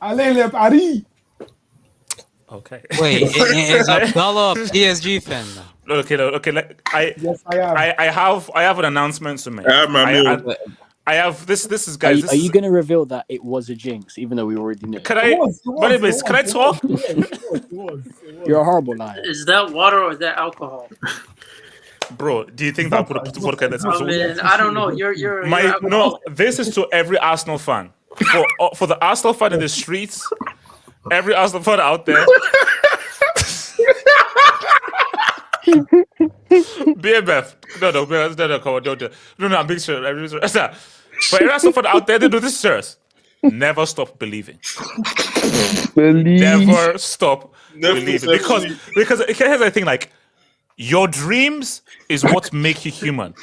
Allez, le Paris. Okay. Wait, is Abdullah a PSG fan now? Okay. Yes, I am. I have an announcement to make. I have this is guys. Are you going to reveal that it was a jinx, even though we already knew? Can I talk? It was. You're a horrible liar. Is that water or is that alcohol? Bro, do you think that I put a vodka in this I episode? mean, I don't know. You're no. This is to every Arsenal fan. For the Arsenal fan in the streets, every Arsenal fan out there. BMF. No, come on, don't. No, I'm being serious. But every Arsenal fan out there, they do this serious. Never stop believing. Never stop believing. Because here's the thing, like, your dreams is what make you human.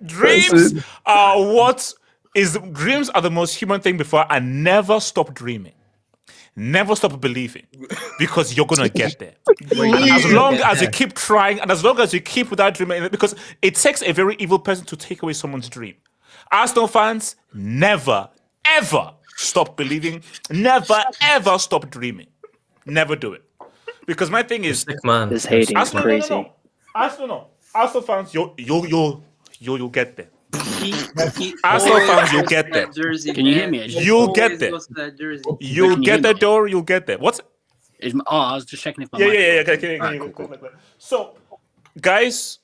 Dreams are the most human thing before, and never stop dreaming. Never stop believing, because you're gonna get there. And as long as you keep trying, and as long as you keep without dreaming, because it takes a very evil person to take away someone's dream. Arsenal fans, never, ever stop believing. Never, ever stop dreaming. Never do it. Because my thing is, this hating is crazy. Arsenal fans, you'll get there. Arsenal fans, you'll get there. Can you hear me? You'll get there. You'll get the door. You'll get there. What's? I was just checking if my mic. Cool. So, guys,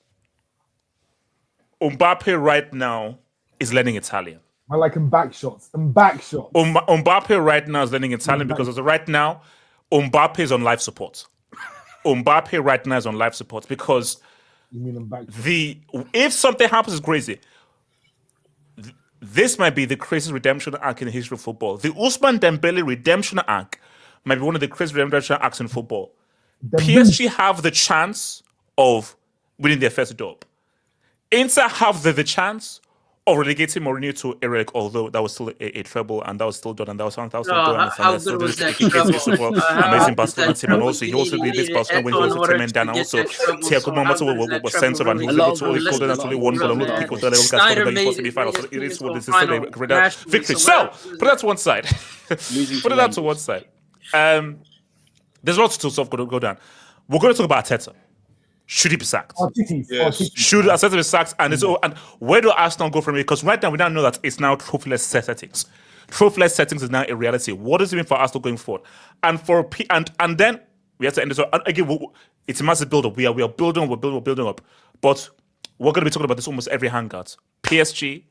Mbappe right now is learning Italian. I like him back shots. Mbappe right now is learning Italian because as of right now, Mbappe is on life support. Mbappe right now is on life support because if something happens, it's crazy. This might be the craziest redemption arc in the history of football. The Ousmane Dembele redemption arc might be one of the craziest redemption arcs in football. PSG have the chance of winning their first dub. Inter have the chance of relegating Mourinho to Eric, although that was still a treble, and that was still done, and that was something. How good was that treble? Amazing Barcelona team, and also he also did this Barcelona when he was a team, and also Thiago Motta was sent over, and he was able to only call them only one goal, and look at people that guys got the semi-final. So it is what this is a victory. So put that to one side. Put that to one side. There's lots to stuff go down. We're going to talk about Arteta. Should he be sacked? Yes. Should Arteta be sacked? And where do Arsenal go from here? Because right now we now know that it's now trophyless settings. Trophyless settings is now a reality. What does it mean for Arsenal going forward? And for and then we have to end this. And again, it's a massive build-up. We are building, we're building up. But we're going to be talking about this almost every hangout. PSG,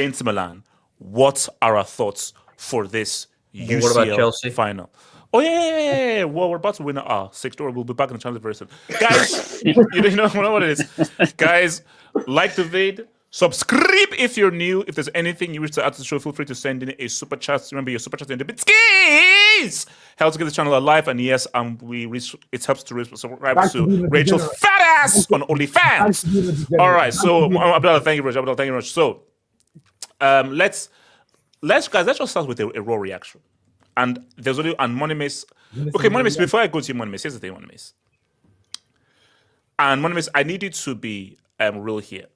Inter Milan. What are our thoughts for this UCL what about Chelsea? Final? Oh yeah. Well, we're about to win our 6th door. We'll be back in the channel very soon, guys. you know what it is, guys. Like the vid, subscribe if you're new. If there's anything you wish to add to the show, feel free to send in a super chat. Remember, your super chat in the bitskis helps to get the channel alive. And yes, it helps to raise subscribers to Rachel's fat ass on OnlyFans. All right, so Abdallah, thank you very much. So, let's just start with a raw reaction. And there's only Monimis. Okay, Monimis, before I go to you, Monimis, here's the thing, Monimis. And Monimis, I need you to be real here.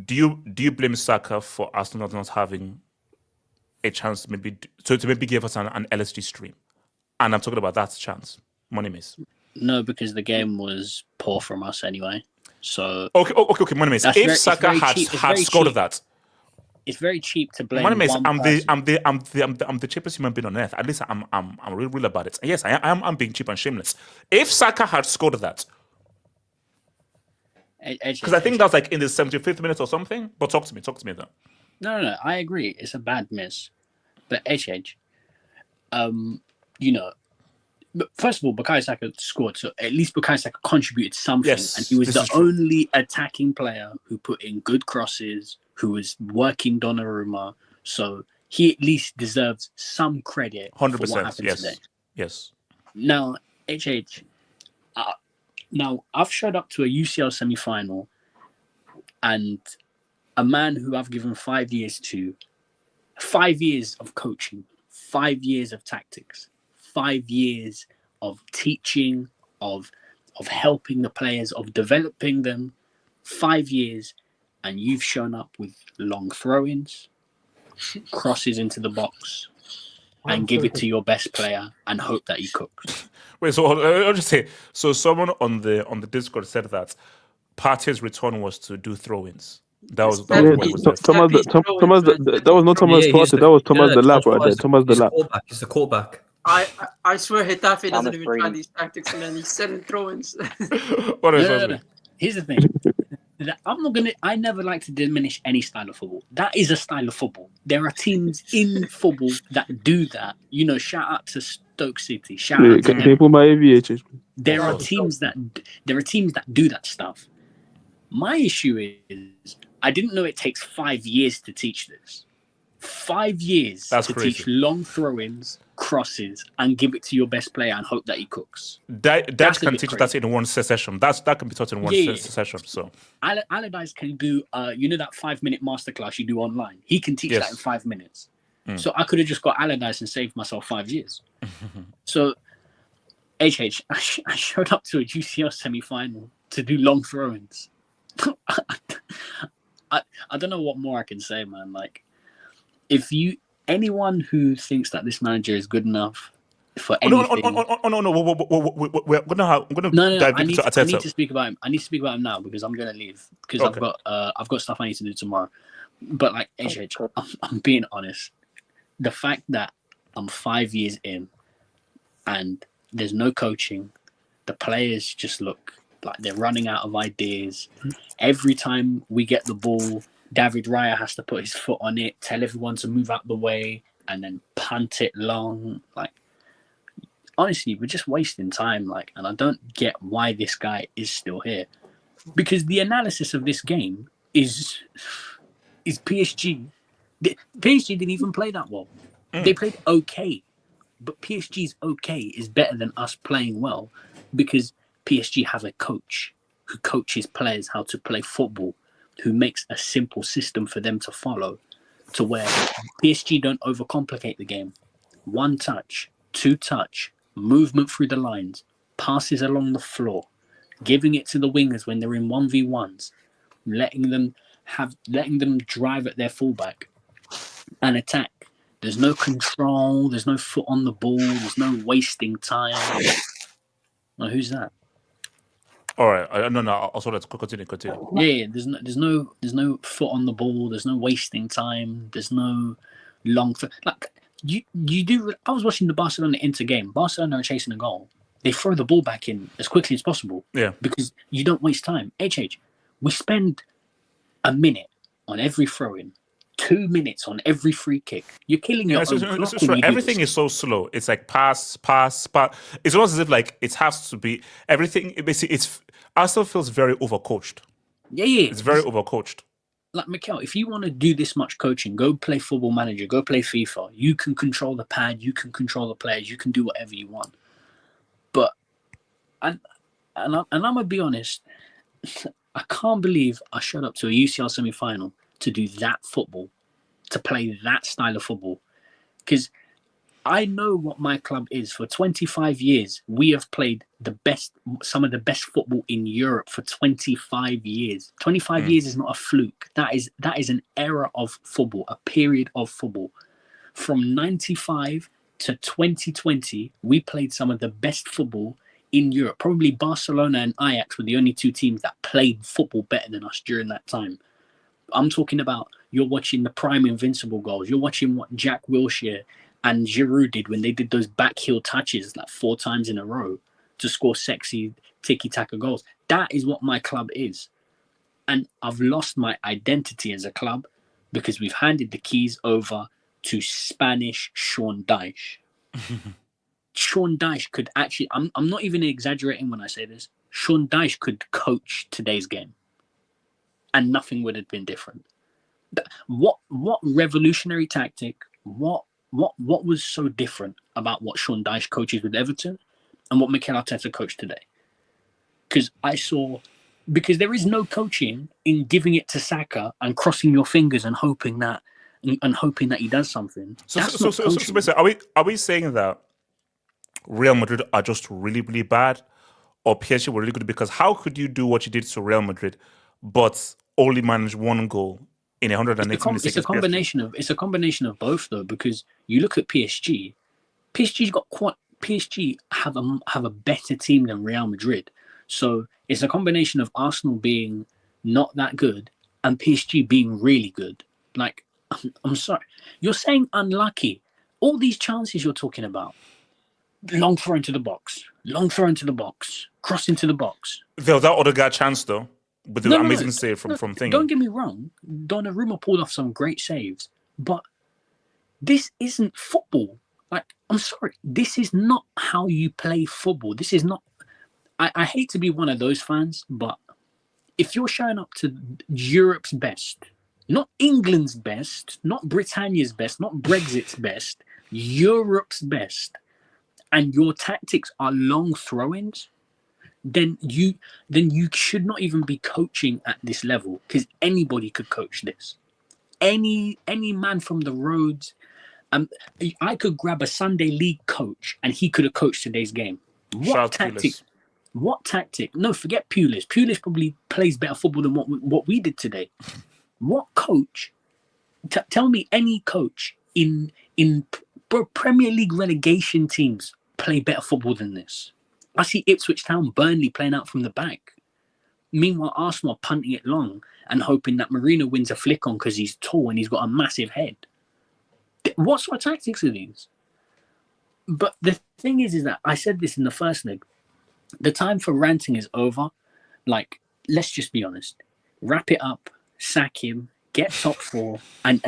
Do you blame Saka for Arsenal not having a chance to maybe give us an LSG stream? And I'm talking about that chance, Monimis. No, because the game was poor from us anyway. So okay, Monimis. If Saka had scored that. It's very cheap to blame. I'm one the cheapest human being on earth. At least I'm real about it. Yes, I'm being cheap and shameless. If Saka had scored that, because I think that's like in the 75th minute or something. But talk to me then. No. I agree. It's a bad miss, but but first of all, Bukayo Saka scored, so at least Bukayo Saka contributed something, and he was the only attacking player who put in good crosses, who was working Donnarumma, so he at least deserves some credit 100%, for what happened today. Yes. Now, now I've showed up to a UCL semi-final, and a man who I've given 5 years to, 5 years of coaching, 5 years of tactics, 5 years of teaching, of helping the players, of developing them, 5 years, and you've shown up with long throw-ins, crosses into the box, and give it to your best player and hope that he cooks. Wait, so I'll just say, so someone on the Discord said that Partey's return was to do throw-ins. That was that was not Thomas Partey. That was Thomas the Lap right there. Thomas the Lap. He's the quarterback. I swear Hetafe doesn't even try these tactics, man. He's setting throw-ins. No. Here's the thing. I never like to diminish any style of football. That is a style of football. There are teams in football that do that. Shout out to Stoke City. Shout out to people my AVHs. There are teams that do that stuff. My issue is I didn't know it takes 5 years to teach this. 5 years to teach long throw-ins, crosses, and give it to your best player and hope that he cooks. That can teach that in one session. That can be taught in one session. So Allardyce can do that 5-minute masterclass you do online. He can teach that in 5 minutes. So I could have just got Allardyce and saved myself 5 years. So I showed up to a UCL semi-final to do long throw-ins. I don't know what more I can say, man. Like, anyone who thinks that this manager is good enough for anything, we're gonna dive into Arteta. I need to speak about him. I need to speak about him now because I'm gonna leave because I've got stuff I need to do tomorrow. But like I'm being honest. The fact that I'm 5 years in and there's no coaching, the players just look like they're running out of ideas. Every time we get the ball, David Raya has to put his foot on it, tell everyone to move out the way, and then punt it long. Like, honestly, we're just wasting time. Like, and I don't get why this guy is still here. Because the analysis of this game is PSG. PSG didn't even play that well. They played okay. But PSG's okay is better than us playing well because PSG have a coach who coaches players how to play football, who makes a simple system for them to follow, to where PSG don't overcomplicate the game. 1 touch, 2 touch, movement through the lines, passes along the floor, giving it to the wingers when they're in 1v1s, letting them drive at their fullback and attack. There's no control, there's no foot on the ball, there's no wasting time. Oh, who's that? All right, no, I'll sort of continue. Yeah, there's no foot on the ball. There's no wasting time. There's no long. You do. I was watching the Barcelona Inter game. Barcelona are chasing a goal. They throw the ball back in as quickly as possible. Yeah, because you don't waste time. We spend a minute on every throw-in, 2 minutes on every free kick. You're killing your own clock when you do everything this. is so slow. It's like pass. It's almost as if like it has to be everything. Basically, Arsenal feels very overcoached. Yeah. It's very overcoached. Like, Mikel, if you want to do this much coaching, go play Football Manager, go play FIFA. You can control the pad, you can control the players, you can do whatever you want. But, and I'm going to be honest, I can't believe I showed up to a UCL semi-final to do that football, to play that style of football. Because I know what my club is. For 25 years, we have played some of the best football in Europe for 25 years. 25 years is not a fluke. That is an era of football, a period of football. From 95 to 2020, we played some of the best football in Europe. Probably Barcelona and Ajax were the only two teams that played football better than us during that time. I'm talking about, you're watching the prime Invincible goals. You're watching what Jack Wilshere and Giroud did when they did those back heel touches like 4 times in a row to score sexy tiki-taka goals. That is what my club is. And I've lost my identity as a club because we've handed the keys over to Spanish Sean Dyche. Sean Dyche could actually, I'm not even exaggerating when I say this, Sean Dyche could coach today's game and nothing would have been different. What revolutionary tactic, what was so different about what Sean Dyche coaches with Everton and what Mikel Arteta coached today? Because there is no coaching in giving it to Saka and crossing your fingers and hoping that he does something. So basically, are we saying that Real Madrid are just really, really bad, or PSG were really good? Because how could you do what you did to Real Madrid, but only manage 1 goal in 180 minutes? It's a combination of both, though, because you look at PSG. PSG have a better team than Real Madrid, so it's a combination of Arsenal being not that good and PSG being really good. Like, I'm sorry, you're saying unlucky. All these chances you're talking about. Long throw into the box, cross into the box. There was that other guy chance though, with the amazing save from Thing. Don't get me wrong, Donnarumma pulled off some great saves, but this isn't football. Like, I'm sorry, this is not how you play football. This is not. I hate to be one of those fans, but if you're showing up to Europe's best, not England's best, not Britannia's best, not Brexit's best, Europe's best, and your tactics are long throw-ins, then you should not even be coaching at this level, because anybody could coach this. Any man from the roads. I could grab a Sunday league coach and he could have coached today's game. What tactic? No, forget Pulis. Pulis probably plays better football than what we did today. What coach? Tell me any coach in Premier League relegation teams play better football than this. I see Ipswich Town, Burnley playing out from the back. Meanwhile, Arsenal are punting it long and hoping that Marino wins a flick on because he's tall and he's got a massive head. What sort of tactics are these? But the thing is that I said this in the first leg. The time for ranting is over. Like, let's just be honest. Wrap it up, sack him, get top 4, and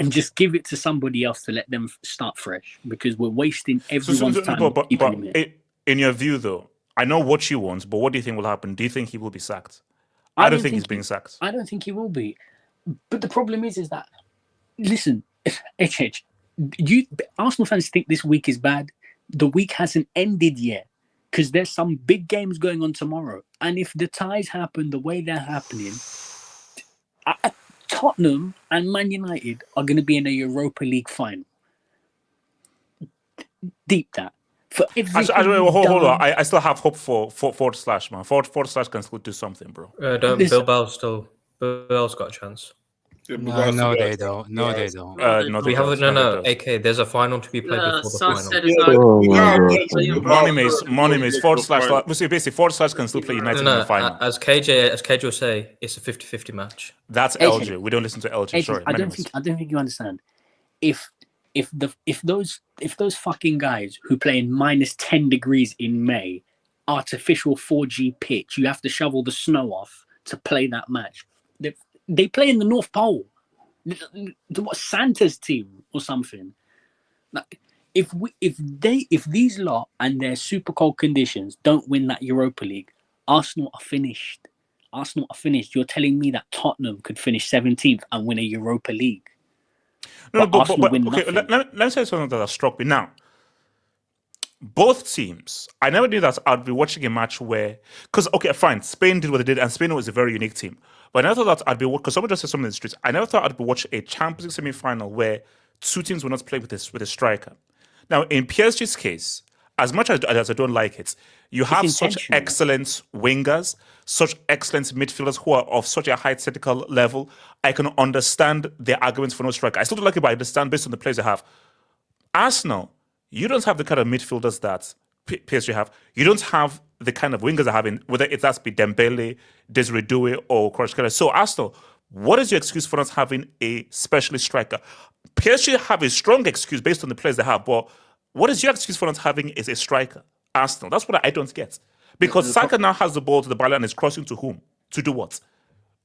just give it to somebody else to let them start fresh, because we're wasting everyone's time. But in your view, though, I know what you want, but what do you think will happen? Do you think he will be sacked? I don't think he's being sacked. I don't think he will be. But the problem is that, listen, Arsenal fans think this week is bad. The week hasn't ended yet, because there's some big games going on tomorrow. And if the ties happen the way they're happening, Tottenham and Man United are going to be in a Europa League final. Deep that. Hold on. I still have hope for Forward Slash, man. Forward Slash can still do something, bro. Bilbao's got a chance. No, they don't. No, they don't. No, We have no. AK. There's a final to be played before the final. Sunset is not. Oh my God. Money maze, // basically // can still play United in the final. As KJ will say, it's a 50-50 match. That's LG. We don't listen to LG. Sorry, I don't think you understand. If those fucking guys who play in -10 degrees in May, artificial 4G pitch, you have to shovel the snow off to play that match. They play in the North Pole. What, Santa's team or something? Like, if these lot and their super cold conditions don't win that Europa League, Arsenal are finished. You're telling me that Tottenham could finish 17th and win a Europa League? But okay, let me say something that struck me. Now, both teams, I never knew that I'd be watching a match where, because, okay, fine, Spain did what they did, and Spain was a very unique team. But I never thought that I'd be, because someone just said something in the streets, I never thought I'd be watching a Champions League semi-final where two teams will not play with a striker. Now, in PSG's case, as much as I don't like it, you have such excellent wingers, such excellent midfielders who are of such a high technical level. I can understand their arguments for no striker. I still don't like it, but I understand based on the players they have. Arsenal, you don't have the kind of midfielders that PSG have. You don't have the kind of wingers they have, whether it has to be Dembele, Desiree Doué, or Kvaratskhelia. So, Arsenal, what is your excuse for not having a specialist striker? PSG have a strong excuse based on the players they have, but what is your excuse for not having is a striker? Arsenal. That's what I don't get. Because Saka now has the ball to the ball and is crossing to whom? To do what?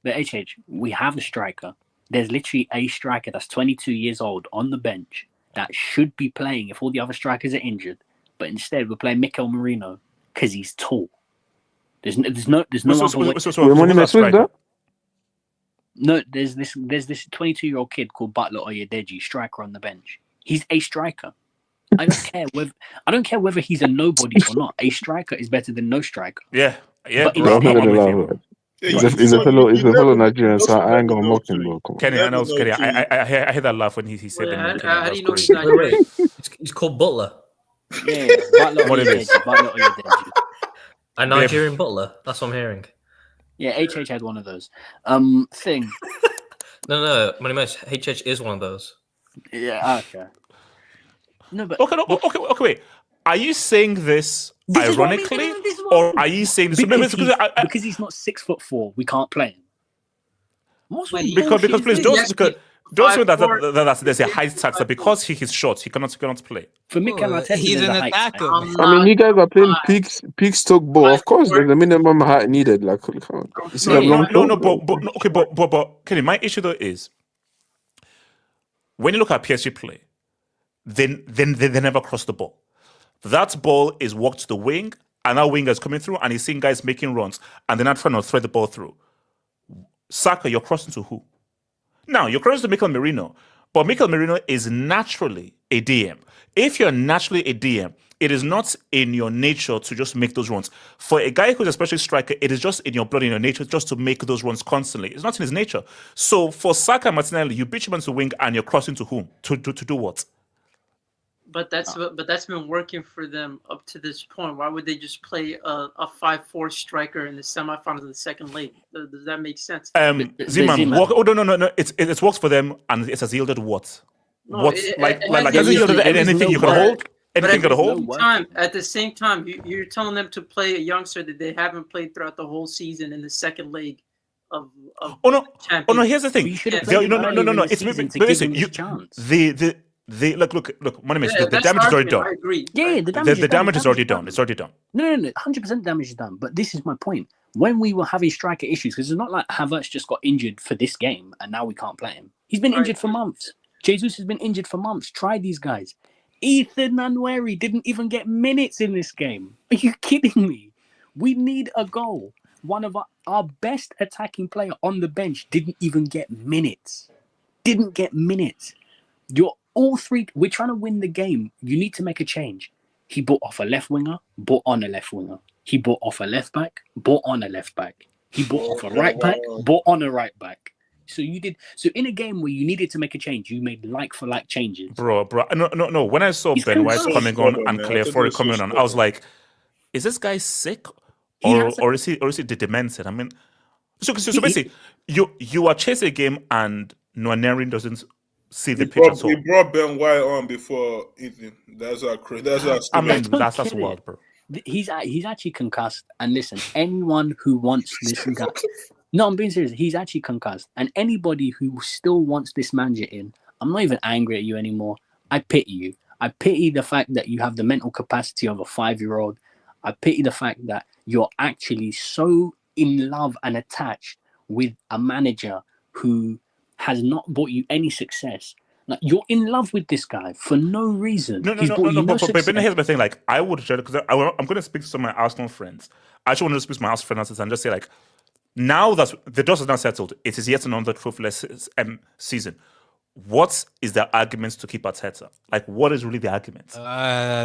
The we have a striker. There's literally a striker that's 22 years old on the bench that should be playing if all the other strikers are injured. But instead, we're playing Mikel Merino because he's tall. There's no other way. No, there's this 22-year-old kid called Butler Oyedeji, striker on the bench. He's a striker. I don't care whether he's a nobody or not. A striker is better than no striker. Yeah. But I'm not gonna lie. He's a fellow Nigerian, so I ain't gonna mock him, bro. Kenny, I know, Kenny. I heard that laugh when he said that. How do you know he's Nigerian? He's called Butler. Yeah, Butler Oyedeji. A Nigerian butler. That's what I'm hearing. Yeah, HH had one of those. Thing. No. HH is one of those. Yeah. Okay. No, but okay. Wait. Are you saying this ironically, or are you saying this because he's not 6'4"? We can't play him. Because please don't say that there's a height tax that because he is short he cannot play. For Mikel Arteta, he's an attacker. I mean, you guys are playing peak stock ball. Of course, there's a minimum height needed. Like, but Kenny, my issue though is when you look at PSG play, then they never cross the ball. That ball is walked to the wing, and that winger is coming through, and he's seeing guys making runs, and they're not trying to thread the ball through. Saka, you're crossing to who? Now, you're crossing to Mikel Merino, but Mikel Merino is naturally a DM. If you're naturally a DM, it is not in your nature to just make those runs. For a guy who's a specialist striker, it is just in your blood, in your nature, just to make those runs constantly. It's not in his nature. So for Saka and Martinelli, you pitch him into the wing, and you're crossing to whom? To do what? But that's been working for them up to this point. Why would they just play a 5-4 striker in the semifinals of the second leg? Does that make sense? Ziman. No. It works for them, and it has yielded what? No, has it yielded anything you can hold? Anything you can hold? At the same time, you're telling them to play a youngster that they haven't played throughout the whole season in the second leg of no. Here's the thing. No. It's Look, Money Mason, the damage is already done. I agree. Yeah, the damage is already done. It's already done. No, 100% damage is done. But this is my point. When we were having striker issues, because it's not like Havertz just got injured for this game and now we can't play him. He's been injured for months. Jesus has been injured for months. Try these guys. Ethan Nwaneri didn't even get minutes in this game. Are you kidding me? We need a goal. One of our best attacking player on the bench didn't even get minutes. All three, we're trying to win the game. You need to make a change. He bought off a left winger, bought on a left winger. He bought off a left back, bought on a left back. He bought off a right back, bought on a right back. So in a game where you needed to make a change, you made like for like changes. Bro. No. When I saw Ben White coming on and Claire Forey coming on, I was like, is this guy sick? Or is he demented? I mean, so basically, you are chasing a game and Nwaneri doesn't see the We pitch at all. brought Ben White on before Ethan. That's our That's our I mean, don't that's get wild, it. bro. He's actually concussed. And listen, anyone who wants this guy, no, I'm being serious. He's actually concussed, and anybody who still wants this manager in, I'm not even angry at you anymore. I pity you. I pity the fact that you have the mental capacity of a 5-year-old. I pity the fact that you're actually so in love and attached with a manager who has not brought you any success. Like, you're in love with this guy for no reason. No, He's brought you no but success. here's the thing. Like, I would because I'm going to speak to some of my Arsenal friends. I actually want to speak to my Arsenal friends and just say, like, now that the dust is now settled, it is yet another trophyless season. What is the argument to keep Arteta? Like, what is really the argument?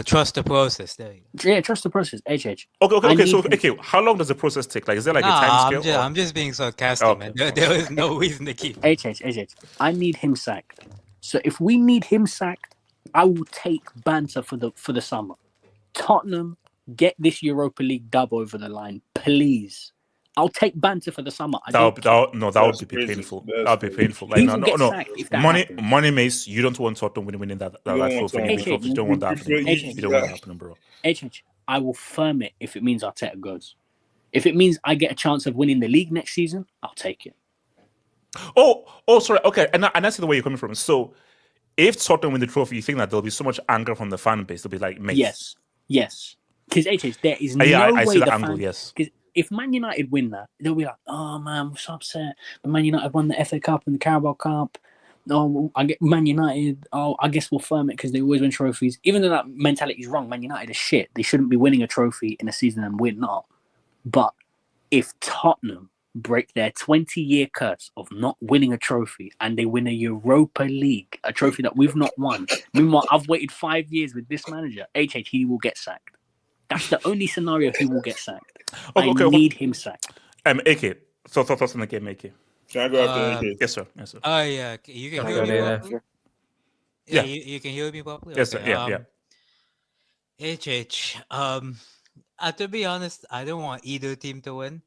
Trust the process. There you go. Yeah, trust the process. HH. Okay. How long does the process take? Like, is there like a time scale? I'm just being sarcastic, Okay. man. There is no reason to keep. HH. I need him sacked. So if we need him sacked, I will take banter for the summer. Tottenham, get this Europa League dub over the line, please. I'll take banter for the summer. That would be crazy. painful. That's That would be crazy. painful. Like, He will get sacked if that happens. Money, Mace. You don't want Tottenham winning that You don't want trophy. Tottenham. You don't want that happening. You You don't want that happening, bro. HH, I will firm it if it means Arteta goes. If it means I get a chance of winning the league next season, I'll take it. Oh, sorry. Okay, and I see the way you're coming from. So, if Tottenham win the trophy, you think that there'll be so much anger from the fan base? They'll be like, mate. Yes. Because HH, there is no I way see the the fan. angle. Yes. Because if Man United win that, they'll be like, "Oh man, we're so upset." But Man United won the FA Cup and the Carabao Cup. Oh, I get Man United. Oh, I guess we'll firm it because they always win trophies. Even though that mentality is wrong, Man United is shit. They shouldn't be winning a trophy in a season and we're not. But if Tottenham break their 20-year curse of not winning a trophy and they win a Europa League, a trophy that we've not won, meanwhile I've waited 5 years with this manager, he will get sacked. That's the only scenario he will get sacked. I need him sacked. AK. So thoughts on the game, AK. Can I go after AJ? Yes, sir. Oh yeah, you can Can I hear go me there? properly. Yeah. You can hear me properly. Yes, sir. Okay, Yeah. HH. To be honest, I don't want either team to win.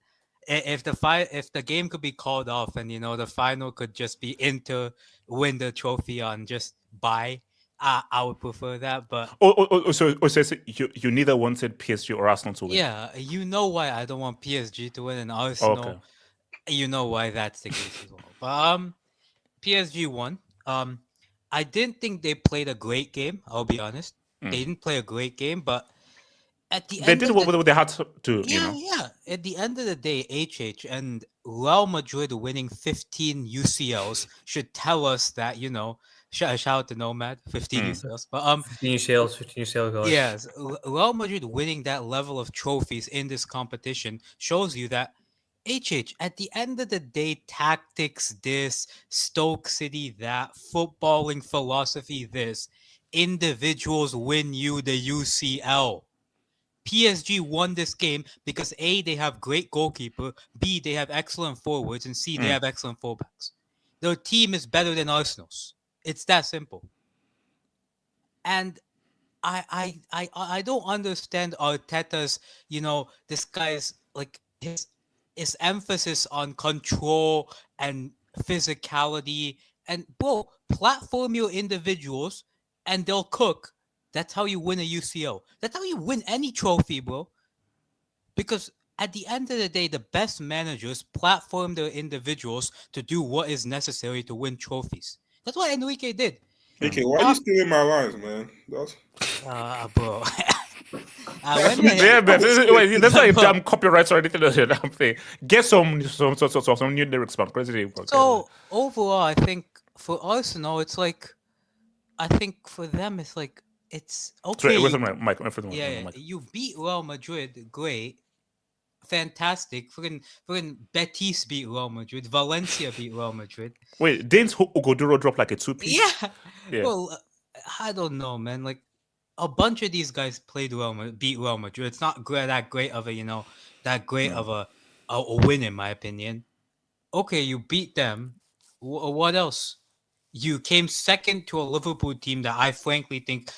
If the game could be called off and the final could just be Inter win the trophy on just bye, I would prefer that. But So you neither wanted PSG or Arsenal to win. yeah, you know why I don't want PSG to win and Arsenal. Okay. You know why that's the case as well. But PSG won. I didn't think they played a great game. I'll be honest. They didn't play a great game, but at the They end did of what they had to do. yeah. At the end of the day, HH and Real Madrid winning 15 UCLs should tell us that shout out to Nomad 15 UCLs. But 15 UCL goals. yes, Real Madrid winning that level of trophies in this competition shows you that HH, at the end of the day, tactics this, Stoke City that, footballing philosophy this, individuals win you the UCL. PSG won this game because A, they have great goalkeeper, B, they have excellent forwards, and C, they have excellent fullbacks. Their team is better than Arsenal's. It's that simple. And I don't understand Arteta's, this guy's like his emphasis on control and physicality. And bro, platform your individuals and they'll cook. That's how you win a UCL. That's how you win any trophy, bro. Because at the end of the day, the best managers platform their individuals to do what is necessary to win trophies. That's what Enrique did. Okay, why are you stealing my lines, man? That's... Bro. Yeah, but that's not a damn copyright or anything like that. I'm saying, get some new lyrics, man. Crazy. So overall, I think for Arsenal, it's like, I think for them, it's like, it's okay. You beat Real Madrid, great, fantastic. Friggin' Betis beat Real Madrid, Valencia beat Real Madrid. Wait, didn't Ugoduro drop like a 2-piece? Yeah. Well, I don't know, man. Like a bunch of these guys beat Real Madrid. It's not that great of a win in my opinion. Okay, you beat them. What else? You came second to a Liverpool team that I frankly think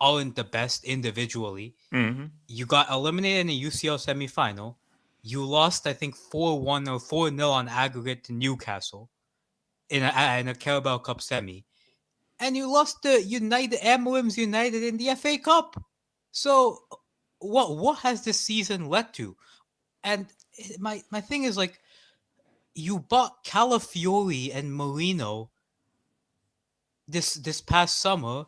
aren't the best individually. Mm-hmm. You got eliminated in the UCL semi-final. You lost, I think, 4-1 or 4-0 on aggregate to Newcastle. in a Carabao Cup semi, and you lost the Williams United in the FA Cup. So what has this season led to? And my thing is like, you bought Calafiori and Marino this past summer,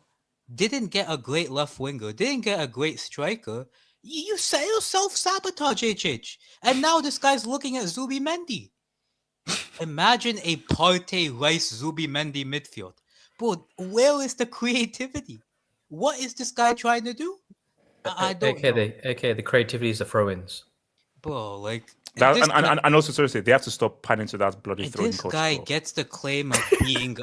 didn't get a great left winger, didn't get a great striker. You self-sabotage, HH. And now this guy's looking at Zubimendi. Imagine a Partey, Rice, Zubimendi midfield. Bro, where is the creativity? What is this guy trying to do? I don't know. The creativity is the throw-ins. Bro, like... That, and also, seriously, they have to stop panning to that bloody throwing This coach. guy Bro. gets the claim of being...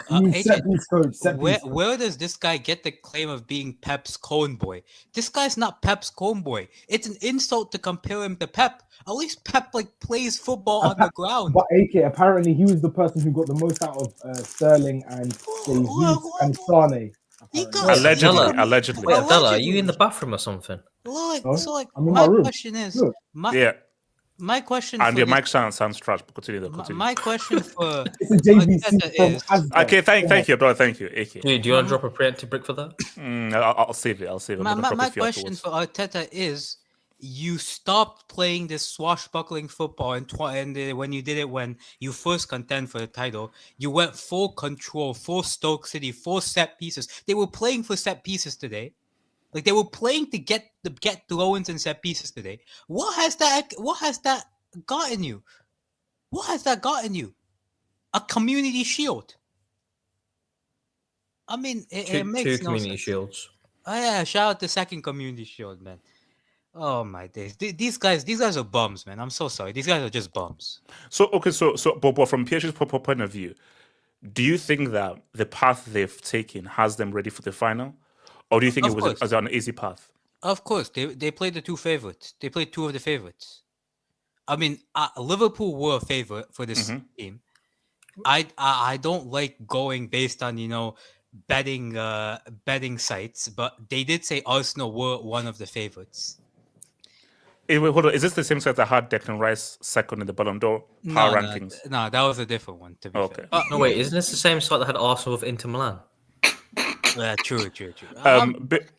Where does this guy get the claim of being Pep's cone boy? This guy's not Pep's cone boy. It's an insult to compare him to Pep. At least Pep like plays football on the ground. But AK, apparently he was the person who got the most out of Sterling and Jesus and Sane. Allegedly. Wait, Abdallah, are you in the bathroom or something? Look, Huh? so like I'm in my my room. question is, Look. my question And for your this- mic sounds trash, but continue. my question for It's a JVC Arteta from is- Asda. Okay, thank you, brother. Thank you, AK. Dude, do you want to drop a preemptive brick for that? I'll save it. I'm gonna drop my it for you question afterwards. for Arteta is, you stopped playing this swashbuckling football when you did it when you first contend for the title. You went full control, full Stoke City, full set pieces. They were playing for set pieces today. Like they were playing to get throw-ins and set pieces today. What has that gotten you? What has that gotten you? A community shield. I mean, it makes Two no community sense. shields. Oh yeah, shout out the second community shield, man. Oh my days. These guys are bums, man. I'm so sorry. These guys are just bums. But from PSG's point of view, do you think that the path they've taken has them ready for the final, or do you think Of it course. was an easy path? Of course, they played the two favorites. They played two of the favorites. I mean, Liverpool were a favorite for this team. I don't like going based on betting sites, but they did say Arsenal were one of the favorites. Wait, hold on. Is this the same site that had Declan Rice second in the Ballon d'Or power rankings? No, that was a different one. To be Okay. fair. No, wait, isn't this the same site that had Arsenal with Inter Milan? True.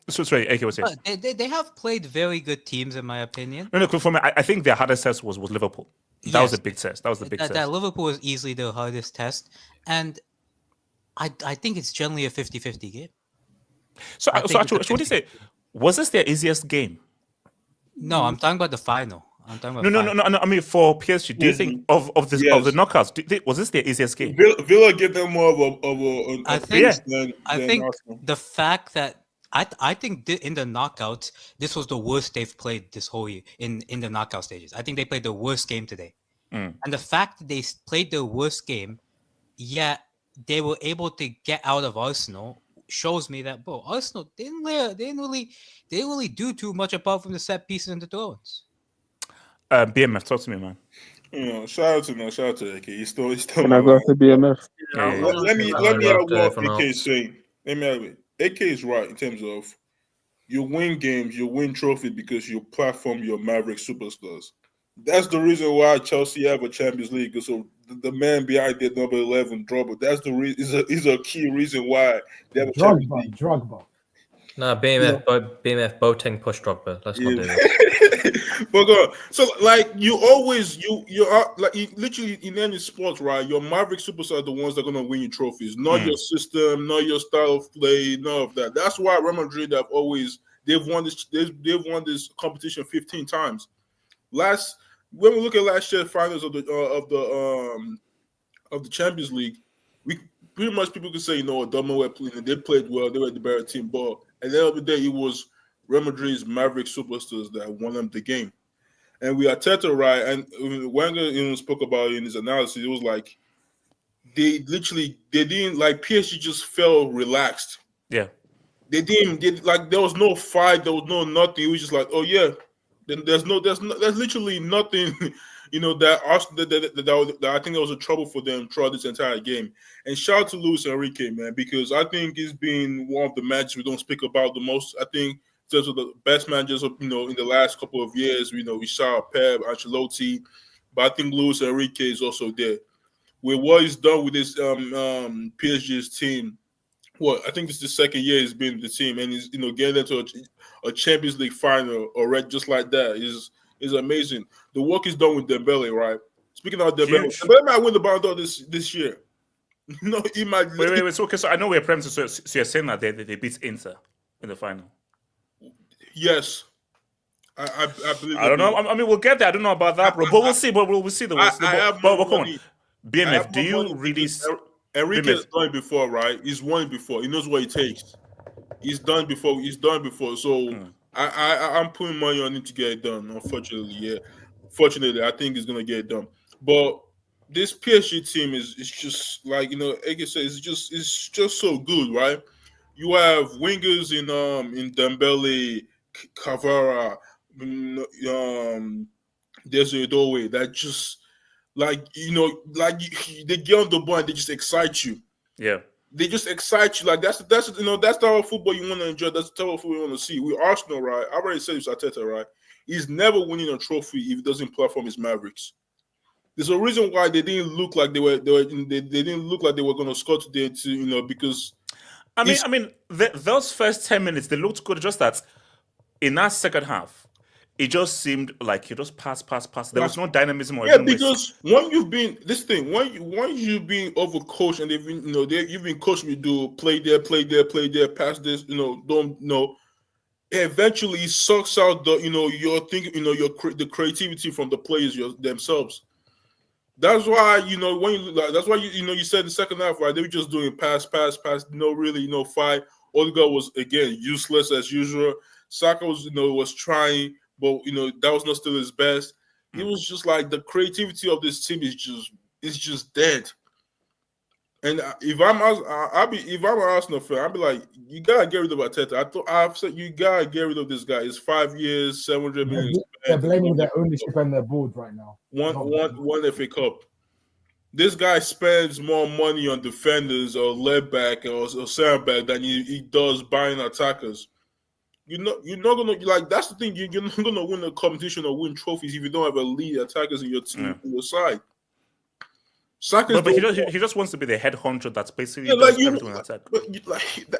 Sorry, AK was saying. They have played very good teams, in my opinion. No, for me, I think their hardest test was Liverpool. That was a big test. That Liverpool was easily the hardest test, and I think it's generally a 50-50 game. So I think actually, it's a what do you say? Was this their easiest game? No, I'm talking about the final. No. I mean, for PSG, do you think of the knockouts? Was this their easiest game? Villa give them more of a I think than Arsenal. the fact that I think in the knockouts, this was the worst they've played this whole year in the knockout stages. I think they played the worst game today, and the fact that they played their worst game, yet they were able to get out of Arsenal, shows me that Arsenal didn't really do too much apart from the set pieces and the throw-ins. BMF, talk to me, man. Shout out to AK. He's still. Can I go after BMF? Let me add what AK is saying. Let me add it. AK is right in terms of you win games, you win trophies because you platform your Maverick superstars. That's the reason why Chelsea have a Champions League. So the man behind their number 11, Drogba, that's the reason. Is a key reason why they have a Champions League. Drogba. No, BMF Boateng push Drogba. Let's not do that. But go. So like you are like literally in any sport, right? Your Maverick superstars are the ones that are gonna win you trophies, not your system, not your style of play, none of that. That's why Real Madrid they've won this competition 15 times. When we look at last year's finals of the Champions League, we pretty much people could say, Dortmund they played well, they were the better team, but at the end of the day, it was Real Madrid's Maverick superstars that won them the game. And we Arteta, right? And Wenger spoke about it in his analysis. It was like they didn't like PSG just felt relaxed. Yeah. They there was no fight, there was no nothing. It was just like, oh yeah. Then there's literally nothing, that I think there was a trouble for them throughout this entire game. And shout out to Luis Enrique, man, because I think he's been one of the managers we don't speak about the most. I think in terms of the best managers, in the last couple of years, we saw Pep, Ancelotti, but I think Luis Enrique is also there. with what he's done with this PSG's team. What I think it's the second year he's been the team, and he's getting into a Champions League final already, just like that is amazing. The work he's done with Dembele, right? Speaking of Dembele, Dembele might win the Ballon d'Or this year. No, he might. Wait. So, okay, so I know we're premising. So you're saying that they beat Inter in the final? Yes. I believe. I don't know. I mean, we'll get there. I don't know about that, bro. But we'll see. But we'll see. But come on. BMF, do you really? Enrique has done it before, right? He's won it before. He knows what it takes. He's done before. So I'm putting money on him to get it done. Unfortunately, yeah. Fortunately, I think he's gonna get it done. But this PSG team is just like Ege said, it's just so good, right? You have wingers in Dembele, Cavara, Desiree Doué that just they get on the ball and they just excite you. Yeah. They just excite you. Like that's the type of football you want to enjoy. That's the type of football you want to see. With Arsenal, right? I already said it's Arteta, right? He's never winning a trophy if he doesn't perform his Mavericks. There's a reason why they didn't look like they were going to score today, because I mean, those first 10 minutes they looked good. Just that in that second half, it just seemed like you just pass. There was no dynamism or because when you've been you've been overcoached and you've been coached to do play there, pass this, don't know. Eventually, it sucks out your thinking, the creativity from the players themselves. That's why you said in the second half, right? They were just doing pass, no really, fight. Odegaard was again useless as usual. Saka was trying, but that was not still his best. It was just like the creativity of this team is just dead. And if I'm an Arsenal fan, I'd be like, you gotta get rid of Arteta. I've said you gotta get rid of this guy. It's 5 years, 700 million. They're blaming their ownership and their board right now. One FA Cup. This guy spends more money on defenders or left back or center back than he does buying attackers. You're not gonna that's the thing. You're not gonna win a competition or win trophies if you don't have a lead attackers in your team on your side. But he just wants to be the head honcho that's basically everything attack.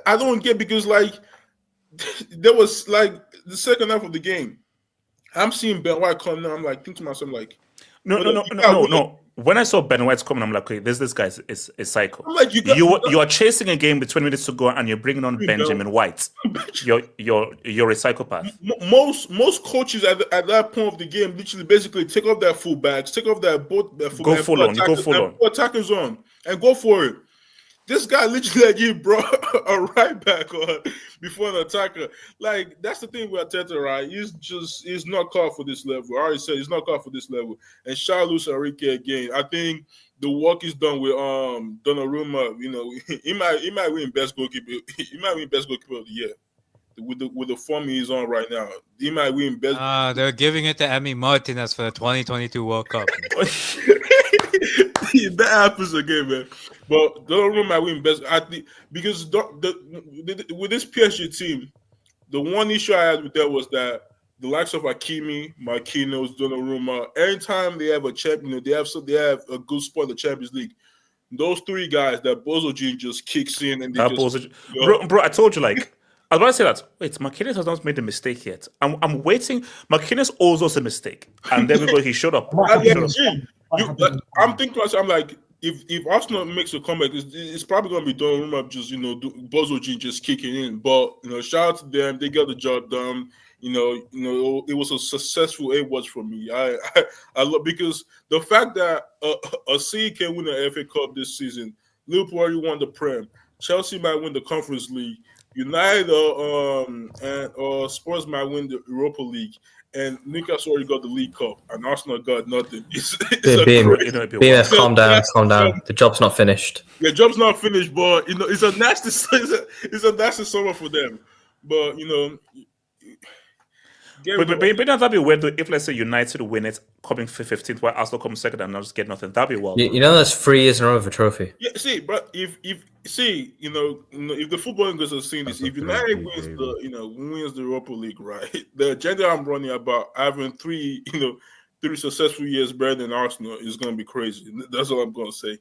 I don't get because there was the second half of the game. I'm seeing Ben White coming now. I'm thinking to myself no. When I saw Ben White coming, I'm like, okay, this guy is psycho. I'm like, you are chasing a game with 20 minutes to go, and you're bringing on Benjamin White. You're a psychopath. Most coaches at that point of the game literally basically take off their fullbacks, take off their go full on, attackers on, and go for it. This guy literally he brought a right back on before an attacker. That's the thing with Arteta, right? He's not called for this level. I already said he's not called for this level. And Luis Enrique again. I think the work is done with Donnarumma. He might win best goalkeeper. He might win best goalkeeper of the year. With the form he's on right now, he might win best. They're giving it to Emi Martinez for the 2022 World Cup. That happens again, man. But Donnarumma might win best. I think because with this PSG team, the one issue I had with that was that the likes of Hakimi, Marquinhos, Donnarumma, anytime they have a champion, they have a good spot in the Champions League. Those three guys, that Bozo gene just kicks in and they bro, I told you I was about to say that. Wait, Marquinhos has not made a mistake yet. I'm waiting. Marquinhos owes us a mistake, and then he showed up. I'm thinking to myself, I'm like, if Arsenal makes a comeback, it's probably going to be Donnarumma just Bozo G just kicking in. But shout out to them, they got the job done. It was a successful watch for me. I love because the fact that a C can win the FA Cup this season, Liverpool already won the Prem, Chelsea might win the Conference League, United and Spurs might win the Europa League. And Newcastle already got the League Cup, and Arsenal got nothing. BMF, calm down. The job's not finished. The job's not finished, but it's a nasty summer for them. But but that'd be weird though, if let's say United win it, coming 15th, while Arsenal comes second and not just get nothing. That'd be wild. That's 3 years in a row of a trophy. Yeah, see, but if the football goes are seeing this, if United wins the Europa League, right? The agenda I'm running about having three 3 successful years better than Arsenal is going to be crazy. That's all I'm going to say.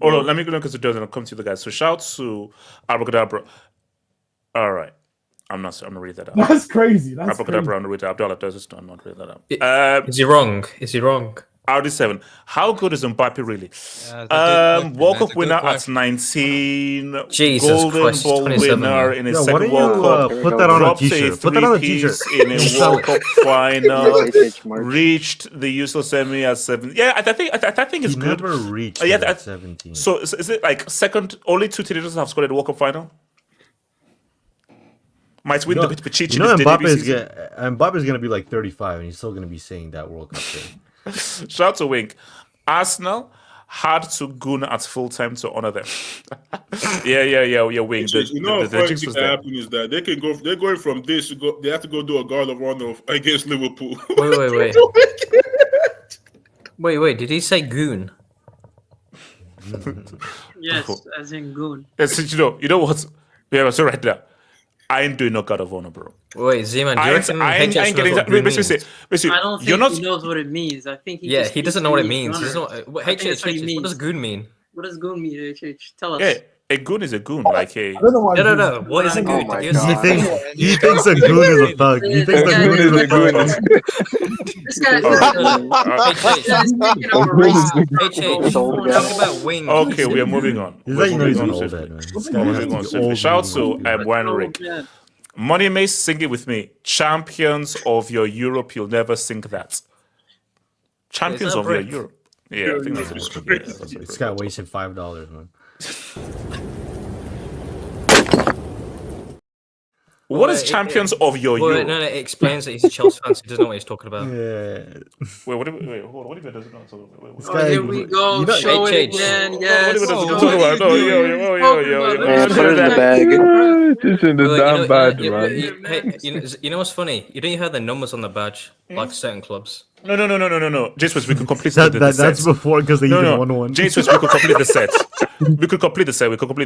Hold on, let me go look at the and I'll come to the guys. So shout to Abracadabra. All right. I'm not going to read that out. That's crazy. That's crazy. Abracadabra, I'm going to read that out. Abdullah does this, I'm not read that out. Is he wrong? Is he wrong? RD7. How good is Mbappe really? World Cup winner at 19. Jesus Golden Christ, Ball 27, winner man. in his Yo, why second don't World you Cup. put that on a Dropped t-shirt? Put that on a t-shirt. three-piece in a World Cup final. Reached the UCL semi at 7. Yeah, I think it's He good. never reached Yeah, at 17. So is it like second? Only 2 teenagers have scored at the World Cup final. Might win the Pichichi. You know Mbappe's gonna be like 35 and he's still gonna be saying that World Cup thing. Shout out to Wink. Arsenal had to goon at full time to honor them. yeah, Wink. You know what funny thing that happened is that they can go. They're going from this to go. They have to go do a guard of honor against Liverpool. Wait. Did he say goon? Yes, as in goon. Yes, you know what? Yeah, so right now, I ain't doing no guard of honor, bro. Wait, Z-Man, do you reckon I ain't getting that. Basically, I don't think he knows what it means. I think he doesn't know what it means. He's not. What does goon mean? What does goon mean, HH? Tell us. Yeah, a goon is a goon. Like a... No. What is a goon? He thinks a goon is a thug. He thinks a goon is a thug. This guy talk about wings. Okay, we are moving on. Shout out to Wine Rick. Money May, sing it with me. Champions of your Europe, you'll never sing that. Champions of your Europe. Yeah, I think that's great. This guy wasted $5, man. What is champions of your Europe? No, it explains that he's a Chelsea fan, so he doesn't know what he's talking about. Yeah. Wait, hold on. What if it doesn't know? Here we go. Show it again. Yes. What if it doesn't talk about? Put it in the bag. This is the damn badge, man. You know what's funny? You don't hear the numbers on the badge, like certain clubs. No. Jason, we could complete the set. That's before because they even won one. Jason, we could complete the set. We could complete the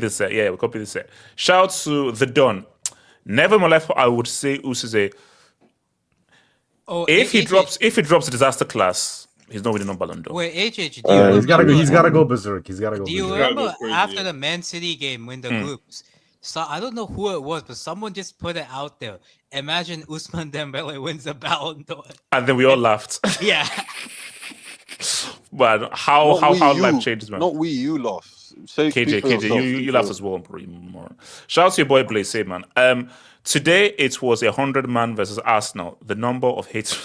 set. Yeah, we complete the set. Shout out to the Don. Never in my life I would say Usize. If he drops a disaster class, he's not winning no Ballon d'Or. Wait, HH, he's gotta go berserk. He's gotta go. Do you remember after the Man City game when the groups? So I don't know who it was, but someone just put it out there. Imagine Ousmane Dembele wins the Ballon d'Or. And then we all laughed. Yeah. But how life changes, man. Not we, you laugh. KJ, you laughed as well, bro. Shout out to your boy Blaze, say, man. Today it was 100-man versus Arsenal. The number of hates,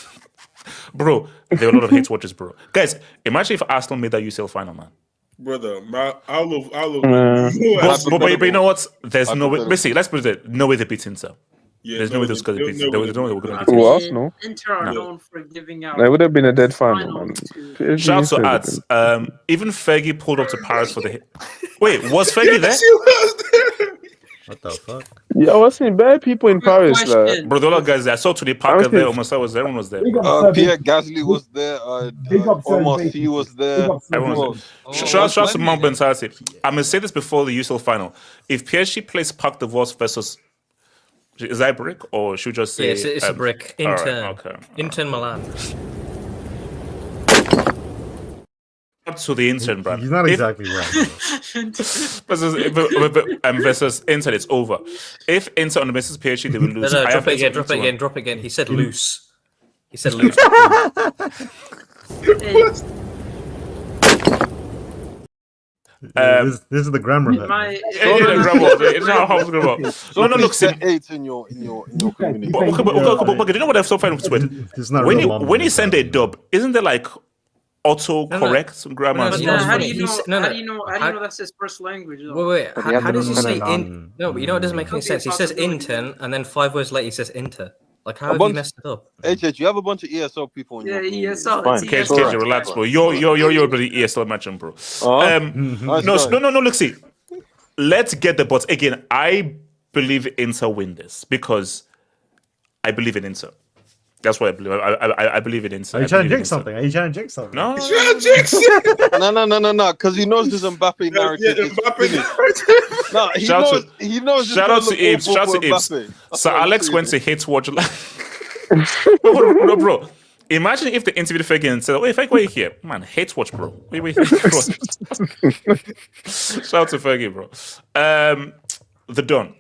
bro. There were a lot of hate watches, bro. Guys, imagine if Arsenal made that UCL final, man. Brother, I love. But you know what? There's no way. Basically, let's put it. No way they beat Inter. Yeah, there's no way they're going to beat Inter. There's no way we're going to beat Inter. Arsenal. Inter are known for giving out. That would have been a dead final, man. Shout out to ads. Even Fergie pulled up to Paris for the. Wait, was Fergie there? What the fuck? Yeah, I was seeing bad people in Paris. Bro, the other guys there. I saw Tony Parker there. Almost was there. Everyone was there. Pierre Gasly was there. Omar C was there. Everyone was there. Shout out to Mount Bensarsi. I'm going to say this before the UCL final. If PSG plays Parc de Vos versus... Is that a brick? Or should we just say... Yes, it's a brick. Inter Milan. To the intern, Brad. He's not exactly right. versus Inter, it's over. If Inter on the basis PSG, they will lose. No, drop it again. He said loose. This is the grammar. It's not how it's grammar. No, look, eight in your community. But you know what I've so far with? When you send a dub, isn't there like auto-correct grammar? How do you know that's his first language? Wait. How does he say in? No, but you know it doesn't make any sense. He says intern, and then 5 words later he says inter. Like, how have you messed it up? HH, you have a bunch of ESL people in your ESL. KJ, relax, bro. You're bloody ESL matching, bro. No, look, see. Let's get the but again, I believe Inter win this because I believe in Inter. That's what I believe. I believe in Inter. Are you trying to jinx something? No. No. Because he knows this Mbappe narrative. No, he knows. Shout out to Ibs. Sir Alex went to hate watch. Bro. Imagine if they interviewed Fergie and said, "Wait, Fergie, why are you here? Man, hate watch, bro. Wait, bro." Shout out to Fergie, bro. The Don.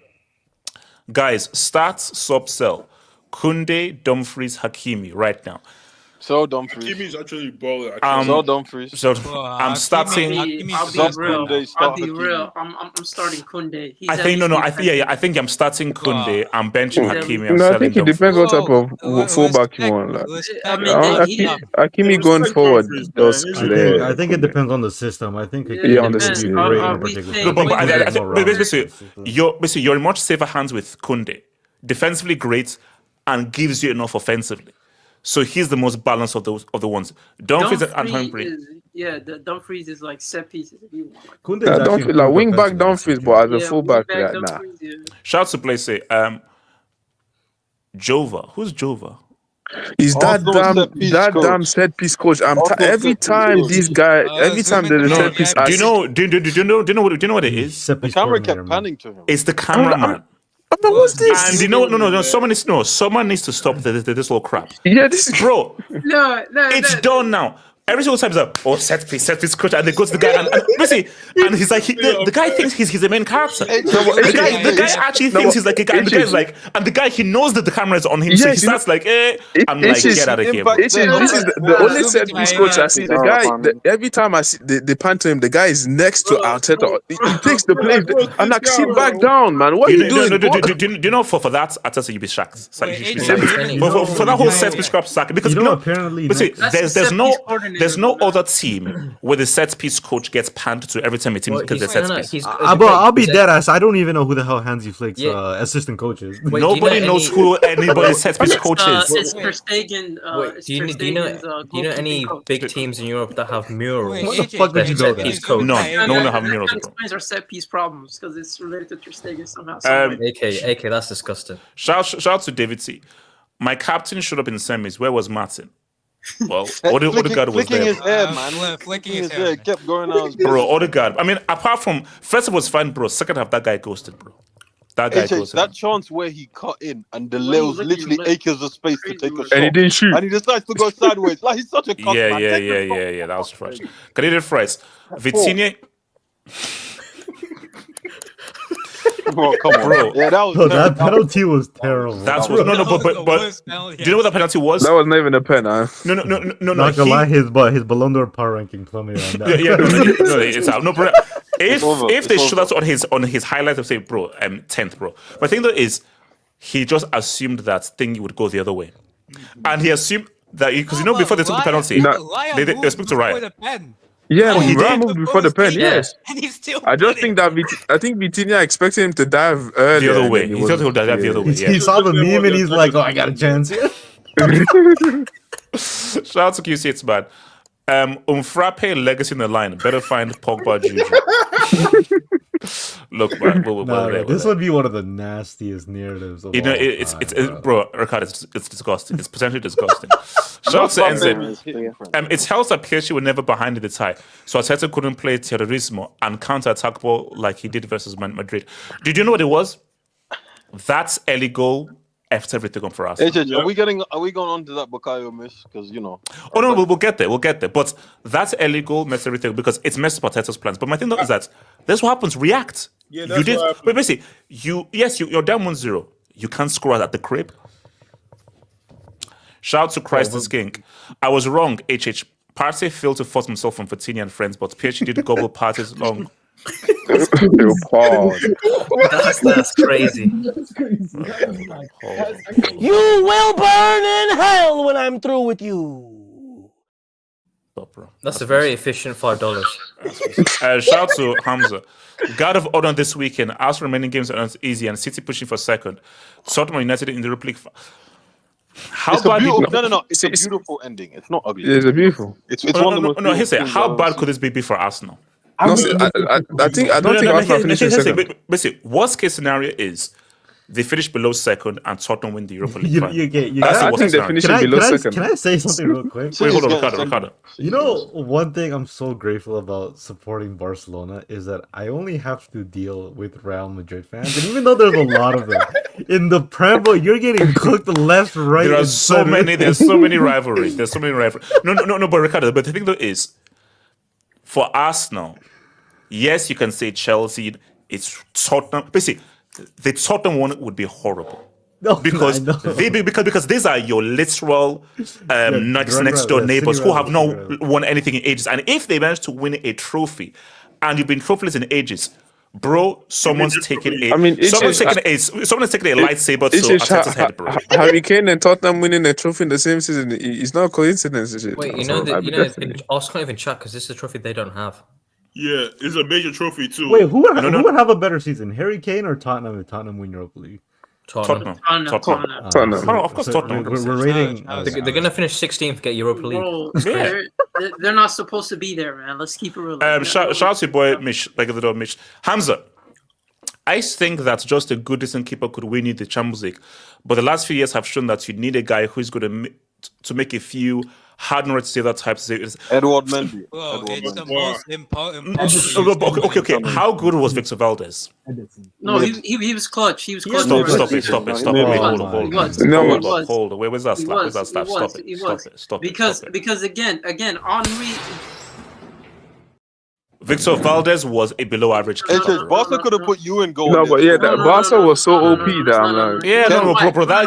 Guys, start, sub, sell. Kunde, Dumfries, Hakimi right now. So Dumfries. Hakimi's actually balling. So Dumfries. So I'm starting. I'll be real. I'm starting Kunde. He's I think no. I think I'm starting Kunde. I'm benching Hakimi. I'm I think it depends what type of fullback you want. Like, Hakimi going forward does clear. I think it depends on the system. I think on the system. But basically, you're in much safer hands with Kunde. Defensively great, and gives you enough offensively. So he's the most balanced of the ones. Dumfries and Humphrey. The Dumfries is like set pieces. Don't feel like wing back Dumfries, but as a fullback, nah. Shout out to play say Jova. Who's Jova? He's that damn set piece coach. Every time these guys, every time there's a set piece. Do you know what it is? The camera kept panning to him. It's the cameraman. What's this? And no. Someone needs to stop this little crap. Yeah, this is bro. It's done now. Every single time he's like, set piece coach, and they go to the guy and he's like, the guy thinks he's the main character. The guy actually thinks he's like a guy. The guy's like, and the guy he knows that the camera is on him, so he starts like, I'm like, get out of here. This is the only set piece coach I see. The guy, every time I see the pan to him, the guy is next to Arteta. He takes the play and like sit back down, man. What are you doing? Do you know for that Arteta you'd be shocked. For that whole set piece crap sack because apparently there's no other team where the set piece coach gets panned to every time a team gets a set piece. I'll be dead ass. I don't even know who the hell Hansi Flick's assistant coach is. Nobody knows who anybody's set piece coach is. It's Ter Stegen. Do you know any big teams in Europe that have murals? What the fuck did you know that? No one have murals. That explains our set piece problems because it's related to Ter Stegen somehow. AK, that's disgusting. Shout out to David C. My captain showed up in the semis. Where was Martin? Well, Odegaard was there. His hair, man. Flicking his hair. Kept going out. Bro, Odegaard. I mean, apart from first it was fine, bro. Second half, that guy ghosted, bro. That guy ghosted. That chance where he cut in and the was literally acres of space to take a shot, and he didn't shoot, and he decides to go sideways. Like he's such a cunt, man. Yeah. That was fresh. Canadian fries. Vitinha. Bro, come on, bro. Yeah, that penalty was terrible. But do you know what that penalty was? That was not even a pen, huh? No. Not gonna lie, his Ballon d'Or power ranking plummeted on that. No, it's out. No, bro. If they show that on his highlights, of say, bro, 10th, bro. But the thing though is, he just assumed that thing would go the other way, and he assumed that because before they took the penalty, they spoke to Ryan. Yeah, he moved before the pen. Yes, and he still. I just think that I think Vitinha expected him to dive earlier. The other way. He thought he would dive the other way. He saw the meme and he's like, "Oh, I got a chance here." Shout out to QC, it's bad. Frappe legacy in the line. Better find Pogba Juju. Look, man, this would be one of the nastiest narratives. Of it's bro, Ricardo, it's disgusting. It's potentially disgusting. Shout out to NZ. It's helps that PSG were never behind in the tie, so Arteta couldn't play terrorismo and counter-attack ball like he did versus Madrid. Did you know what it was? That's early goal. After everything for us. Are we going on to that Bukayo miss? Because Oh no, we'll get there. But that's illegal, messed everything because it's messed up Arteta's plans. But my thing though is that that's what happens. React. Yeah, that's what happened. But basically, you're down 1-0. You can't score at the crib. Shout out to Christ is King. I was wrong. HH Partey failed to force himself from Vitinha and friends, but PSG did gobble Partey's long. That's crazy. You will burn in hell when I'm through with you. That's a very efficient $5. Shout out to Hamza. God of Honor this weekend. Arsenal remaining games are not easy and City pushing for second. Tottenham United in the Europa League. It's a beautiful ending. It's not ugly. It's beautiful. It's one of the most. No, he said, how bad could this be for Arsenal? I don't think Arsenal finished second. Basically, worst case scenario is they finish below second, and Tottenham win the Europa League You, final. you get, you That's got- the I think they're worst finishing below second. Can I say something real quick? Wait, hold on, City's Ricardo. getting Ricardo. You know, one thing I'm so grateful about supporting Barcelona is that I only have to deal with Real Madrid fans, and even though there's a lot of them in the Prem, you're getting cooked left, right. There are and so center. many. There's so many rivalries. There's so many rivalries. No. But Ricardo, but the thing though is, for Arsenal, yes, you can say Chelsea. It's Tottenham. Basically, the Tottenham one would be horrible. No, Because I know. because these are your literal next door neighbors who have not won anything in ages, and if they manage to win a trophy, and you've been trophyless in ages, bro, someone's taking a someone's taking a lightsaber to Arteta's head, bro. Harry Kane and Tottenham winning a trophy in the same season. It's not a coincidence. Is it? Wait, Definitely. Arsenal can't even chat because this is a trophy they don't have. Yeah, it's a major trophy too. Wait, who would have a better season, Harry Kane or Tottenham if Tottenham win Europa League? Tottenham. Tottenham. Of course, Tottenham. We're rating. They're going to finish 16th, get Europa League. Bro, they're not supposed to be there, man. Let's keep it real. Shout out to your boy Mish, like the door Mish. Hamza, I think that just a good decent keeper could win you the Champions League, but the last few years have shown that you need a guy who's going to make a few hard not to say that type of things. Edward Mendy. Bro, it's the most important. Okay. How good was Victor Valdez? No, he was clutch. He was clutch. Stop it. Wait, hold on. Wait, where's that slap? Where's that slap? Stop it. Because again, Henry. Victor Valdez was a below average keeper. Barca could have put you in goal. No, but yeah, that Barca was so OP that I'm like, Yeah, bro. That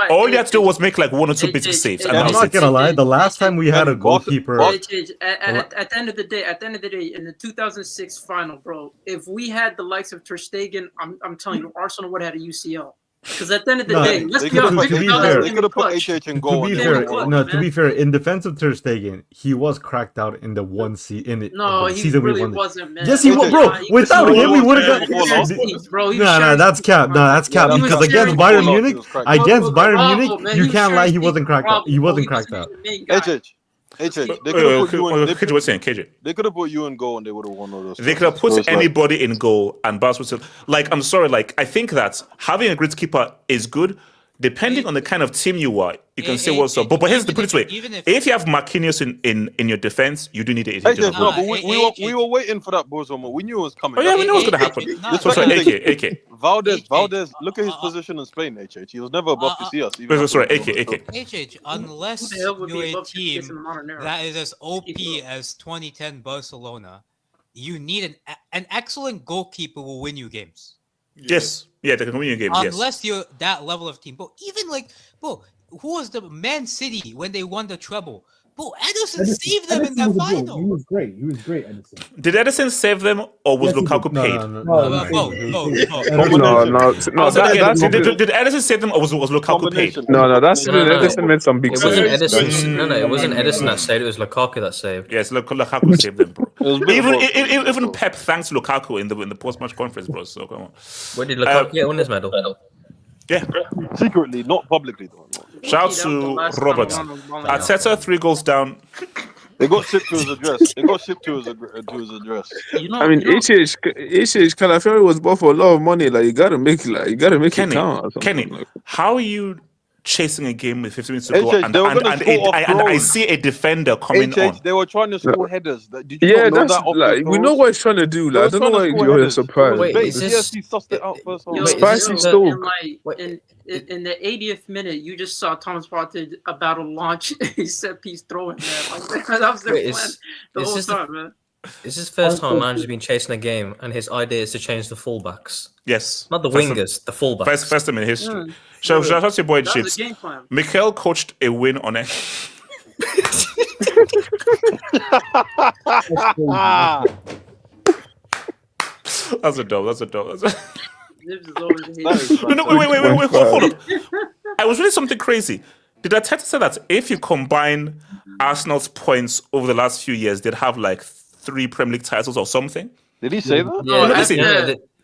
all you had to do was make like one or two basic saves. And I'm not gonna lie. The last time we had a goalkeeper, At the end of the day, in the 2006 final, bro, if we had the likes of Ter Stegen, I'm telling you, Arsenal would have had a UCL. Because at the end of the day, let's be honest. They could have put HH in goal. To be fair, in defense of Ter Stegen, he was cracked out in the one season. No, he really wasn't, man. Yes, he was, bro. Without him, we would have got. No, that's cap. No, that's cap. Because against Bayern Munich, you can't lie. He wasn't cracked out. He wasn't cracked out. HH, they could have put you in. KJ, what's saying, KJ? They could have put you in goal and they would have won all those. They could have put anybody in goal and Barca would still. Like, I'm sorry, like, I think that having a great keeper is good. Depending on the kind of team you are, you can say what's up. But here's the put it this way: if you have Marquinhos in your defense, you do need it. We were waiting for that Bozomo. We knew it was coming. Oh yeah, we knew it was gonna happen. AK. Valdez, look at his position in Spain. HH, he was never above Casillas. Sorry, AK. HH, unless you're a team that is as OP as 2010 Barcelona, you need an excellent goalkeeper will win you games. Yes. Yeah, they can win your games. Unless you're that level of team. But even like, bro, who was the Man City when they won the treble? Bro, Ederson saved them in that final. He was great, Ederson. Did Ederson save them, or was Lukaku paid? Did Ederson save them, or was Lukaku paid? No, that's Ederson made some big It wasn't Ederson. No, it wasn't Ederson that saved. It was Lukaku that saved. Yes, Lukaku saved them, bro. Even Pep thanks Lukaku in the post-match conference, bro. So come on. Where did Lukaku get on his medal? Yeah, secretly, not publicly though. Shout out to Robert. Arteta 3 goals down. They got shipped to his address. I mean, HH Calafiori was bought for a lot of money. Like you gotta make it count. Kenny, how are you chasing a game with 15 minutes to go, and I see a defender coming on? They were trying to score headers. Did you yeah, that's like we know what he's trying to do. Like, I don't know why you're surprised. PSG sussed it out first. Spicy Stoke. In the 80th minute, you just saw Thomas Partey about to launch a set piece throwing. Like, that was their plan the whole time, man. This is the first time a manager's been chasing a game, and his idea is to change the fullbacks. Yes, not the wingers, the fullbacks. First time in history. Shout out to your boy Chips. Mikel coached a win on it. That's a dope. No, wait, hold up. I was reading something crazy. Did Arteta say that if you combine Arsenal's points over the last few years, they'd have like 3 Premier League titles or something? Did he say that? Yeah,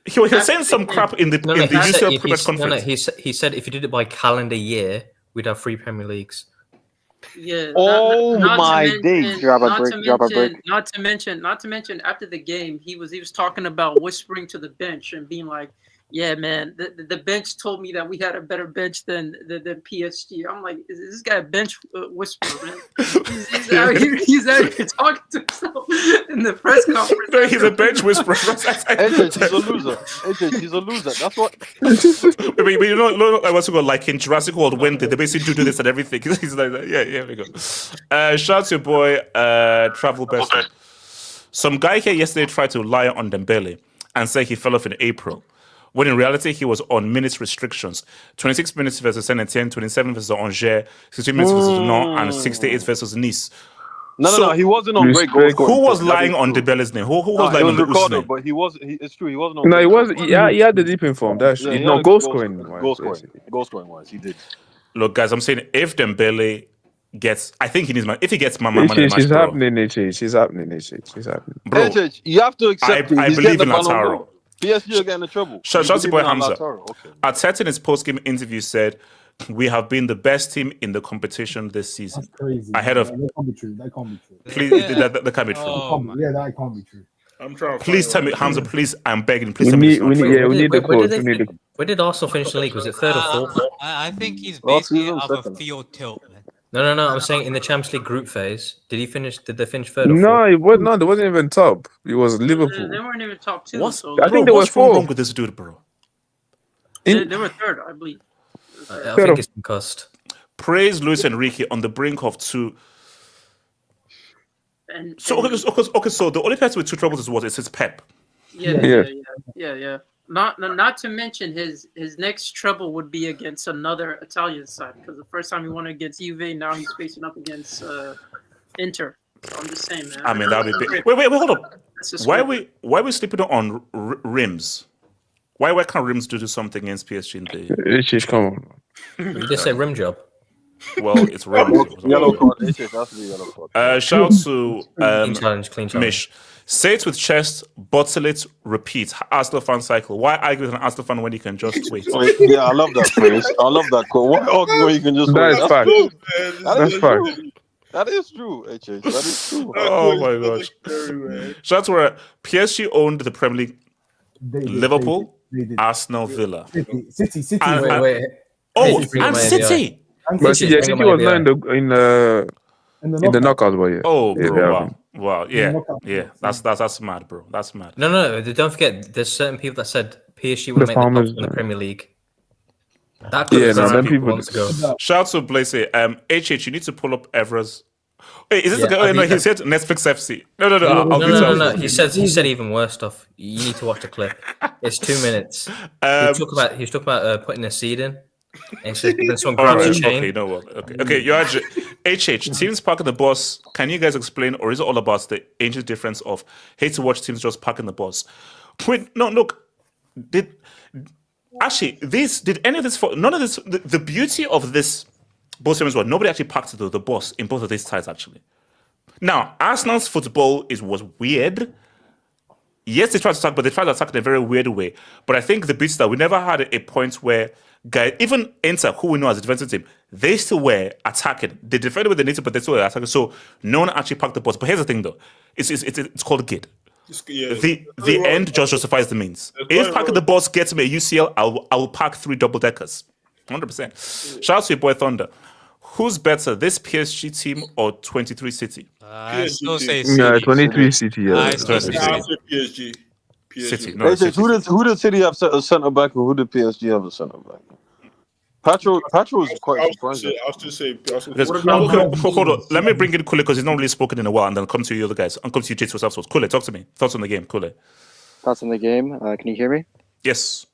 he was saying some crap in the UCL press conference. He said if you did it by calendar year, we'd have 3 Premier Leagues. Yeah. Not my days. Not to mention, after the game, he was talking about whispering to the bench and being like, Yeah, man. The bench told me that we had a better bench than PSG. I'm like, is this guy a bench whisperer, man? He's out here talking to himself in the press conference. No, he's a bench whisperer. AJ, he's a loser. AJ, he's a loser. That's what. But you know, what's it called? Like in Jurassic World, when they basically do this and everything. He's like that. Yeah, there we go. Shout out to your boy, Travel Best. Some guy here yesterday tried to lie on Dembele and say he fell off in April, when in reality he was on minutes restrictions. 26 minutes versus Saint-Etienne, 27 versus Angers, 16 minutes versus Nantes, and 68 versus Nice. No, he wasn't on great goal scoring. Who was lying on Dembele's name? Who was lying on the Ricardo, name? but it's true, he wasn't on. No, he was. Yeah, he had the deep inform. That's no goal scoring. Goal scoring wise, he did. Look, guys, I'm saying if Dembele gets, I think he needs if he gets my man, she's happening. She's happening. Bro, you have to accept. I believe in Lautaro. PSG are getting in trouble. Shout out to boy Hamza. Arteta in his post-game interview said, "We have been the best team in the competition this season." That's crazy. Ahead of. That can't be true. That can't be true. Please, that can't be true. That can't be true. I'm trying. Please tell me, Hamza. Please, I'm begging. Please tell we me. need the quote. Where did Arsenal finish the league? Was it third or fourth? I think he's basically off a field tilt, man. No. I'm saying in the Champions League group phase, did they finish third or fourth? No, it was not. There wasn't even top. It was Liverpool. They weren't even top two. I think they were what's wrong with this dude, bro? They were third, I believe. I think it's concussed. Praise Luis Enrique on the brink of two. So the only person with two troubles is what? It's Pep. Yeah. Not to mention his next trouble would be against another Italian side, because the first time he won against Juve, now he's facing up against Inter. So I'm just saying, man. I mean, that would be big. Wait, hold up. Why are we sleeping on rims? Why can't rims do something against PSG in the? Come on. You just say rim job. Well, it's rims. Yellow card. It has to be yellow card. Shout out to clean challenge. Mish. Say it with chest, bottle it, repeat. Arsenal fan cycle. Why argue with an Arsenal fan when you can just wait? Yeah, I love that phrase. I love that quote. Why argue when you can just wait? That's fact. That's fact. That is true, HH. That is true. Oh my gosh. Shout out to where PSG owned the Premier League. Liverpool, Arsenal, Villa. City. Wait. And City. But City was not in the knockout, but yeah. Oh, bro, wow. Yeah. That's mad, bro. That's mad. No. Don't forget, there's certain people that said PSG would make the top in the Premier League. That them people. Shout out to Blaze. HH, you need to pull up Evra's. Wait, is this the guy? No, he said Netflix FC. No. He said even worse stuff. You need to watch the clip. It's 2 minutes. He was talking about putting a seed in. And so then someone grabs a chain. Okay, no, well, okay. You're actually HH. Teams parking the bus. Can you guys explain, or is it all about the ancient difference of hate to watch teams just parking the bus? Wait, no, look. Did any of this? None of this. The beauty of this both teams was nobody actually parked the bus in both of these ties. Actually, now Arsenal's football was weird. Yes, they tried to attack, but they tried to attack in a very weird way. But I think the beauty is that we never had a point where guys, even Inter, who we know as a defensive team, they still were attacking. They defended what they needed, but they still were attacking. So no one actually packed the bus. But here's the thing, though: it's called GID. The end just justifies the means. If packing the bus gets me a UCL, I will pack 3 double deckers, 100%. Shout out to your boy Thunder. Who's better, this PSG team or 23 City? I still say City. Yeah, 23 City. Yeah, I say PSG. City. No, who did City have a centre back, or who did PSG have a centre back? Patro is quite surprising. I'll still say. Hold on. Let me bring in Kule because he's not really spoken in a while, and then come to you other guys. And come to you, Jason afterwards. Kule, talk to me. Thoughts on the game, Kule. Thoughts on the game? Can you hear me? Yes.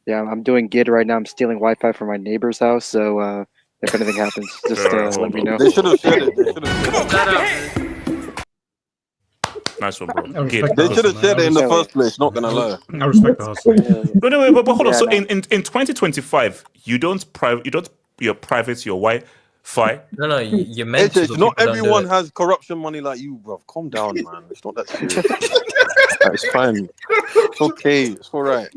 Yeah, I'm doing GID right now. I'm stealing Wi-Fi from my neighbor's house, so if anything happens, just let me know. They should have shared it. Nice one, bro. They should have shared it in the first place. Not gonna lie. I respect the hustle. No, but hold on. So in 2025, you don't your private your Wi-Fi. No, you're meant to. Not everyone has corruption money like you, bro. Calm down, man. It's not that serious. It's fine. It's okay. It's all right.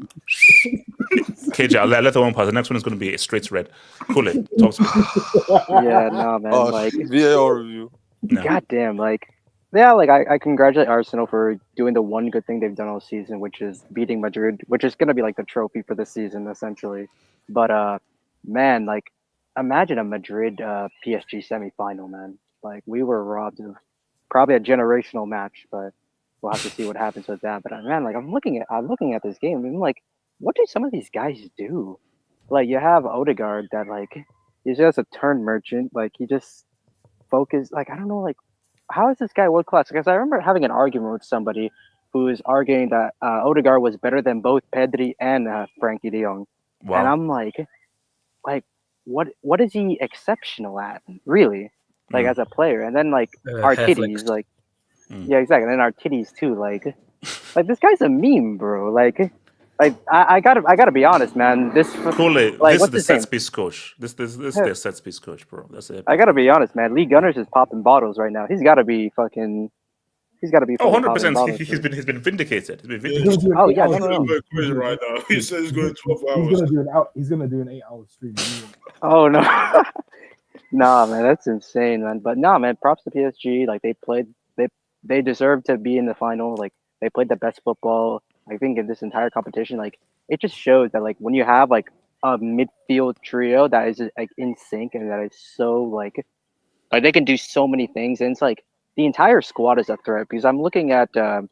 KJ, I'll let the one pass. The next one is going to be a straight red. Cool it. Talk to me. Yeah, no, man. VAR review. No. Goddamn, Yeah, like I congratulate Arsenal for doing the one good thing they've done all season, which is beating Madrid, which is gonna be like the trophy for the season essentially. But man, like imagine a Madrid PSG semifinal, man. Like we were robbed of probably a generational match, but we'll have to see what happens with that. But man, like I'm looking at this game, and I'm like, what do some of these guys do? Like you have Odegaard that like he's just a turn merchant, like he just focus like I don't know like how is this guy world class? Because I remember having an argument with somebody who was arguing that Odegaard was better than both Pedri and Frankie De Jong, and Wow. I'm like, what is he exceptional at, really? Like as a player, and then like our hair titties, flicks. like yeah, exactly, and then our titties too, like this guy's a meme, bro. Like I gotta be honest, man. This Coolly, like this is what's the his set name? piece coach. This is the set piece coach, bro. That's it. I gotta be honest, man. Lee Gunners is popping bottles right now. He's gotta be fucking. He's got to be. Oh, fucking 100%. popping He's bottles, been vindicated. He's been He's vindicated. gonna do an Oh, 8 yeah, hour no, no, no. stream. Crazy right now. He says he's going 12 He's hours. gonna do an 8 hour stream. Oh no, nah, man, that's insane, man. But nah, man, props to PSG. Like they deserve to be in the final. Like they played the best football, I think, in this entire competition. Like it just shows that like when you have like a midfield trio that is like in sync and that is so like they can do so many things, and it's like the entire squad is a threat. Because I'm looking at the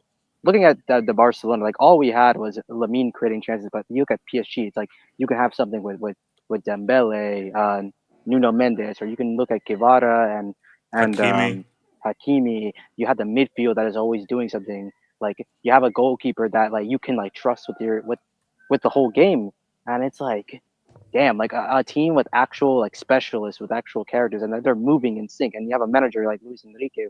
Barcelona, like all we had was Lamine creating chances, but you look at PSG, it's like you can have something with Dembele, Nuno Mendes, or you can look at Guevara and Hakimi. Hakimi. You have the midfield that is always doing something. Like you have a goalkeeper that like you can like trust with the whole game, and it's like, damn, like a team with actual like specialists with actual characters, and they're moving in sync. And you have a manager like Luis Enrique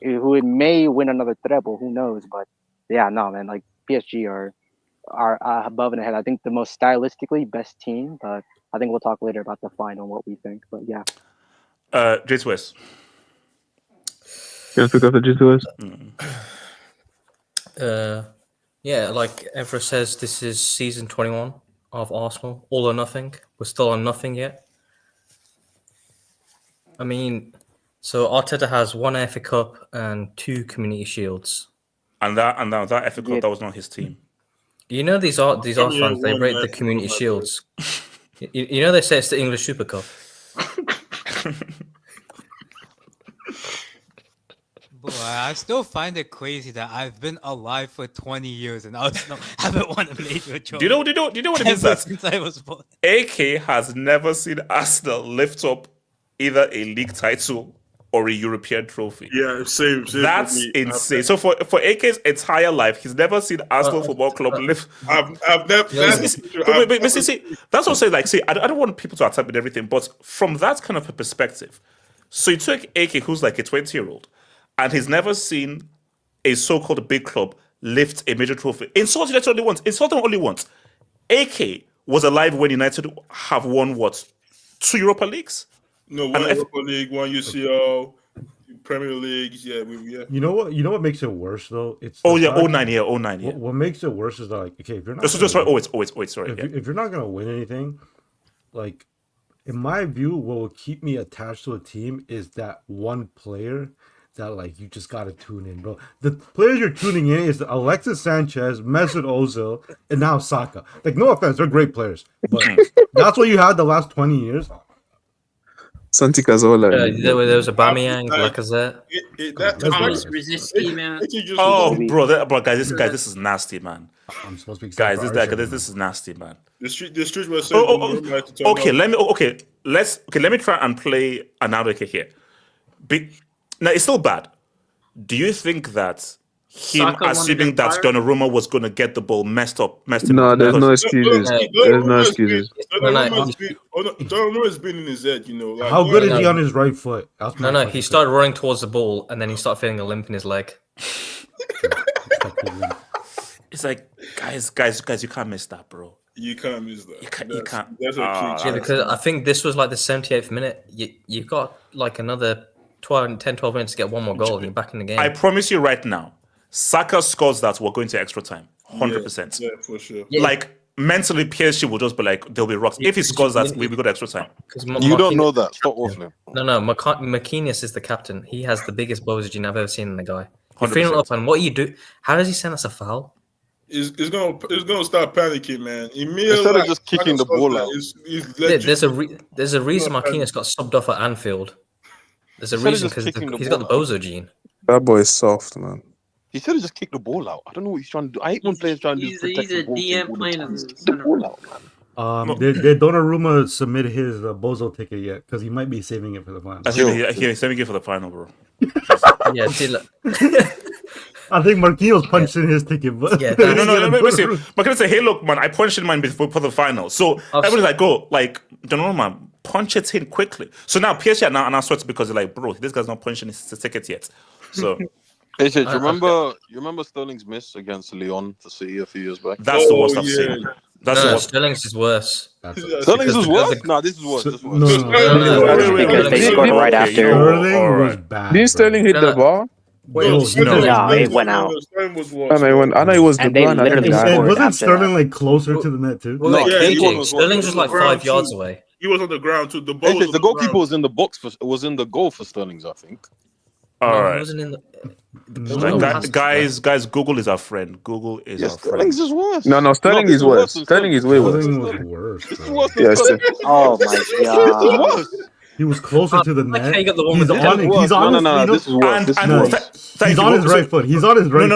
who may win another treble, who knows? But yeah, no, man, like PSG are above and ahead. I think the most stylistically best team, but I think we'll talk later about the final, what we think. But yeah, J West. Can I pick up the G2S? Yeah, like Evra says, this is season 21 of Arsenal, all or nothing. We're still on nothing yet. I mean, so Arteta has 1 FA Cup and 2 Community Shields. And that FA Cup, that was not his team. You know these Arsenal fans, they rate the Community Shields. You know they say it's the English Super Cup. Boy, I still find it crazy that I've been alive for 20 years and Arsenal haven't won a major trophy. Do you know what it means? That Since I was born. AK has never seen Arsenal lift up either a league title or a European trophy. Yeah, same. That's insane. So for AK's entire life, he's never seen Arsenal Football Club lift. I've never. But see, that's what I'm saying. Like, see, I don't want people to attack with everything, but from that kind of a perspective, so you took AK, who's like a 20-year-old, and he's never seen a so-called big club lift a major trophy. Insult United only once. Insult them only once. AK was alive when United have won what? 2 Europa Leagues? No, one Europa League, one UCL, Premier Leagues. Yeah, yeah. You know what makes it worse though? It's 09, yeah, 09, yeah. What makes it worse is that, like, okay, if you're not sorry. If you're not gonna win anything, like, in my view, what will keep me attached to a team is that one player that, like, you just gotta tune in, bro. The players you're tuning in is Alexis Sanchez, Mesut Ozil, and now Saka. Like, no offense, they're great players, but that's what you had the last 20 years. Santi Cazorla. There was Aubameyang, Lacazette. Thomas Rosicky, man. Bro, guys, this is nasty, man. I'm supposed to be guys, this is nasty, man. The streets were saying. Let me try and play an advocate here. Now it's still bad. Do you think that him assuming that Donnarumma was going to get the ball messed him? No, there's no excuses. There's no excuses. Donnarumma's been in his head, you know. Like, how good is he on his right foot? No, he started running towards the ball and then he started feeling a limp in his leg. It's like, guys, you can't miss that, bro. You can't miss that. You can't. Yeah, because I think this was like the 78th minute. You've got like another 12 minutes to get one more goal and you're back in the game. I promise you right now, Saka scores that, we're going to extra time. 100%. Yeah, for sure. Like, mentally PSG will just be like, they'll be rocks. If he scores that, we got extra time. You don't know that. Stop waffling. No, Marquinhos is the captain. He has the biggest bozage I've ever seen in the guy. You're 100%. feeling up, and what you do? How does he send us a foul? He's gonna start panicking, man. Instead of just kicking the ball out. There's a reason Marquinhos got subbed off at Anfield. There's a reason because he's got the bozo gene. That boy is soft, man. He should have just kicked the ball out. I don't know what he's trying to do. I hate when players trying to He's protect a the ball. DM playing as a The center. ball out, man. Did Donnarumma submit his bozo ticket yet? Because he might be saving it for the final. I think he's saving it for the final, bro. Yeah, Dilla. I think Marquinhos punched in his ticket, but Yeah, no. Marquinhos said, "Hey, look, man, I punched in mine before for the final." So everybody's like, "Go, like, Donnarumma, punch it in quickly." So now PSG are now sweats because they're like, "Bro, this guy's not punching his ticket yet." So. Hey, you remember Sterling's miss against Lyon for City a few years back? That's the worst I've seen. That's the worst. Sterling's is worse. Sterling's was worse? No, this is worse. This is worse. Because they scored right after. Sterling was bad. Didn't Sterling hit the ball? No, it went out. I know it was And the they one. literally scored Wasn't after Sterling that. like closer to the net too? Well, No, KJ, Sterling's was like 5 yards away. He was on the ground too. The ball Hey, was on the goalkeeper ground. was in the box was in the goal for Sterling's, I think. All No, he right, wasn't in the. guys. Google is our friend. Google is our friend. Sterling's is worse. No, Sterling is worse. Sterling is way worse. Sterling was worse. This is bro. worse than Yes. Sterling. Oh my This is god. worse. He was closer to the Like how net. you got the one He's with the on it. He's on No, his this is worse. This is worse. He's on his right foot. He's on his right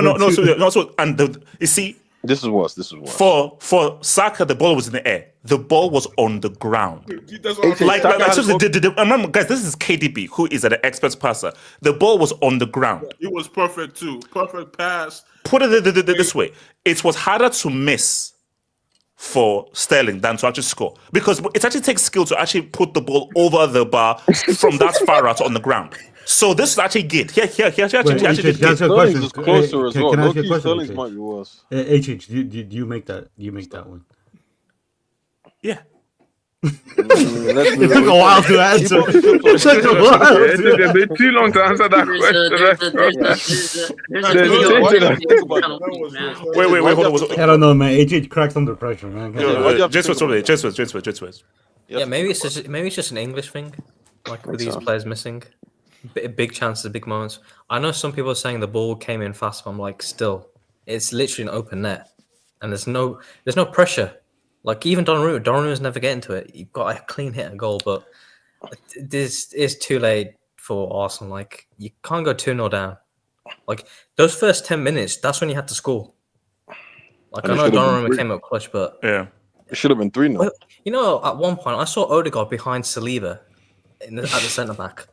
foot. You see, This is worse. This is worse. for Saka, the ball was in the air. The ball was on the ground. That's what I'm saying. Like seriously, remember, guys, this is KDB, who is an expert passer. The ball was on the ground. It was perfect too. Perfect pass. Put it this way: it was harder to miss for Sterling than to actually score, because it actually takes skill to actually put the ball over the bar from that far out on the ground. So this is actually good. Here, actually Wait, did can I ask you a question? Sterling's is closer as well. Can I ask you a Low-key, question? Sterling's might be worse. HH, do you make that? You make that one? Yeah. It took a while to answer. It took a while. It took a bit too long to answer that question. Wait, hold on. I don't know, man. HH cracks under pressure, man. Just. Yeah, maybe it's just an English thing, like with these players missing. Big chances, big moments. I know some people are saying the ball came in fast, but I'm like, still, it's literally an open net, and there's no pressure. Like even Donnaruma's never getting to it. You've got a clean hit a goal, but this is too late for Arsenal. Like you can't go 2-0 down. Like those first 10 minutes, that's when you had to score. Like I know Donnarumma came up clutch, but yeah, it should have been 3-0. Well, you know, at one point I saw Odegaard behind Saliba at the centre back.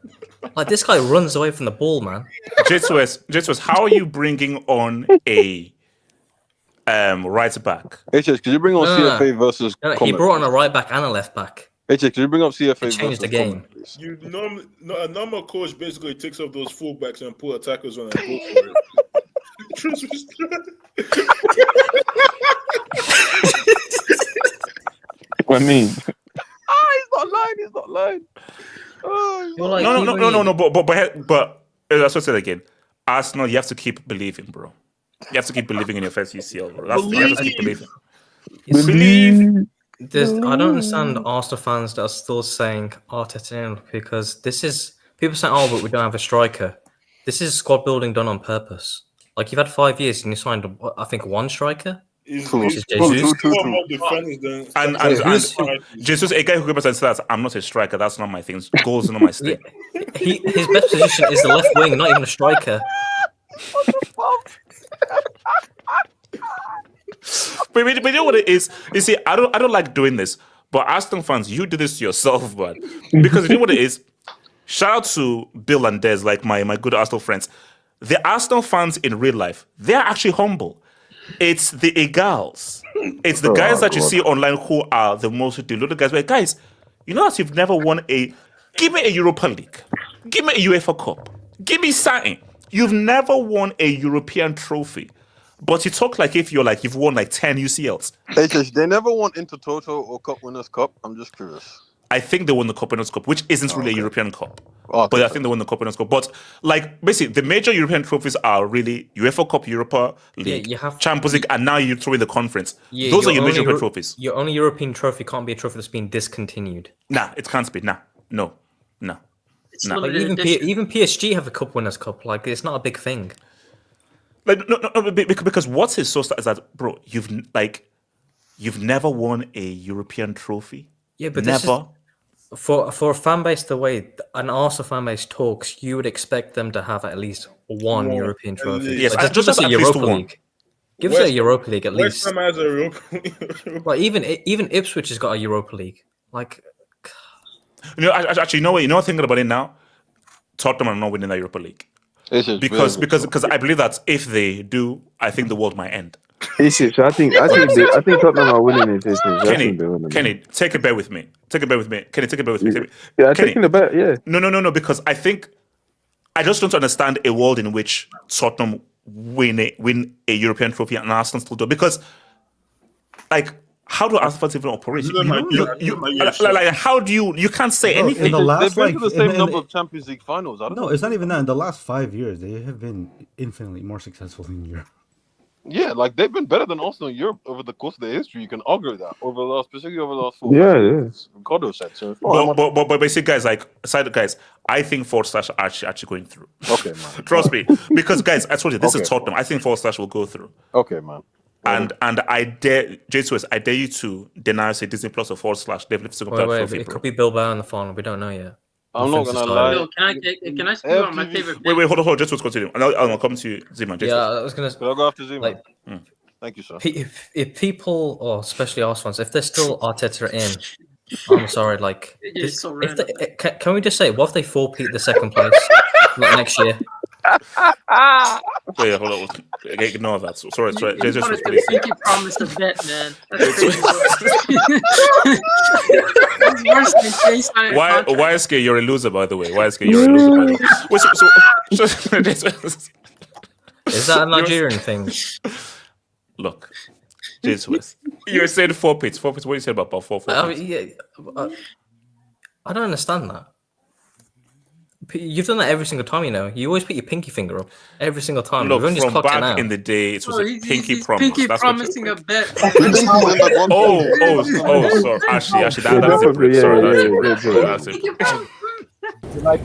Like this guy runs away from the ball, man. JSWS, how are you bringing on a right back? HS, could you bring on CFA versus? He brought on a right back and a left back. HS, could you bring up CFA? It changed the game. You normally, a normal coach basically takes up those fullbacks and put attackers on and go for it. What I mean? He's not lying. Oh, No. But that's what I said again. Arsenal, you have to keep believing, bro. You have to keep believing in your first UCL, bro. You have to keep believing. Believe. I don't understand Arsenal fans that are still saying Arteta in, because this is people saying, "Oh, but we don't have a striker." This is squad building done on purpose. Like you've had 5 years and you signed, I think, one striker. And Jesus, a guy who comes and says, "I'm not a striker. That's not my thing. Goals are not my thing." His best position is the left wing, not even a striker. But you know what it is? You see, I don't like doing this, but Arsenal fans, you do this to yourself, man. Because you know what it is? Shout out to Bill and Des, like my good Arsenal friends. The Arsenal fans in real life, they're actually humble. It's the Egals. It's the guys that you see online who are the most deluded guys. But guys, you know that you've never won give me a Europa League. Give me a UEFA Cup. Give me something. You've never won a European trophy. But you talk like if you've won like 10 UCLs. HS, they never won Intertoto or Cup Winners' Cup. I'm just curious. I think they won the Copa Cup, which isn't really a European cup. Oh, But I think they won the Copa Cup. But like basically, the major European trophies are really UEFA Cup, Europa League, you have Champions League, and now you throw in the conference. Yeah, Those are your only major European trophies. Your only European trophy can't be a trophy that's been discontinued. Nah, it can't be. Nah, no. It's Nah. Like limited even edition. PSG have a cup winners' cup. Like it's not a big thing. Like no, because what is so sad is that, bro, you've never won a European trophy. Yeah, but never. For a fan base the way an Arsenal fan base talks, you would expect them to have at least one European trophy. Yes, Like, just give us a at least Europa one. League. Give us a Europa League at West least. Ham has a Europa. Like even Ipswich has got a Europa League. Like Actually, you know what? Thinking about it now, Tottenham are not winning the Europa League because I believe that if they do, I think the world might end. I think Tottenham are winning it. Kenny, take a bet with me. Kenny, take a bet with me. Yeah, I'm Kenny, taking the bet. Yeah. No, because I just don't understand a world in which Tottenham win a European trophy and Arsenal still do it. Because, like, how do Arsenal even operate? How do you can't say anything. In the last, They've been to the same number of Champions League finals. No, it's not even that. In the last 5 years, they have been infinitely more successful in Europe. Yeah, like they've been better than Arsenal in Europe over the course of their history. You can argue that specifically over the last 4 years. Ricardo said so. But basically, guys, I think / are actually going through. Okay, man. Trust me, because guys, I told you this is Tottenham. I think / will go through. Okay, man. And I dare J2S, I dare you to deny say Disney Plus or / definitely single trophy. it could be Bilbao in the final. We don't know yet. I'm not gonna lie. Yo, can I speak on my favorite? Wait, hold on. Just continue. I'll come to you, Zima. Yeah, I was gonna. Can I go after Zima? Like, thank you, sir. If people, or especially Arsenal fans, if they're still Arteta in, I'm sorry. Like, can we just say, what if they four-peat the second place like next year? Wait, hold on. Ignore that. Sorry. Pinky promised a bet, man. That's crazy. Why SK? You're a loser, by the way. Why SK? You're a loser, by the way. Is that a Nigerian thing? Look, J2S. You're saying four pits. What do you say about four pits? I don't understand that. You've done that every single time, you know. You always put your pinky finger up every single time. Look, from back in the day, it was a pinky promise. Pinky promising a bet. Sorry. Actually, that's a brick. Sorry, that's it. Like,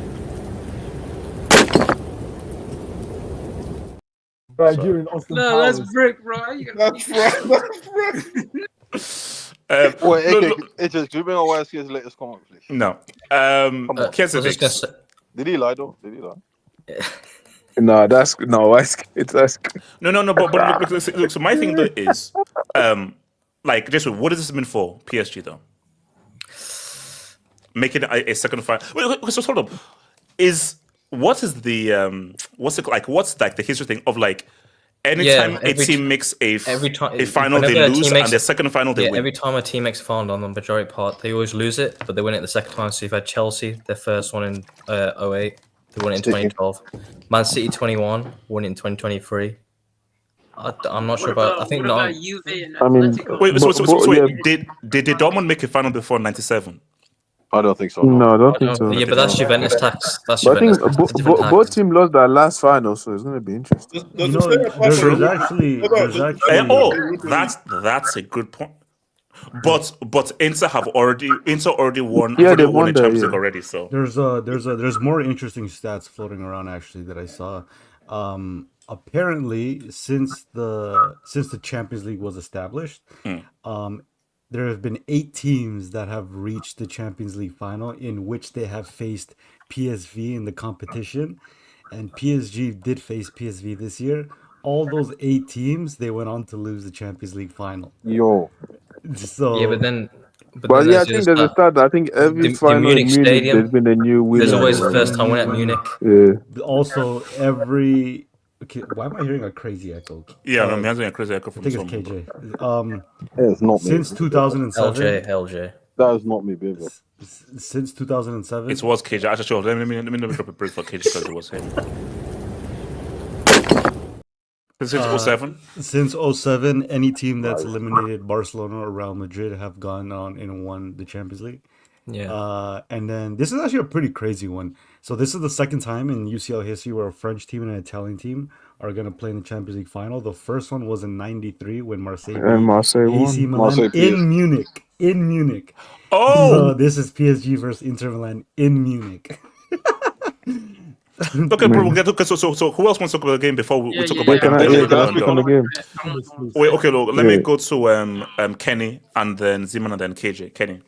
Nigerian Austin No, Powers. that's brick, bro. That's right. Wait, do you bring our YSK's latest comment, please? No. Did he lie though? Did he lie? No, that's No. But look, so my thing though is, like, just what does this mean for PSG though? Making a second final. Wait, so hold up. What's the history thing of like anytime a team makes a final they lose and the second final they win? Every time a team makes a final on the majority part, they always lose it, but they win it the second time. So you've had Chelsea, their first one in 08, they won it in 2012. Man City 21, won it in 2023. I'm not sure about. I think not. Juve and Atletico? Wait, so did Dortmund make a final before '97? I don't think so. No, I don't think so. Yeah, but that's Juventus tax. That's But I Juventus think tax. It's a different tax. both teams lost their last final, so it's going to be interesting. There's actually that's a good point. But Inter already won. Yeah, they won the won Champions League already. So there's more interesting stats floating around actually that I saw. Apparently, since the Champions League was established, there have been 8 teams that have reached the Champions League final in which they have faced PSV in the competition, and PSG did face PSV this year. All those 8 teams, they went on to lose the Champions League final. Yo. So yeah, but then I think there's a stat. I think every final Munich in Munich, Stadium, there's been a new winner. There's always the first time winner at Munich. Yeah. Also, every. Okay, why am I hearing a crazy echo? Yeah, I'm hearing a crazy echo from I think it's KJ. It's not me. Since 2007. LJ. That is not me, baby. Since 2007. It was KJ. Actually, sure. Let me drop a break for KJ because it was him. Since 07? Since 07, any team that's eliminated Barcelona or Real Madrid have gone on and won the Champions League. Yeah. And then this is actually a pretty crazy one. So this is the second time in UCL history where a French team and an Italian team are going to play in the Champions League final. The first one was in '93 when Marseille And beat Marseille AC won. Milan Marseille PSG. in Munich. In Munich. Oh, So this is PSG versus Inter Milan in Munich. okay, bro. Okay, so who else wants to talk about the game before we talk about Can I? Dembele Can I Ballon speak on d'Or? the game? Wait, okay, look, let me Yeah. go to Kenny and then Ziman and then KJ. Kenny.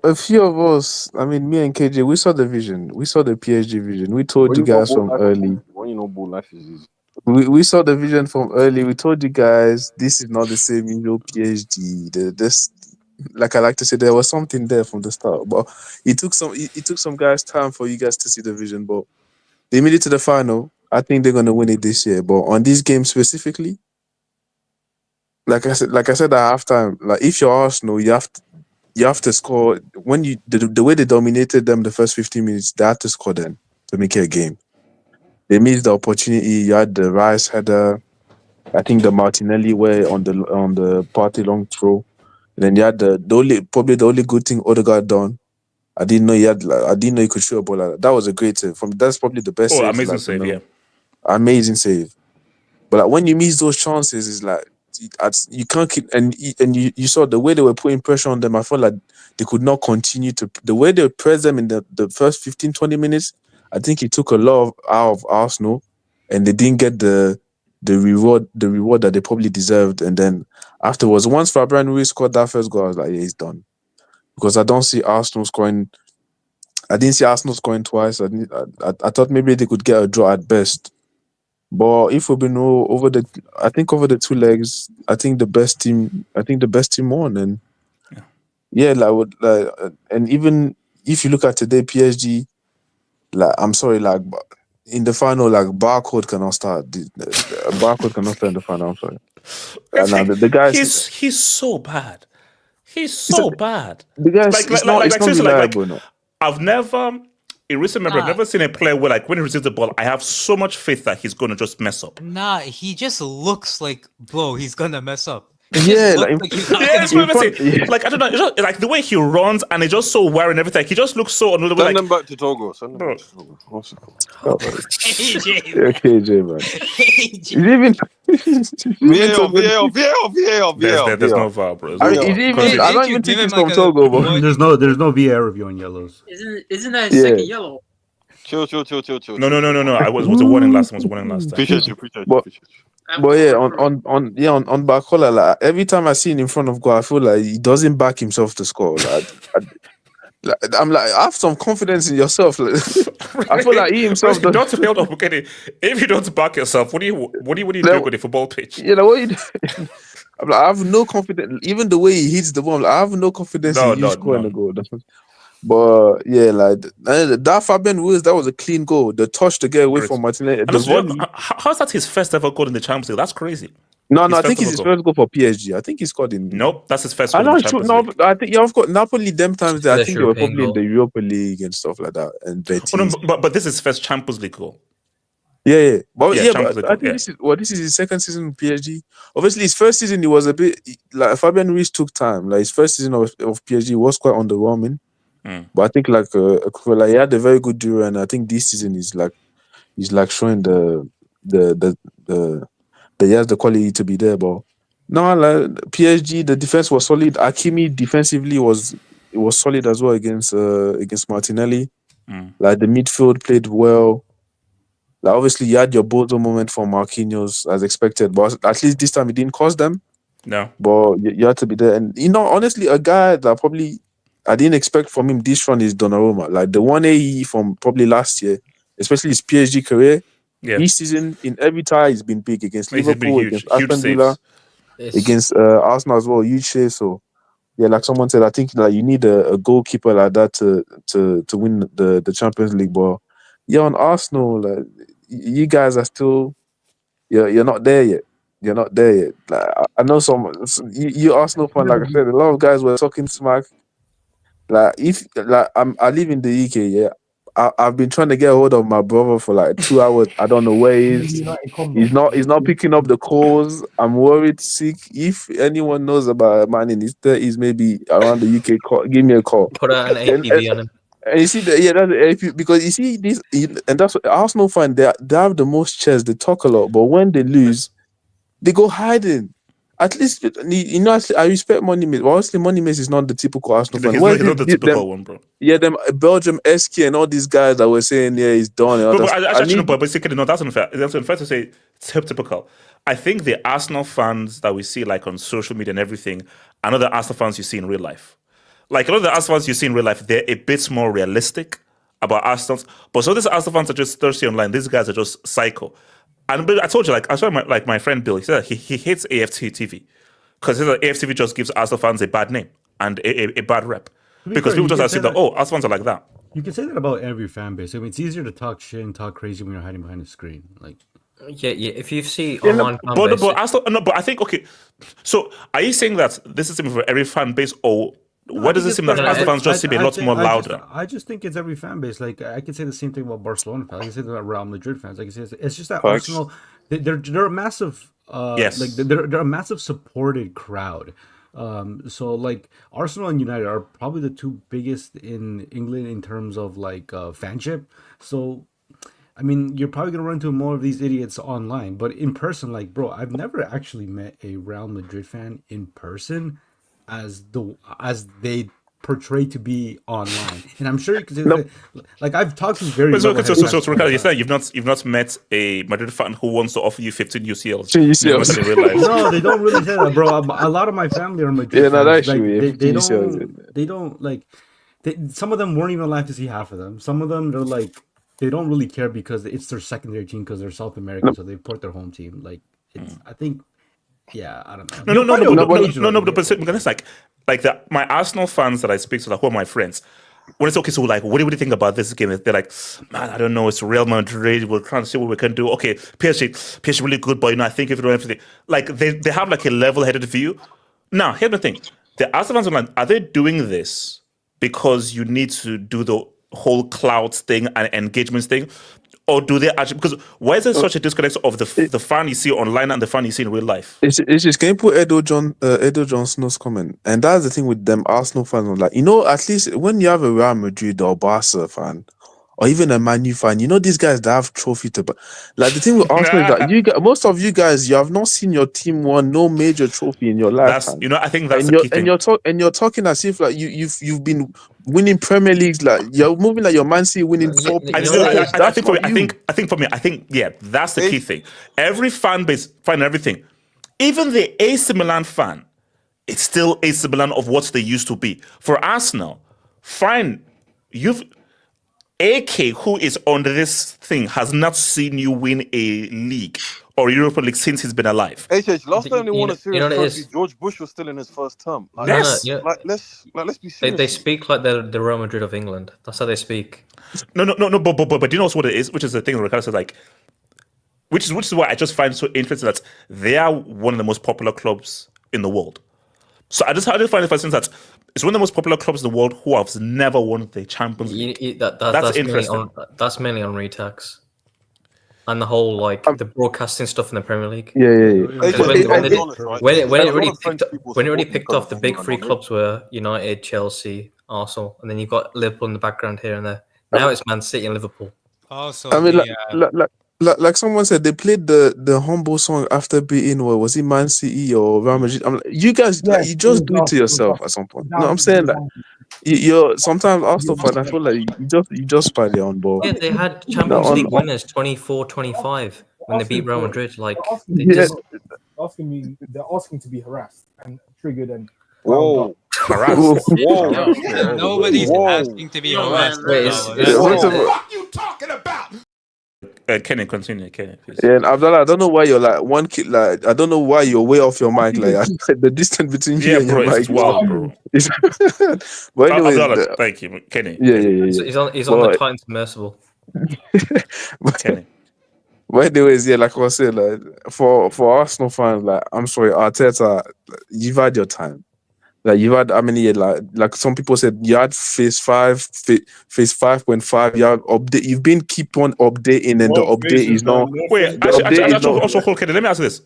A few of us, I mean, me and KJ, we saw the vision. We saw the PSG vision. We told When you you know guys ball from life, early. when you know ball life is easy. We saw the vision from early. We told you guys this is not the same usual PSG. This, like I like to say, there was something there from the start, but it took some guys time for you guys to see the vision. But they made it to the final. I think they're gonna win it this year. But on this game specifically, like I said at halftime, like if you're Arsenal, you have to score when you the way they dominated them the first 15 minutes. They had to score then to make it a game. They missed the opportunity. You had the Rice header. I think the Martinelli way on the party long throw. And then you had probably the only good thing Odegaard done. I didn't know he could shoot a ball like that. That was a great save. That's probably the best Oh, save. amazing save, yeah. Amazing save. But like when you miss those chances, it's like you can't keep and you saw the way they were putting pressure on them. I felt like they could not continue to the way they pressed them in the first 15, 20 minutes. I think it took a lot out of Arsenal, and they didn't get the reward that they probably deserved. And then afterwards, once Fabian Ruiz scored that first goal, I was like, yeah, he's done. Because I didn't see Arsenal scoring twice. I thought maybe they could get a draw at best. But if we've been over the two legs, I think the best team won. And and even if you look at today, PSG, like I'm sorry, like in the final, like Barcode cannot start. Barcode cannot start in the final. I'm sorry. The guys, he's so bad. He's so bad. The guys, it's not reliable. No. I've never, in recent memory, I've never seen a player where, like, when he receives the ball, I have so much faith that he's going to just mess up. Nah, he just looks like, bro, he's gonna mess up. Yeah, like I don't know, it's just, like the way he runs and he's just so wearing everything. He just looks so another way. Send them back to Togo. Send them back to Togo. KJ, man. There's no VAR, bro. I don't even think he's from Togo, bro. There's no VAR review on yellows. Isn't that his second yellow? Chill. No. I was a warning last time. Appreciate you. But yeah, on Bakola, like, every time I see him in front of goal, I feel like he doesn't back himself to score. I'm like, have some confidence in yourself. Like, I feel like he himself doesn't. If you don't back yourself, what do you do with the football pitch? You know what you do? I'm like, I have no confidence. Even the way he hits the ball, like, I have no confidence in you scoring a goal. But yeah, like that Fabian Ruiz, that was a clean goal. The touch to get away from Martinelli. How's that his first ever goal in the Champions League? That's crazy. No, I think it's his first goal for PSG. I think he scored in. Nope, that's his first goal in the Champions League. I think of course Napoli. Them times there, I think they were probably in the Europa League and stuff like that. And Betis. But this is his first Champions League goal. Yeah. But I think this is his second season in PSG. Obviously, his first season he was a bit like Fabian Ruiz took time. Like his first season of PSG was quite underwhelming. But I think like he had a very good duo, and I think this season is showing the he has the quality to be there. But no, like PSG, the defense was solid. Hakimi defensively was solid as well against Martinelli. Like the midfield played well. Like obviously you had your Bozo moment for Marquinhos as expected, but at least this time it didn't cost them. No, but you had to be there, and honestly, a guy that probably I didn't expect from him this run is Donnarumma. Like the 1AE from probably last year, especially his PSG career. Yeah. This season, in every tie, he's been big against Liverpool, against Aston Villa, against Arsenal as well. Huge save. So, yeah, like someone said, I think like you need a goalkeeper like that to win the Champions League. But yeah, on Arsenal, like you guys are still, you're not there yet. You're not there yet. Like, I know you Arsenal fan, like I said, a lot of guys were talking smack. Like I live in the UK, yeah. I've been trying to get a hold of my brother for like 2 hours. I don't know where he is. He's not picking up the calls. I'm worried sick. If anyone knows about a man in his 30s, maybe around the UK, give me a call. Put out an APB on him. And you see that, that's the AP, because you see this, and that's what Arsenal fan. They have the most chairs. They talk a lot, but when they lose, they go hiding. At least I respect Money Mace. Well, honestly, Money Mace is not the typical Arsenal fan. He's not the typical one, bro. Yeah, them Belgium SK and all these guys that were saying, yeah, he's done. But basically, no, that's unfair. That's unfair to say it's typical. I think the Arsenal fans that we see like on social media and everything are not the Arsenal fans you see in real life. Like a lot of the Arsenal fans you see in real life, they're a bit more realistic about Arsenal. But some of these Arsenal fans are just thirsty online. These guys are just psycho. And I told you, like I saw my friend Bill. He said that he hates AFT TV because AFT TV just gives Arsenal fans a bad name and a bad rep because people just assume that Arsenal fans are like that. You can say that about every fan base. I mean, it's easier to talk shit and talk crazy when you're hiding behind a screen. Like, yeah. If you see online fan base, but I think okay. So are you saying that this is for every fan base, or what does it seem that Arsenal fans just seem a lot more louder? I just think it's every fan base. Like I can say the same thing about Barcelona fans. I can say that about Real Madrid fans. I can say it's just that Arsenal. They're a massive. Yes. Like they're a massive supported crowd. So like Arsenal and United are probably the two biggest in England in terms of like fanship. So I mean, you're probably gonna run into more of these idiots online, but in person, like bro, I've never actually met a Real Madrid fan in person as they portray to be online, and I'm sure you can say that, like I've talked to very. So Ricardo, you're saying you've not met a Madrid fan who wants to offer you 15 UCLs. UCLs. In real life. No, they don't really say that, bro. A lot of my family are Madrid fans. They don't like. Some of them weren't even alive to see half of them. Some of them they're like they don't really care because it's their secondary team because they're South American, so they support their home team. Like it's, I think. Yeah, I don't know. No, but it's like my Arsenal fans that I speak to, like who are my friends. When it's okay, so like, what do you think about this game? They're like, man, I don't know. It's Real Madrid. We're trying to see what we can do. Okay, PSG really good, but I think if you don't have everything, like they have like a level-headed view. Now, here's the thing: the Arsenal fans online, are they doing this because you need to do the whole cloud thing and engagement thing? Or do they actually? Because why is there such a disconnect of the fan you see online and the fan you see in real life? It's just, can you put Edo Johnson's comment? And that's the thing with them Arsenal fans. Like, at least when you have a Real Madrid or Barca fan, or even a Man U fan, these guys that have trophy to. Like the thing with Arsenal is that most of you guys, you have not seen your team win no major trophy in your lifetime. I think that's the key thing. And you're talking as if like you've been winning Premier Leagues, like you're moving like your Man City winning 4. I think for me, that's the key thing. Every fan base, find everything. Even the AC Milan fan, it's still AC Milan of what they used to be. For Arsenal, fine, AK, who is on this thing, has not seen you win a league or Europa League since he's been alive. Last time they won a series trophy, George Bush was still in his first term. Yes. Let's be serious. They speak like they're the Real Madrid of England. That's how they speak. No, but do you know what it is? Which is the thing that Ricardo said, like, which is why I just find so interesting that they are one of the most popular clubs in the world. So I just find it fascinating that it's one of the most popular clubs in the world who has never won the Champions League. That's interesting. That's mainly on retax. And the whole the broadcasting stuff in the Premier League. When it really picked off, the big three clubs were United, Chelsea, Arsenal, and then you've got Liverpool in the background here and there. Now it's Man City and Liverpool. Also, I mean, like someone said, they played the humble song after beating, or was it Man City or Real Madrid? I'm like, you guys, you just do it to yourself at some point. No, I'm saying that you're sometimes Arsenal fan. I feel like you just play on ball. Yeah, they had Champions League winners 24-25 when they beat Real Madrid. Like, they're asking to be harassed and triggered and harassed. Nobody's asking to be harassed. What are you talking about? Kenny, continue. Kenny, please. Yeah, and Abdallah, I don't know why you're like one kid. Like, I don't know why you're way off your mic. Like, the distance between you and your mic. It's wild, bro. But anyway, Abdallah, thank you, Kenny. Yeah. He's on the Titan submersible. Kenny. But anyways, like I was saying, like for Arsenal fans, like I'm sorry, Arteta, you've had your time. Like you've had how many years? Like some people said, you had phase 5.5. You have update. You've been keep on updating, and the More update phases, is not. man. More Wait, The phases. update is not. also, okay, let me ask this: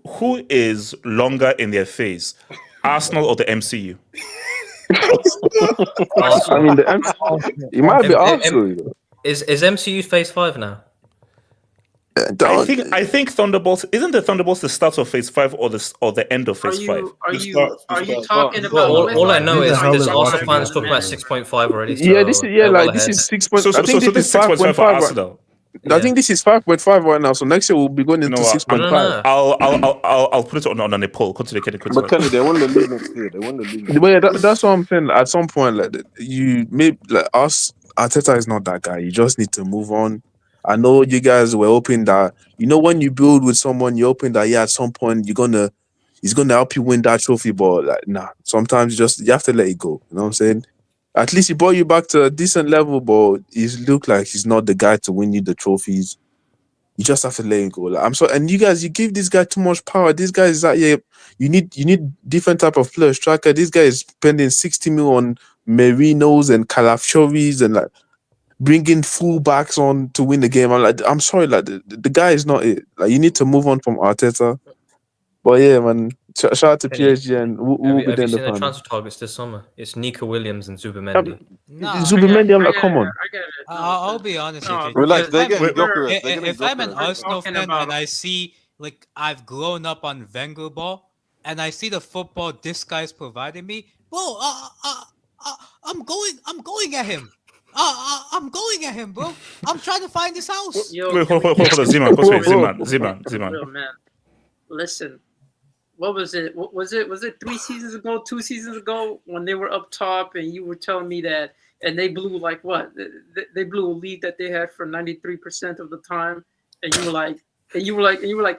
who is longer in their phase, Arsenal or the MCU? I mean, it might be Arsenal. You know. Is MCU phase 5 now? I think Thunderbolts isn't the Thunderbolts the start of phase 5 or the end of phase 5? Are you talking about? All I know is the hell there's is also Arsenal fans talking doing? about 6.5 already. So Yeah, this is well this ahead. is 6. So I think this this is 6.5 for 5.5. Right? Arsenal. I think this is 5.5 right now. So next year we'll be going You into know what? 6.5. I'll put it on a poll. Continue. But Kenny, they won the league next year. They won the league. But yeah, that's what I'm saying. At some point, like you maybe like us, Arteta is not that guy. You just need to move on. I know you guys were hoping that when you build with someone, you're hoping that at some point he's gonna help you win that trophy. But like, nah, sometimes you have to let it go. You know what I'm saying? At least he brought you back to a decent level, but he look like he's not the guy to win you the trophies. You just have to let him go. Like, I'm sorry, and you guys, you give this guy too much power. This guy is you need different type of player striker. This guy is spending 60 mil on Merinos and Calafioris and like bringing fullbacks on to win the game. I'm sorry, like the guy is not it. Like you need to move on from Arteta. But yeah, man, shout out to PSG and we'll be Have there you in the seen the final. transfer targets this summer? It's Nico Williams and Zubimendi. Zubimendi, I'm like, come on. I'll be honest with you. Relax, they're If getting I'm- Gyökeres. If I'm an Arsenal talking fan about and I see, like, I've grown up on Wenger ball and I see the football this guy's providing me, well, I'm going at him. I'm going at him, bro. I'm trying to find this house. Wait, hold on, Ziman. Real man. Listen, what was it? Was it 3 seasons ago, 2 seasons ago, when they were up top and you were telling me that, and they blew like what? They blew a lead that they had for 93% of the time, and you were like,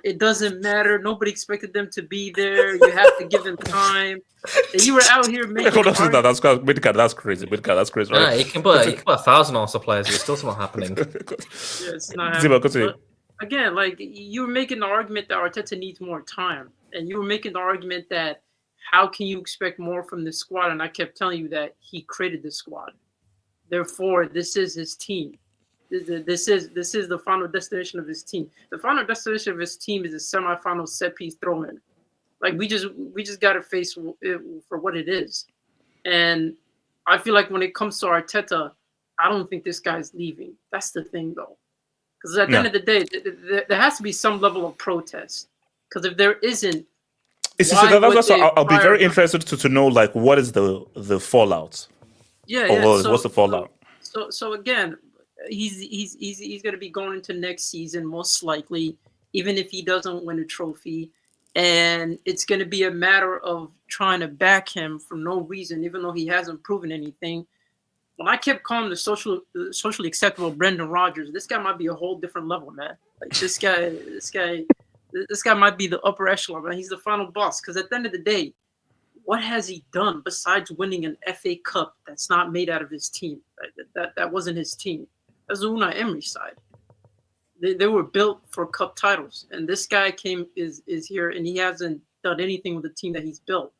it doesn't matter. Nobody expected them to be there. You have to give them time. And you were out here making. That's crazy. That's crazy. Nah, Right? you can put 1,000 Arsenal players. It's still not happening. Yeah, it's not Ziba, happening. continue. But again, like you were making the argument that Arteta needs more time, and you were making the argument that how can you expect more from this squad? And I kept telling you that he created this squad. Therefore, this is his team. This is the final destination of his team. The final destination of his team is a semifinal set piece throw-in. Like we just got to face it for what it is. And I feel like when it comes to Arteta, I don't think this guy's leaving. That's the thing, though. Because at the end of the day, there has to be some level of protest. Because if there isn't, I'll be very interested to know like what is the fallout. What's the fallout? So again, he's going to be going into next season most likely, even if he doesn't win a trophy, and it's going to be a matter of trying to back him for no reason, even though he hasn't proven anything. When I kept calling the socially acceptable Brendan Rodgers, this guy might be a whole different level, man. Like this guy might be the upper echelon, man. He's the final boss. Because at the end of the day, what has he done besides winning an FA Cup that's not made out of his team? That wasn't his team. That's the Unai Emery side. They were built for cup titles, and this guy is here, and he hasn't done anything with the team that he's built.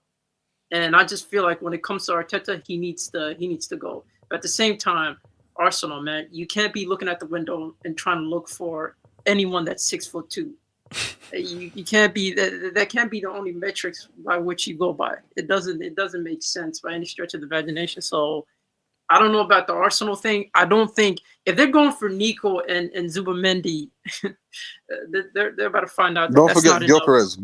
And I just feel like when it comes to Arteta, he needs to go. But at the same time, Arsenal, man, you can't be looking at the window and trying to look for anyone that's 6'2". You can't be that can't be the only metrics by which you go by. It doesn't make sense by any stretch of the imagination. So I don't know about the Arsenal thing. I don't think if they're going for Nico and Zubimendi, they're about to find out. Don't forget Gyökeres.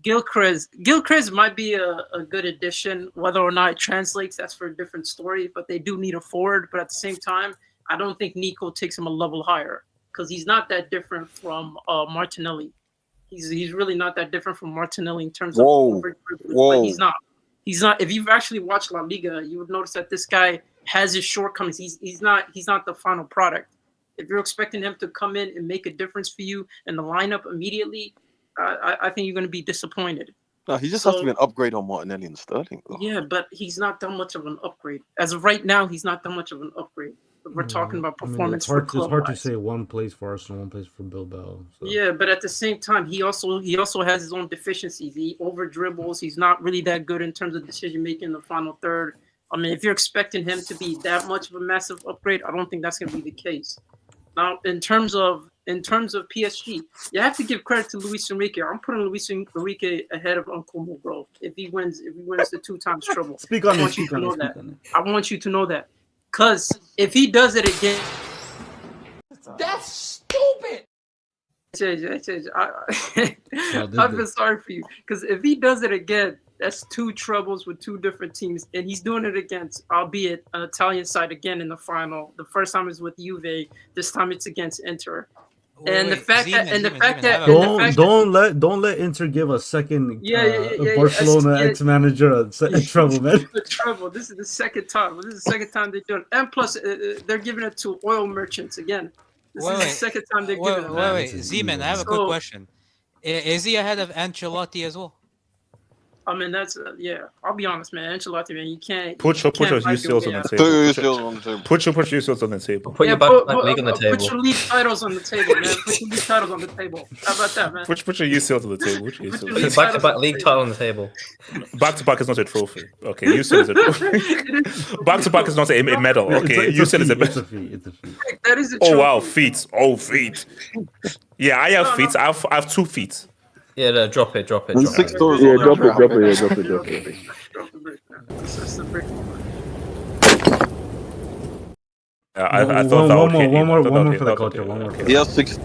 Gilchrist might be a good addition. Whether or not it translates, that's for a different story. But they do need a forward. But at the same time, I don't think Nico takes him a level higher because he's not that different from Martinelli. He's really not that different from Martinelli in terms of but he's not. He's not. If you've actually watched La Liga, you would notice that this guy has his shortcomings. He's not the final product. If you're expecting him to come in and make a difference for you in the lineup immediately, I think you're going to be disappointed. No, he just has to be an upgrade on Martinelli and Sterling. Yeah, but he's not that much of an upgrade. As of right now, he's not that much of an upgrade. We're talking about I mean, performance it's hard. for It's hard to club-wise. say one plays for Arsenal, one plays for Bilbao. So. Yeah, but at the same time, he also has his own deficiencies. He over dribbles. He's not really that good in terms of decision making in the final third. I mean, if you're expecting him to be that much of a massive upgrade, I don't think that's going to be the case. Now, in terms of PSG, you have to give credit to Luis Enrique. I'm putting Luis Enrique ahead of Uncle Mo, bro. If he wins the 2 times treble, Speak on I it. want you Speak to on know it. that. Speak on it. I want you to know that, because if he does it again, That's stupid. I feel sorry for you, because if he does it again, that's 2 troubles with 2 different teams, and he's doing it against, albeit an Italian side again in the final. The first time is with Juve. This time it's against Inter. And the fact that Don't let Inter give a second yeah, Barcelona ex-manager a trouble, man. The trouble. This is the second time. This is the second time they've done it. And plus, they're giving it to oil merchants again. This is the second time they're giving it. Wait, Z-Man, I have a quick question. Is he ahead of Ancelotti as well? I mean, that's I'll be honest, man. Ancelotti, man, you can't put your UCLs on the table. Put your UCLs on the table. Put your back-to-back league on the table. Put your league titles on the table, man. Put your league titles on the table. How about that, man? Put your UCLs on the table. Put your back-to-back league title on the table. Back-to-back is not a trophy. Okay, UCL is a trophy. Back-to-back is not a medal. Okay, UCL is a medal. It's a feat. That is a trophy. Oh wow, feet. Oh feet. Yeah, I have feet. I have 2 feet. Yeah, no, drop it. Drop it. Drop it. I thought that would hit him. One more for the culture. He has 6.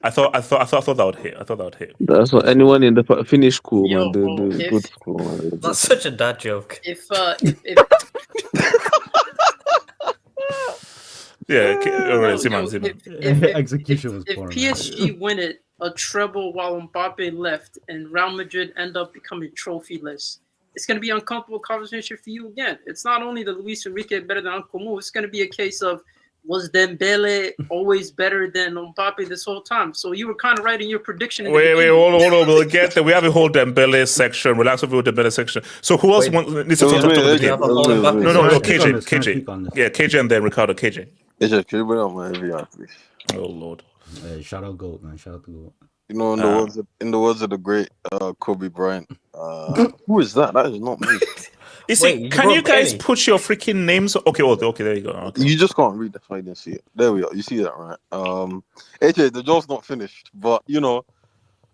I thought that would hit. That's what anyone in the Finnish school, man. The good school, man. That's such a dad joke. If execution was poor. If PSG win it, a treble while Mbappe left, and Real Madrid end up becoming trophyless, it's going to be an uncomfortable conversation for you again. It's not only the Luis Enrique better than Uncle Mo. It's going to be a case of, was Dembele always better than Mbappe this whole time? So you were kind of right in your prediction. Wait, hold on. We'll get there. We have a whole Dembele section. Relax with the Dembele section. So who else needs to talk to the game? No, KJ. Yeah, KJ and then Ricardo. KJ. Can you bring up my VR, please? Oh Lord. Shout out Goat, man. Shout out to Goat. You know, in the words of the great Kobe Bryant, who is that? That is not me. Can you guys put your freaking names? Okay, there you go. Okay. You just can't read. That's why you didn't see it. There we are. You see that, right? AJ, the job's not finished, but you know,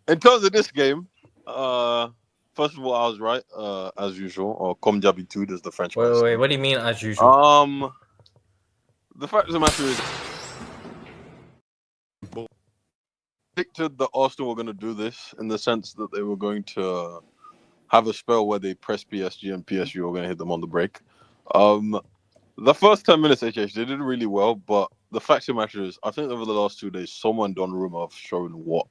in terms of this game, first of all, I was right, as usual, or comme d'habitude, as the French. Wait. What do you mean, as usual? The fact of the matter is, predicted that Arsenal were going to do this in the sense that they were going to have a spell where they press PSG and PSG were going to hit them on the break. The first 10 minutes, HH, they did really well, but the fact of the matter is, I think over the last 2 days, someone done rumor of showing what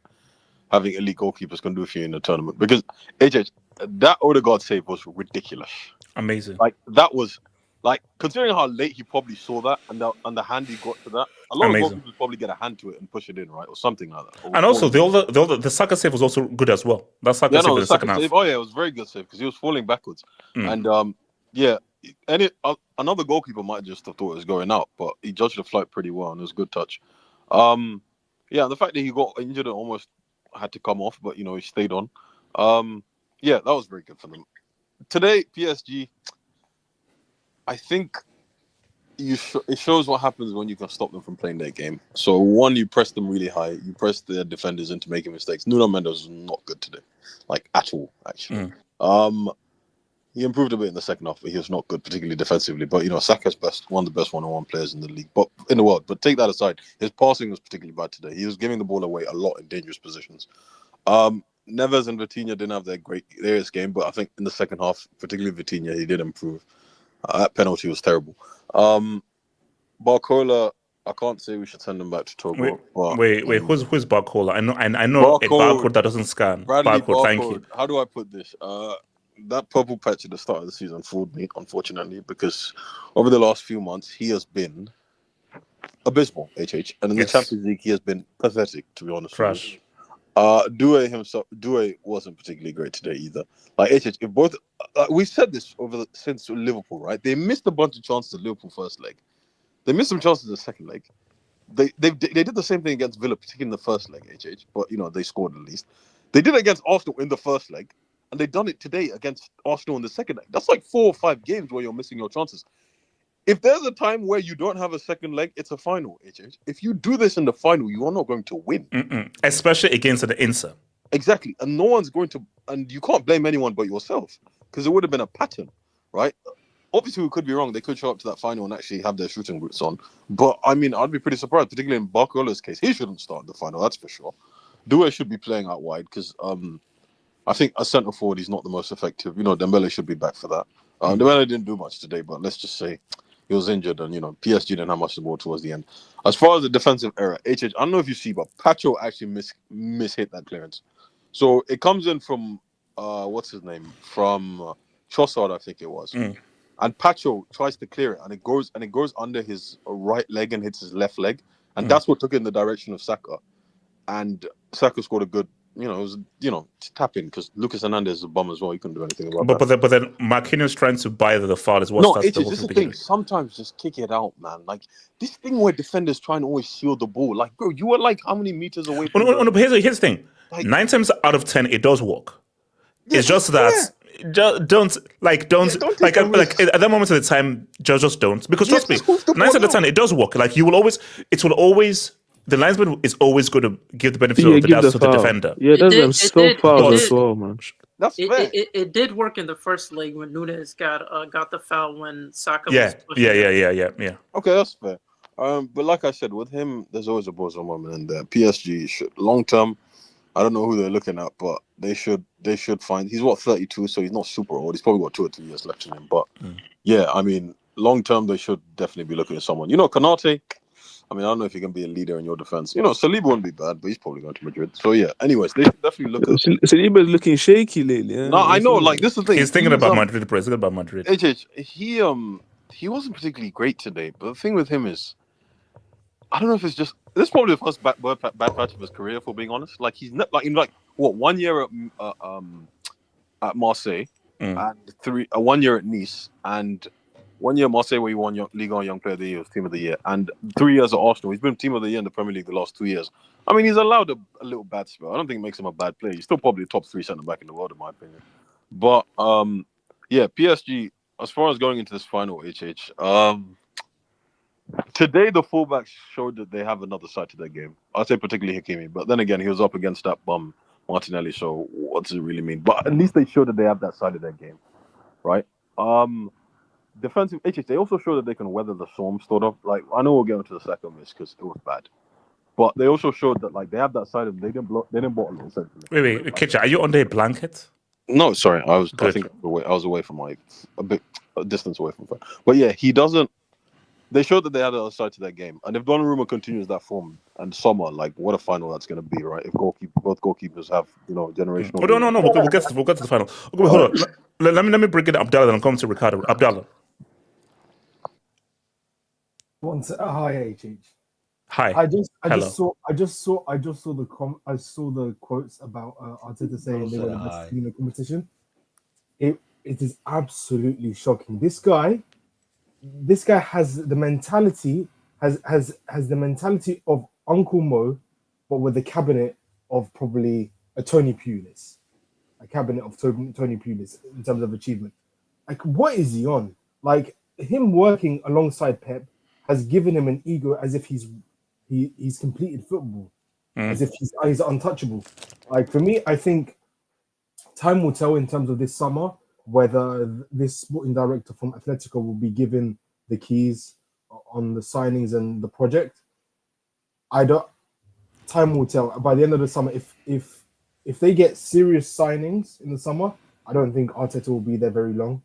having elite goalkeepers can do for you in the tournament. Because, HH, that Odegaard save was ridiculous. Amazing. Like, that was... Like, considering how late he probably saw that and the hand he got to that, a lot of goalkeepers probably get a hand to it and push it in, right? Or something like that. And also, the Saka save was also good as well. That Saka save in the second half. Oh, yeah, it was a very good save because he was falling backwards. And, another goalkeeper might just have thought it was going out, but he judged the flight pretty well and it was a good touch. The fact that he got injured and almost had to come off, but, you know, he stayed on. That was very good for them. Today, PSG... I think it shows what happens when you can stop them from playing their game. So, one, you press them really high. You press their defenders into making mistakes. Nuno Mendes was not good today. Like, at all, actually. He improved a bit in the second half, but he was not good, particularly defensively. But, you know, Saka's one of the best one-on-one players in the league, but in the world. But take that aside, his passing was particularly bad today. He was giving the ball away a lot in dangerous positions. Neves and Vitinha didn't have their greatest game, but I think in the second half, particularly Vitinha, he did improve. That penalty was terrible. Barcola, I can't say we should send him back to Togo. Wait, who's Barcola? I know a barcode that doesn't scan. Barcode, thank you. How do I put this? That purple patch at the start of the season fooled me, unfortunately, because over the last few months he has been abysmal, HH, and in the Champions League he has been pathetic, to be honest. Trash. Due wasn't particularly great today either. Like HH, if both we've said this since Liverpool, right? They missed a bunch of chances at Liverpool first leg. They missed some chances in the second leg. They did the same thing against Villa, particularly in the first leg, HH. But they scored at least. They did it against Arsenal in the first leg, and they done it today against Arsenal in the second leg. That's like 4 or 5 games where you're missing your chances. If there's a time where you don't have a second leg, it's a final, HH. If you do this in the final, you are not going to win. Especially against the Inter. Exactly. And no one's going to... And you can't blame anyone but yourself, because it would have been a pattern, right? Obviously, we could be wrong. They could show up to that final and actually have their shooting boots on. But, I mean, I'd be pretty surprised, particularly in Barcola's case. He shouldn't start the final, that's for sure. Due should be playing out wide, because I think a centre forward is not the most effective. Dembele should be back for that. Dembele didn't do much today, but let's just say he was injured, and PSG didn't have much to ball towards the end. As far as the defensive error, I don't know if you see, but Pacho actually mishit that clearance. So it comes in from what's his name? From Trossard, I think it was. And Pacho tries to clear it, and it goes under his right leg and hits his left leg, and that's what took it in the direction of Saka. And Saka scored a good, it was tap in, because Lucas Hernandez is a bum as well. He couldn't do anything about that. But then Marquinhos trying to buy the foul as well. No, this is the thing. Sometimes just kick it out, man. Like this thing where defenders try and always shield the ball. Like, bro, you were like how many meters away from but here's the thing. Like, 9 times out of 10, it does work. It's just that don't at that moment of the time, just don't. Because trust me, 9 out of 10, it does work. Like it will always. The linesman is always going to give the benefit of the doubt to the defender. Yeah, that's so foul as well, man. That's fair. It did work in the first leg when Nunes got the foul when Saka was pushing. Yeah. Okay, that's fair. But like I said, with him, there's always a bozo moment in there. PSG should long term. I don't know who they're looking at, but they should find. He's 32, so he's not super old. He's probably got 2 or 3 years left in him. But yeah, I mean, long term, they should definitely be looking at someone. Konate. I mean, I don't know if he can be a leader in your defense. Saliba won't be bad, but he's probably going to Madrid. So yeah. Anyways, they should definitely look at. Saliba's looking shaky lately. Yeah? No, I know. Like this is the thing. He's thinking about Madrid, bro. He's thinking about Madrid. He wasn't particularly great today, but the thing with him is, I don't know if it's just this is probably the first bad patch of his career, for being honest. Like he's not like 1 year at Marseille and 1 year at Nice and 1 year at Marseille where he won Liga Young Player of the Year, Team of the Year, and 3 years at Arsenal. He's been Team of the Year in the Premier League the last 2 years. I mean, he's allowed a little bad spell. I don't think it makes him a bad player. He's still probably the top 3 centre back in the world, in my opinion. But yeah, PSG. As far as going into this final, today the fullbacks showed that they have another side to their game. I'd say particularly Hakimi, but then again, he was up against that bum Martinelli. So what does it really mean? But at least they showed that they have that side of their game, right? Defensive they also show that they can weather the storm, sort of. Like I know we'll get into the second miss because it was bad, but they also showed that like they have that side of them. They didn't bottle it. Wait, Kitcha, are you under a blanket? No, sorry, I think I was away from a distance away from. But yeah, he doesn't. They showed that they had the other side to their game, and if Donnarumma continues that form and summer, like what a final that's going to be, right? If both goalkeepers have generational. Oh no, we'll get to the final. Okay, hold on. Let me bring in Abdallah and I'll come to Ricardo. Abdallah. Hi, HH. Hi. I just saw the quotes about Arteta saying they were the best team in the competition. It is absolutely shocking. This guy has the mentality has the mentality of Uncle Mo, but with the cabinet of probably a Tony Pulis. A cabinet of Tony Pulis in terms of achievement. Like, what is he on? Like, him working alongside Pep has given him an ego as if he's completed football, as if he's untouchable. Like, for me, I think time will tell in terms of this summer whether this sporting director from Atletico will be given the keys on the signings and the project. Time will tell. By the end of the summer, if they get serious signings in the summer, I don't think Arteta will be there very long.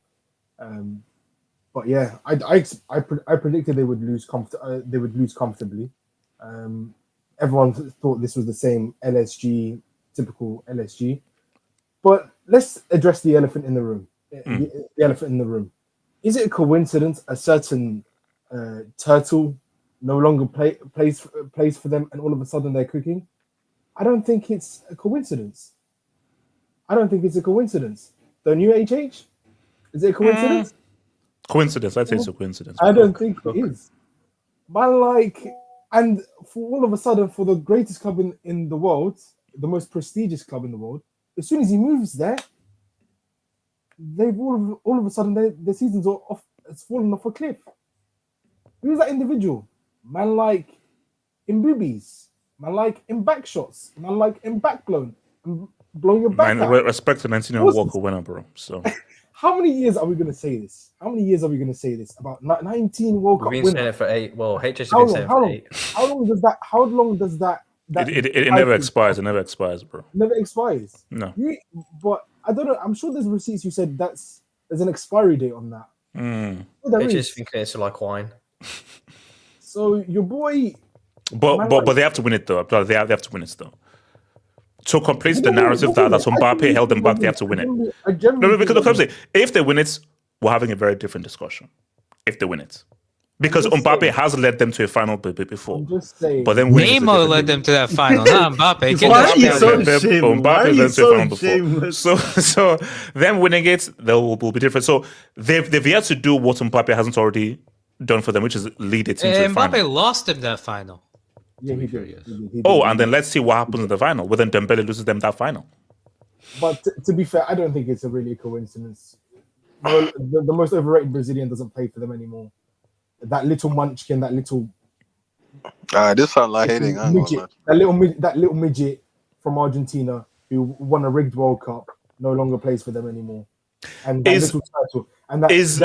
But yeah, I predicted they would lose comfortably. Everyone thought this was the same LSG, typical LSG. But let's address the elephant in the room. The elephant in the room. Is it a coincidence a certain turtle no longer plays for them, and all of a sudden they're cooking? I don't think it's a coincidence. I don't think it's a coincidence. The new HH, is it a coincidence? Coincidence. I'd say it's a coincidence. I don't think it is. Man, like, and for all of a sudden, for the greatest club in the world, the most prestigious club in the world, as soon as he moves there, they've all of a sudden their seasons are off. It's fallen off a cliff. Who's that individual? Man, like in boobies. Man, like in back shots. Man, like in back blown. Blowing your back out. Respect to 19-year-old Walker winner, bro. So. How many years are we going to say this? How many years are we going to say this about 19 World Cup We've winners? been saying it for 8. Well, HS has been saying it for 8. How long does that? How long does that? It never expires. It never expires, bro. Never expires. No. But I don't know. I'm sure there's receipts you said there's an expiry date on that. HS thinking it's like wine. So your boy. But they have to win it though. They have to win it still. To complete the narrative that's Mbappe held them back, they have to win it. No, because look, I'm saying, if they win it, we're having a very different discussion. If they win it, because Mbappe has led them to a final before. I'm just saying. But then Neymar led them to that final, not Mbappe. Why are you so shameless? So them winning it, they will be different. So they've yet to do what Mbappe hasn't already done for them, which is lead it into the final. Mbappe lost them that final. Yeah, he did. He did. And then let's see what happens in the final. Well, then Dembele loses them that final. But to be fair, I don't think it's really a coincidence. Well, the most overrated Brazilian doesn't play for them anymore. That little munchkin, that little. This sounds like hating. Midget, that little midget from Argentina who won a rigged World Cup no longer plays for them anymore. And that little title. And is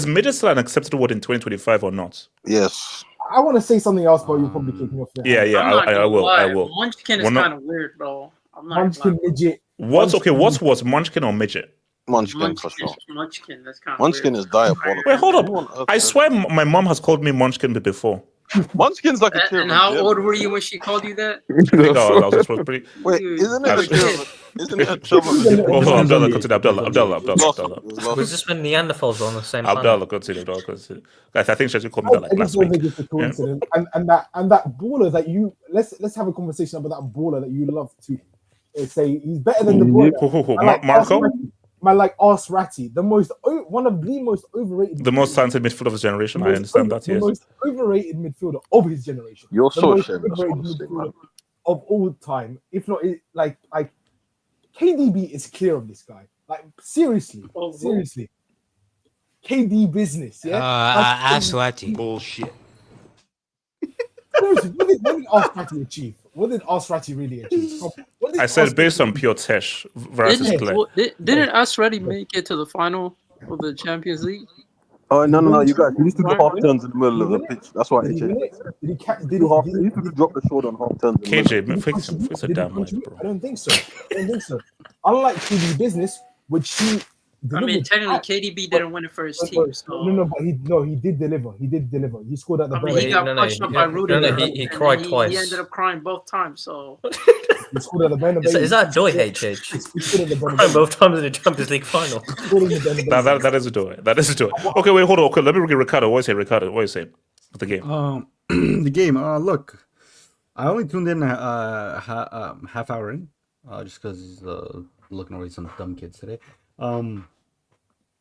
midget still an accepted word in 2025 or not? Yes. I want to say something else, but you'll probably kick me off. I will. Munchkin is kind of weird, bro. Munchkin, midget. What's worse, munchkin or midget? Munchkin for sure. Munchkin, that's kind of Munchkin weird. is diabolical. Wait, hold up. I swear my mom has called me munchkin before. Munchkin's like a term. And how old were you when she called you that? I was supposed to be. Wait, isn't it a term? Abdullah. Was this when Neanderthals were on the same planet? Abdullah, continue. Guys, I think she called me that like last week. It's a coincidence. And that baller that you let's have a conversation about that baller that you love to say he's better than the baller. Marco? Man, like Ars Ratti, one of the most overrated. The most talented midfielder of his generation. I understand that. Yes. The most overrated midfielder of his generation. You're so shameless. Of all time, if not like KDB is clear of this guy. Like seriously. KD business. Yeah. Aslati. Bullshit. What did Ars Ratti achieve? What did Ars Ratti really achieve? I said based on pure Tesh versus Clay. Didn't Asrati make it to the final of the Champions League? Oh no! You guys, he used to do half turns in the middle of the pitch. That's why he used to drop the shoulder on half turns. KJ, fix a damn mic, bro. I don't think so. Unlike KD business, which he. I mean, technically, KDB didn't win it for his team. So. No, he did deliver. He scored at the buzzer. He got punched up by Rudy. He cried twice. He ended up crying both times. So. He scored at the Bernabeu. Is that joy, HH? Crying both times in the Champions League final. That is a joy. That is a joy. Okay, wait, hold on. Okay, let me get Ricardo. What do you say, Ricardo? What do you say? The game. The game. Look, I only tuned in half hour in, just because looking away some dumb kids today.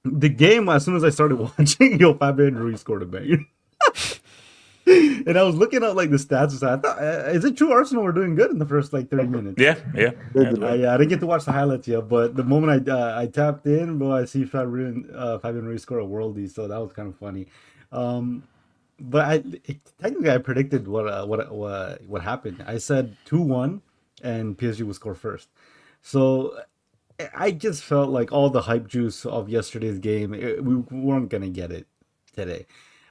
The game, as soon as I started watching, Fabian Ruiz scored a banger. And I was looking at like the stats. I thought, is it true Arsenal were doing good in the first like 30 minutes? Yeah. I didn't get to watch the highlights yet, but the moment I tapped in, bro, I see Fabian Ruiz score a worldie, so that was kind of funny. But technically I predicted what happened. I said 2-1, and PSG would score first. So I just felt like all the hype juice of yesterday's game, we weren't gonna get it today.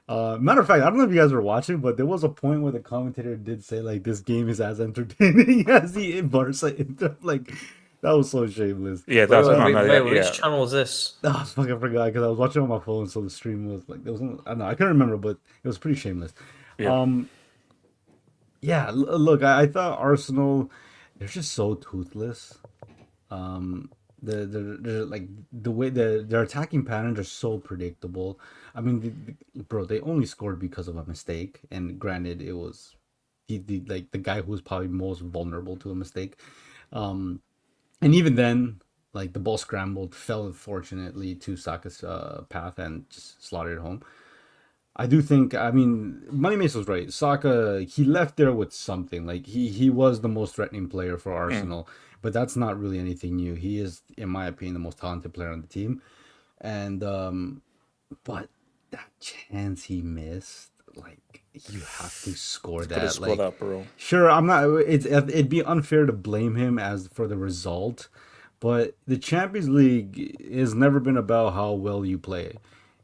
Matter of fact, I don't know if you guys were watching, but there was a point where the commentator did say like this game is as entertaining as the Barca Inter. Like that was so shameless. Yeah, that's which channel was this? Oh, I fucking forgot because I was watching on my phone, so the stream was like there was I don't know, I couldn't remember, but it was pretty shameless. Yeah. Look, I thought Arsenal, they're just so toothless. They're like the way their attacking patterns are so predictable. I mean, bro, they only scored because of a mistake, and granted, it was the guy who was probably most vulnerable to a mistake. And even then, like the ball scrambled, fell unfortunately to Saka's path and just slaughtered it home. I do think, I mean, Money Mace was right. Saka, he left there with something. Like he was the most threatening player for Arsenal, but that's not really anything new. He is, in my opinion, the most talented player on the team. And but that chance he missed, like you have to score that. Score Like, that, bro. sure, I'm not. It'd be unfair to blame him as for the result, but the Champions League has never been about how well you play.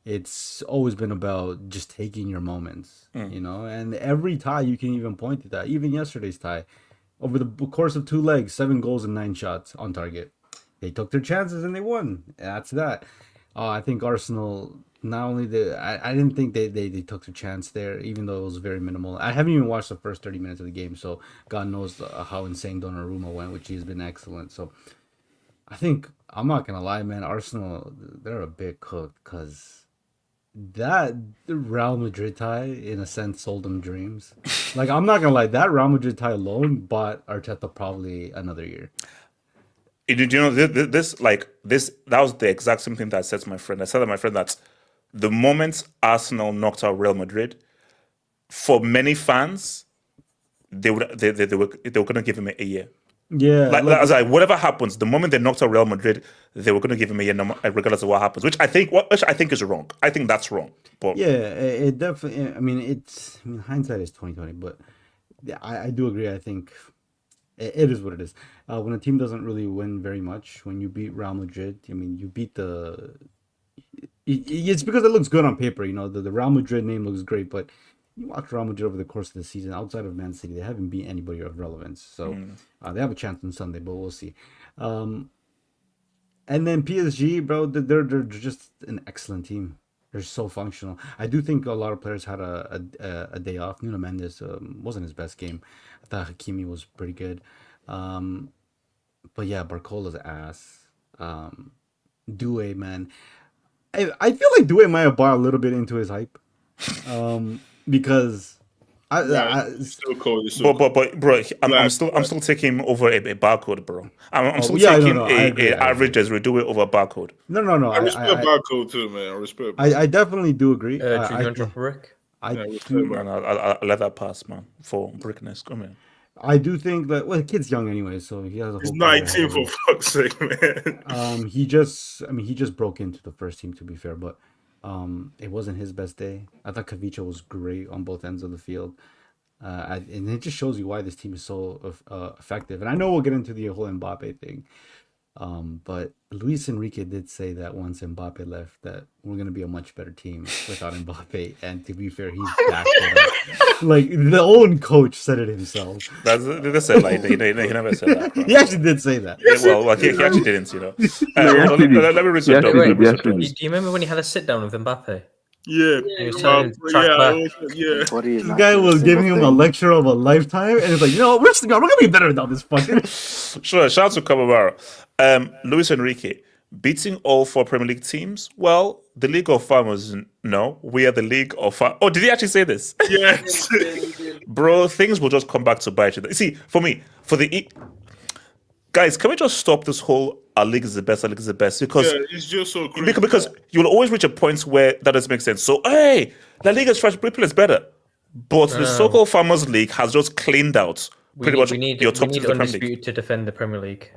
It's always been about just taking your moments, you know. And every tie you can even point to that. Even yesterday's tie, over the course of 2 legs, 7 goals and 9 shots on target. They took their chances and they won. That's that. I think Arsenal, not only I didn't think they took their chance there, even though it was very minimal. I haven't even watched the first 30 minutes of the game, so God knows how insane Donnarumma went, which he's been excellent. So I think, I'm not gonna lie, man, Arsenal, they're a bit cooked, because that Real Madrid tie, in a sense, sold them dreams. Like, I'm not gonna lie, that Real Madrid tie alone bought Arteta probably another year. Did you know this? That was the exact same thing that I said to my friend. I said to my friend that the moment Arsenal knocked out Real Madrid, for many fans, they were going to give him a year. Yeah, like whatever happens, the moment they knocked out Real Madrid, they were going to give him a year, regardless of what happens. Which I think is wrong. I think that's wrong. But yeah, it definitely. I mean, hindsight is 2020, but yeah, I do agree. I think it is what it is. When a team doesn't really win very much, when you beat Real Madrid, I mean, you beat the. It's because it looks good on paper, you know. The Real Madrid name looks great, but you watch Real Madrid over the course of the season, outside of Man City, they haven't beat anybody of relevance. So they have a chance on Sunday, but we'll see. And then PSG, bro, they're just an excellent team. They're so functional. I do think a lot of players had a day off. Nuno Mendes wasn't his best game. I thought Hakimi was pretty good. But yeah, Barcola's ass. Doué, man. I feel like Doué might have bought a little bit into his hype. Because still cold. But bro, I'm still taking him over a barcode, bro. I'm still taking a average as we do it over a barcode. No. I respect barcode too, man. I respect. I definitely do agree. Do you want to drop a Rick? I'll let that pass, man. For brickness, come in. I do think that the kid's young anyway, so he has a whole. He's 19 for fuck's sake, man. He just broke into the first team, to be fair, but it wasn't his best day. I thought Kavicha was great on both ends of the field, and it just shows you why this team is so effective. And I know we'll get into the whole MBAPPE thing, but Luis Enrique did say that once Mbappe left, that we're going to be a much better team without Mbappe. And to be fair, he's backed it up. Like, the own coach said it himself. They said, like, he never said that. Bro. He actually did say that. Well, he actually didn't, you know. Let me read some Do you remember when he had a sit down with Mbappe? Yeah. This guy was giving him a lecture of a lifetime, and it's like, you know, we're gonna be better without this fucking. Sure, shout out to Camavaro. Luis Enrique beating all 4 Premier League teams. Well, the League of Farmers, no, we are the League of Farmers. Oh, did he actually say this? Yes, bro. Things will just come back to bite you. See, for me, guys, can we just stop this whole our league is the best, our league is the best? Because it's just so crazy. Because you'll always reach a point where that doesn't make sense. So, hey, La Liga's trash, Premier is better. But the so-called Farmers League has just cleaned out pretty much your top teams in the Premier League. Undisputed to defend the Premier League.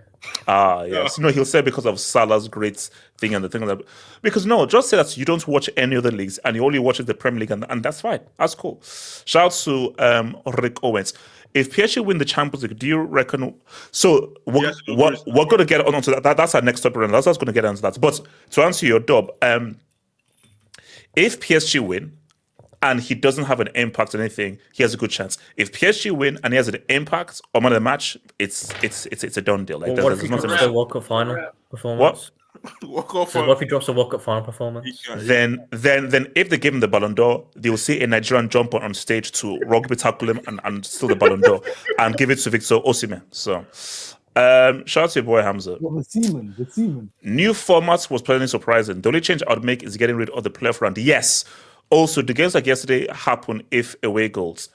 Yes. No, he'll say because of Salah's great thing and the thing like that. Because no, just say that you don't watch any other leagues and you only watch the Premier League, and that's fine. That's cool. Shout out to Rick Owens. If PSG win the Champions League, do you reckon? So we're going to get onto that. That's our next topic, and that's going to get onto that. But to answer your dub, if PSG win and he doesn't have an impact on anything, he has a good chance. If PSG win and he has an impact on the match, it's a done deal. Like, what if he drops a World Cup final performance? What if he drops a World Cup final performance? Then if they give him the Ballon d'Or, they'll see a Nigerian jumper on stage to rugby tackle him and steal the Ballon d'Or and give it to Victor Osimhen. So shout out to your boy Hamza. The seaman. New formats was pleasantly surprising. The only change I would make is getting rid of the playoff round. Yes. Also, the games like yesterday happen if away goals.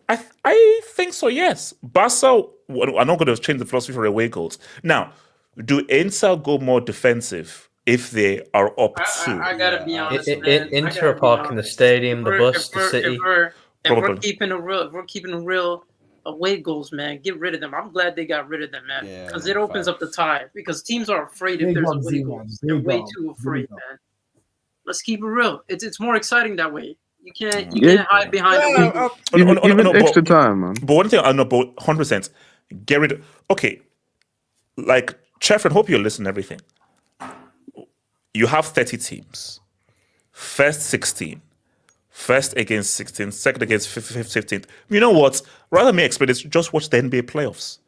I think so, yes. Barca are not going to change the philosophy for away goals. Now, do Inter go more defensive if they are up two? I gotta be honest, man. Inter Park in the stadium, the bus, the city. If we're keeping it real, away goals, man, get rid of them. I'm glad they got rid of them, man, because it opens up the tie. Because teams are afraid if there's away goals. They're way too afraid, man. Let's keep it real. It's more exciting that way. You can't hide behind extra time, man. But one thing I know about 100%, get rid of. Okay, like Chef, and hope you're listening to everything. You have 30 teams. First 16. First against 16, second against 15th. You know what? Rather than me explain this, just watch the NBA playoffs.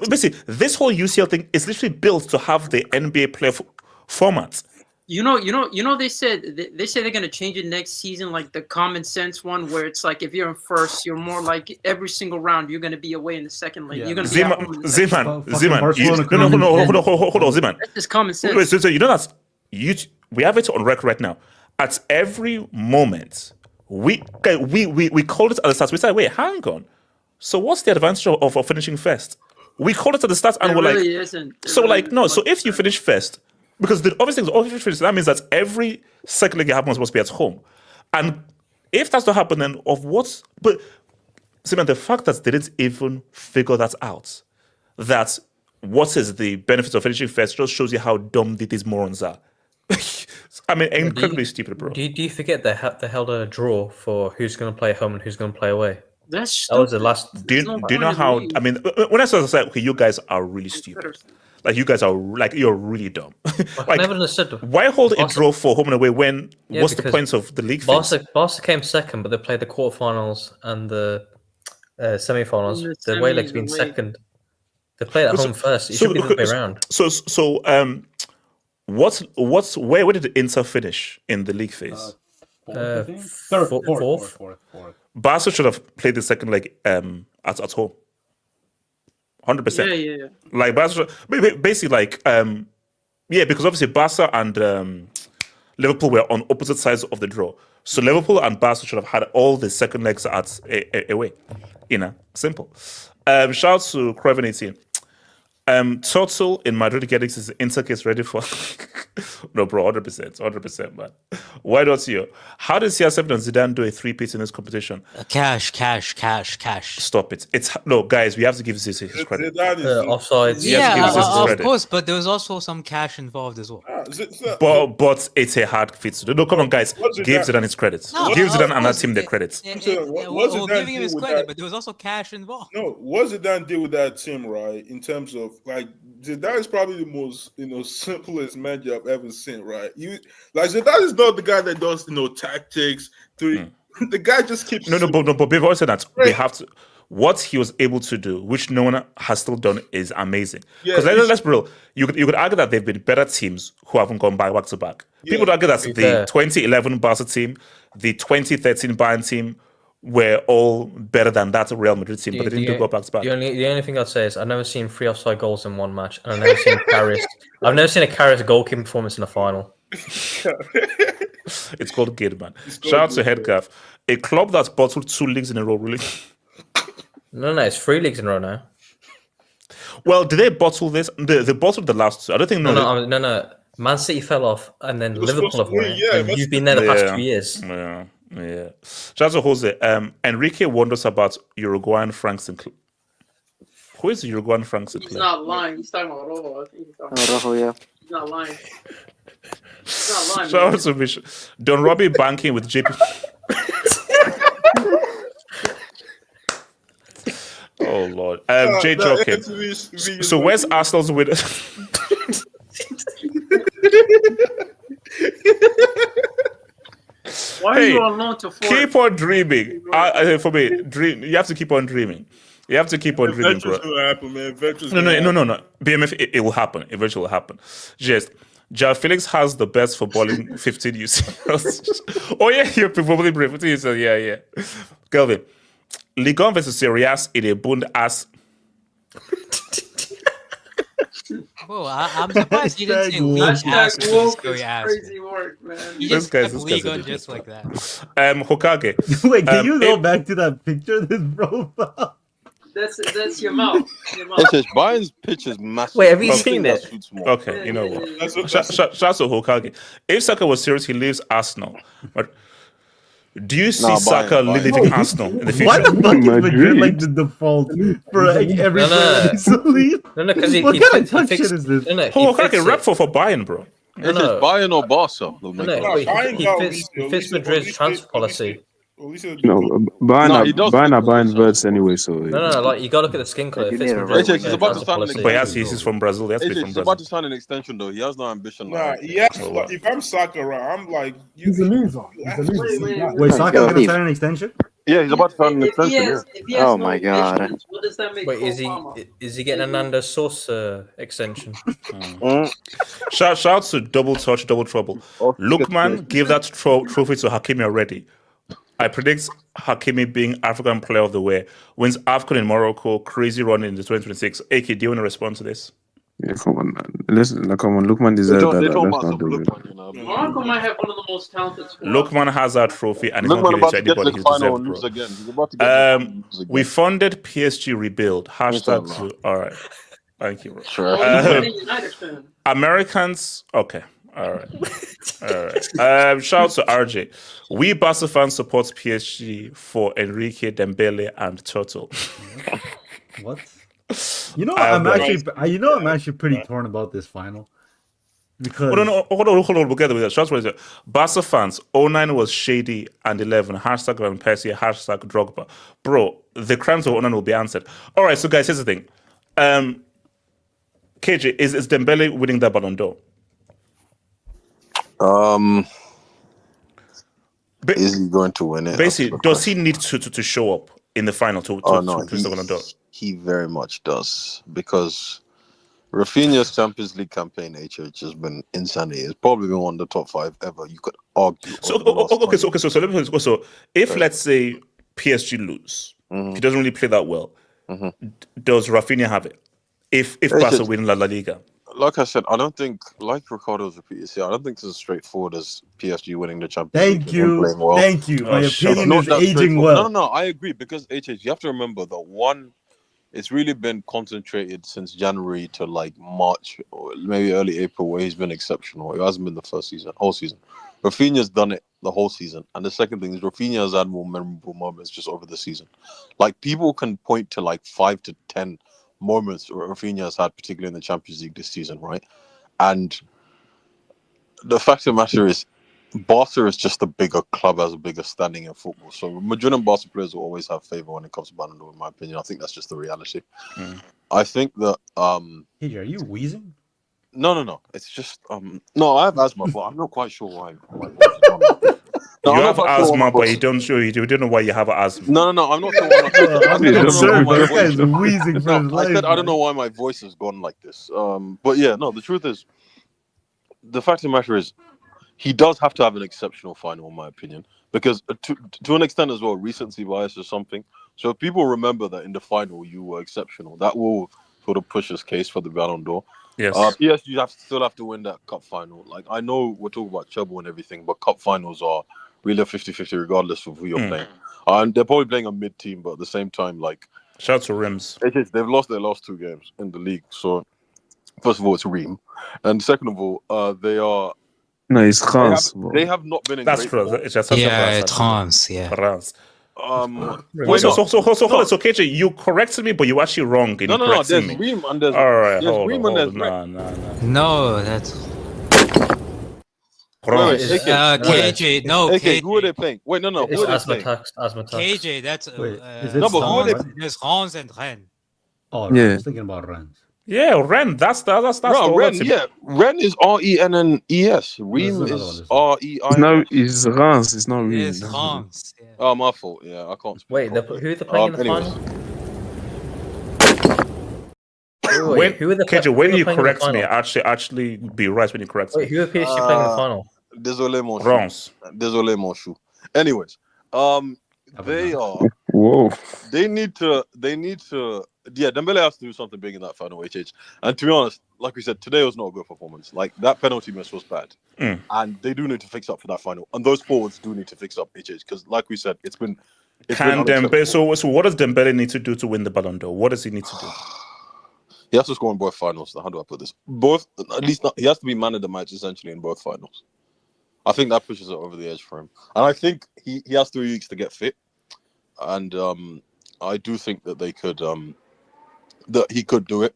Basically, this whole UCL thing is literally built to have the NBA playoff format. You know. They said they're gonna change it next season, like the common sense one, where it's like if you're in first, you're more like every single round you're gonna be away in the second leg. You're gonna be at home in the second leg. Ziman. No, hold on, Ziman. That's just common sense. Wait, so you know that we have it on record right now. At every moment, we called it at the start. We said, wait, hang on. So what's the advantage of finishing first? We called it at the start, and we're really like, isn't. so like no. So if you finish first. Because the obvious thing is, that means that every second leg you have must be at home. And if that's not happening, of what? But see, man, the fact that they didn't even figure that out, that what is the benefit of finishing first, just shows you how dumb these morons are. I mean, incredibly stupid, bro. Do you forget they held a draw for who's going to play home and who's going to play away? That was the last. Do you know how? I mean, when I started to say, okay, you guys are really stupid. Like you guys are like you're really dumb. Like, never understood. Why hold a draw for home and away when what's the point of the league? Barca came second, but they played the quarterfinals and the semi-finals. The away leg's been second. They played at home first. It should be the other way around. Where did the Inter finish in the league phase? Fourth. Barca should have played the second leg at home. 100%. Yeah. Like Barca, basically, like because obviously Barca and Liverpool were on opposite sides of the draw. So Liverpool and Barca should have had all the second legs at away. Simple. Shout out to Craven 18. Total in Madrid getting his Inter case ready for no, bro, 100%, man. Why don't you? How did CR7 and Zidane do a 3-piece in this competition? Cash. Stop it. Guys, we have to give Zidane his credit. Offsides. Of course, but there was also some cash involved as well. But it's a hard fit to do. No, come on, guys. Give Zidane his credit. Give Zidane and that team the credits. We're giving him his credit, but there was also cash involved. No, what Zidane did with that team, right? In terms of like Zidane is probably the most simplest manager I've ever seen, right? Zidane is not the guy that does tactics. The guy just keeps but before I said that, they have to. What he was able to do, which no one has still done, is amazing. Because let's be real, you could argue that they've been better teams who haven't gone back to back. People would argue that the 2011 Barca team, the 2013 Bayern team were all better than that Real Madrid team, but they didn't go back to back. The only thing I'd say is I've never seen 3 offside goals in one match, and I've never seen I've never seen a Karius goalkeeping performance in a final. It's called Gid, man. Shout out to Headcraft. A club that's bottled 2 leagues in a row, really? No, it's 3 leagues in a row now. Well, did they bottle this? They bottled the last 2. I don't think. No. Man City fell off, and then Liverpool have won it. And you've been there the past 2 years. Yeah. Shout out to Jose. Enrique wonders about Uruguayan Frank Sinclair. Who is Uruguayan Frank Sinclair? He's not lying. He's talking about Rojo. I think he's talking about Rojo, yeah. He's not lying. He's not lying. Shout out to Bishop. Don Robbie banking with JP. Oh Lord. Jay joking. So where's Arsenal's winner? Why are you on loan to 4? Keep on dreaming. For me, dream. You have to keep on dreaming. You have to keep on dreaming, bro. Happen, man. No. BMF, it will happen. Eventually, will happen. Just, Jao Felix has the best footballing 15 UCLs. Oh yeah, you're probably brave. 15 UCLs. Yeah. Kelvin, Liga versus Serie in a Bund ass. Whoa, I'm surprised you didn't say Hashtag league woke. ass Hashtag woke scary is ass. crazy work, man. You This just guy's kept league an on idiot, just bro. like that. Hokage. Wait, can you go it- back to that picture? This profile. That's your mouth. Your mouth. It's just Bayern's pitch is massive. Wait, have you Nothing seen that it? suits more. Okay, you know what? That's what- Shout out to Hokage. If Saka was serious, he leaves Arsenal. But do you see Nah, Saka Bayern. leaving Arsenal in the future? Why the fuck is Madrid Madrid. like the default for like, every No, no. player needs to leave? No, because he What kind of fixed. shit is this? No, no, he Hokage fixed rep it. for Bayern, bro. No, It's no. just Bayern or Barca. They'll No, make no, it. wait, he fits Madrid's transfer policy. No, Bayern No, are he does Bayern fit are the Bayern rules, verts anyway, so No, no, like you gotta look at the skin color. you It fits need a Madrid's He's about to transfer sign an policy. But he extension. he's from Brazil. He has to be from He's Brazil. about to sign an extension though. He has no ambition. Nah, Like, yeah. Oh, wow. If I'm Saka, right, I'm like, He's a loser. He's a loser. Wait, Wait, Saka's Yo, gonna Steve. sign an extension? yeah, he's about to sign an If he extension. has, Yeah. if he has Oh no my God. ambitions, what does that make Wait, Obama? is he getting a Nando Sauce extension? Shout out to Double Touch, Double Trouble. Lookman gave that trophy to Hakimi already. I predict Hakimi being African Player of the Year, wins AFCON in Morocco, crazy run in the 2026. AK, do you want to respond to this? yeah, come on, come on, Lookman They deserves talk that. about Let's some not do it. Lookman, you know. Morocco might have one of the most talented squads. Lookman has that trophy and he's not Lookman giving it about to to get to anybody. the He's final deserved, and lose bro. again. He's about to get to the final and lose again. We funded PSG rebuild. Hashtag Inshallah. to, all right. Thank you, bro. Sure. Oh, he's a Man United fan. Americans, okay. All right. All right. Shout out to RJ. We Barca fans support PSG for Enrique, Dembele, and Turtle. What? You know, I I'm have actually pretty torn about this final because Hold on. We'll get with that. Shout out to Barca fans. 09 was shady and 11. Hashtag Van Persie. Hashtag Drogba. Bro, the crimes of 09 will be answered. All right. So guys, here's the thing. KJ, is Dembele winning that Ballon d'Or? Is he going to win it? Basically, does he need to show up in the final to win the Ballon d'Or? He very much does, because Rafinha's Champions League campaign HH has been insanity. It's probably been one of the top 5 ever. You could argue. So let me go. So if let's say PSG lose, he doesn't really play that well. Does Rafinha have it? If Barca win La Liga? Like I said, I don't think, like Ricardo's repeated, I don't think it's as straightforward as PSG winning the Champions League. Thank you. My opinion Not is that aging straightforward. well. No, I agree, because HH, you have to remember that it's really been concentrated since January to like March or maybe early April, where he's been exceptional. It hasn't been the whole season. Rafinha's done it the whole season. And the second thing is Rafinha has had more memorable moments just over the season. Like, people can point to like 5 to 10 moments Rafinha has had, particularly in the Champions League this season, right? And the fact of the matter is, Barca is just a bigger club, has a bigger standing in football. So Madrid and Barca players will always have favour when it comes to Ballon d'Or, in my opinion. I think that's just the reality. I think that Hey, are you wheezing? No. It's just no, I have asthma, but I'm not quite sure why. You have asthma, but you don't know why you have asthma. No, I'm not sure why. This guy is wheezing for his life. I said I don't know why my voice has gone like this. But yeah, no. The truth is, the fact of the matter is, he does have to have an exceptional final, in my opinion, because to an extent as well, recency bias is something. So if people remember that in the final you were exceptional, that will sort of push his case for the Ballon d'Or. Yes. PSG still have to win that cup final. Like, I know we're talking about treble and everything, but cup finals are really a 50-50 regardless of who you're playing. And they're probably playing a mid team, but at the same time, like, shout out to Rims. They've lost their last 2 games in the league. So first of all, it's Ream, and second of all, they are. No, it's Hans. They have not been in. That's great true. It's just Trans, yeah. France. Wait, so KJ, you corrected me, but you actually wrong in no. correcting There's me. Ream and there's. All right, there's hold Ream on. and there's No, that's KJ. No, Okay, KJ. who are they playing? Wait, no. It's Who are they asthma playing? tax. KJ, that's is it No, but who are they? There's Hans and Ren. Oh, Yeah. I was thinking about Rennes. Yeah, Ren. That's No, the Ren. team. Yeah, Ren is RENNES. Ream There's another is one, REI. It's Hans. It's not Ream. There's Hans. Yeah. Oh, my fault. Yeah, I can't. Wait, who are they playing in the anyways. final? When, Who are the KJ, who when are you playing in the correct me, final? actually be right when you correct me. Wait, who are PSG playing in the final? Désolé, mon chou. Reims. Désolé, mon chou. Anyways, they are Whoa. They need to. Yeah, Dembele has to do something big in that final, HH. And to be honest, like we said, today was not a good performance. Like that penalty miss was bad, and they do need to fix up for that final. And those forwards do need to fix up, HH, because like we said, it's been. Can Dembele? So what does Dembele need to do to win the Ballon d'Or? What does he need to do? He has to score in both finals. How do I put this? Both, at least, he has to be man of the match essentially in both finals. I think that pushes it over the edge for him, and I think he has 3 weeks to get fit, and I do think that they could that he could do it.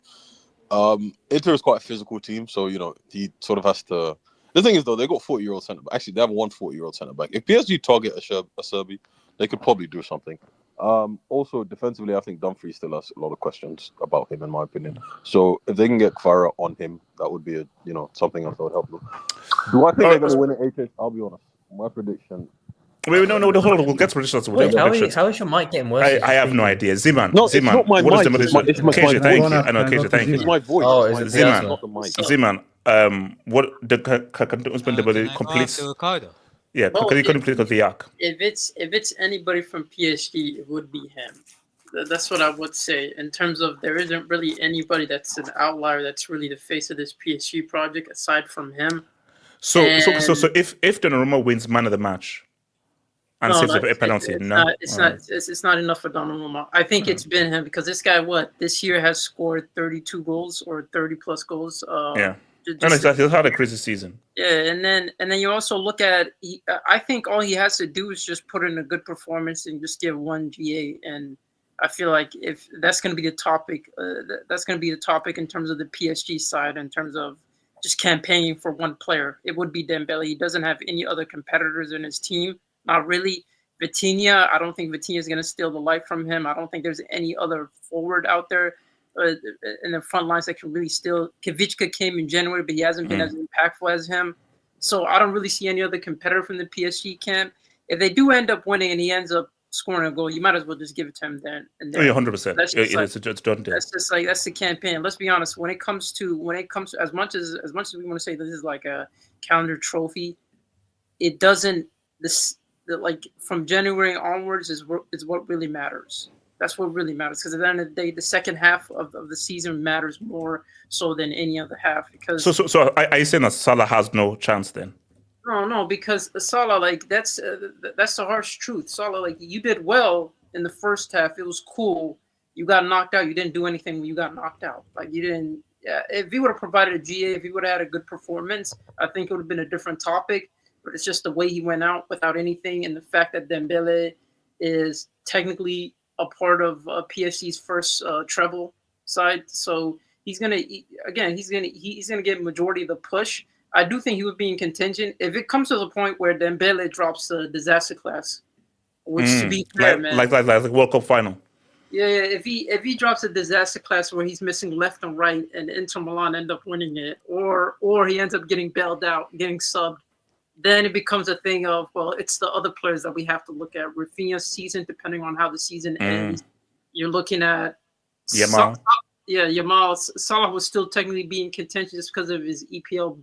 Inter is quite a physical team, so he sort of has to. The thing is, though, they got 40-year-old centre back. Actually, they have one 40-year-old centre back. If PSG target a Serbi, they could probably do something. Also, defensively, I think Dumfries still has a lot of questions about him, in my opinion. So if they can get Kvara on him, that would be something else that would help them. Do I think they're going to win it, HH? I'll be honest. My prediction. Wait, no, hold on. We'll get predictions. Wait, how is your mic getting worse? I have no idea. Ziman. No, it's not my what mic. Is the it's my KJ, thank you. I know, It's KJ, thank you. It's my voice. Oh, it's is my it voice, Ziman? not the mic. Ziman, what can Ousmane Dembele complete? Yeah, can he complete the arc? If it's anybody from PSG, it would be him. That's what I would say. In terms of, there isn't really anybody that's an outlier that's really the face of this PSG project aside from him. So if Donnarumma wins man of the match and saves a penalty, it's not enough for Donnarumma. I think it's been him because this guy, this year has scored 32 goals or 30 plus goals. He's had a crazy season. Yeah, and then you also look at. I think all he has to do is just put in a good performance and just give one GA. And I feel like if that's going to be the topic, that's going to be the topic in terms of the PSG side, in terms of just campaigning for one player. It would be Dembele. He doesn't have any other competitors in his team. Not really. Vitinha, I don't think Vitinha is going to steal the light from him. I don't think there's any other forward out there in the front lines that can really steal. Kavicka came in January, but he hasn't been as impactful as him. So I don't really see any other competitor from the PSG camp. If they do end up winning and he ends up scoring a goal, you might as well just give it to him then. And then. 100%. It's done. That's just like, that's the campaign. Let's be honest. When it comes to as much as we want to say this is like a calendar trophy, it doesn't. Like from January onwards is what really matters. That's what really matters, because at the end of the day, the second half of the season matters more so than any other half. Because so are you saying that Salah has no chance then? No, because Salah, like that's the harsh truth. Salah, like you did well in the first half. It was cool. You got knocked out. You didn't do anything when you got knocked out. Like you didn't. If he would have provided a GA, if he would have had a good performance, I think it would have been a different topic. But it's just the way he went out without anything, and the fact that Dembele is technically a part of PSG's first treble side, so he's gonna get majority of the push. I do think he would be in contention if it comes to the point where Dembele drops the disaster class, which to be fair, man, like World Cup final. Yeah, if he drops a disaster class where he's missing left and right, and Inter Milan end up winning it, or he ends up getting bailed out, getting subbed. Then it becomes a thing of, well, it's the other players that we have to look at. Rafinha's season, depending on how the season ends, you're looking at Yamal. Yamal. Salah will still technically be in contention just because of his EPL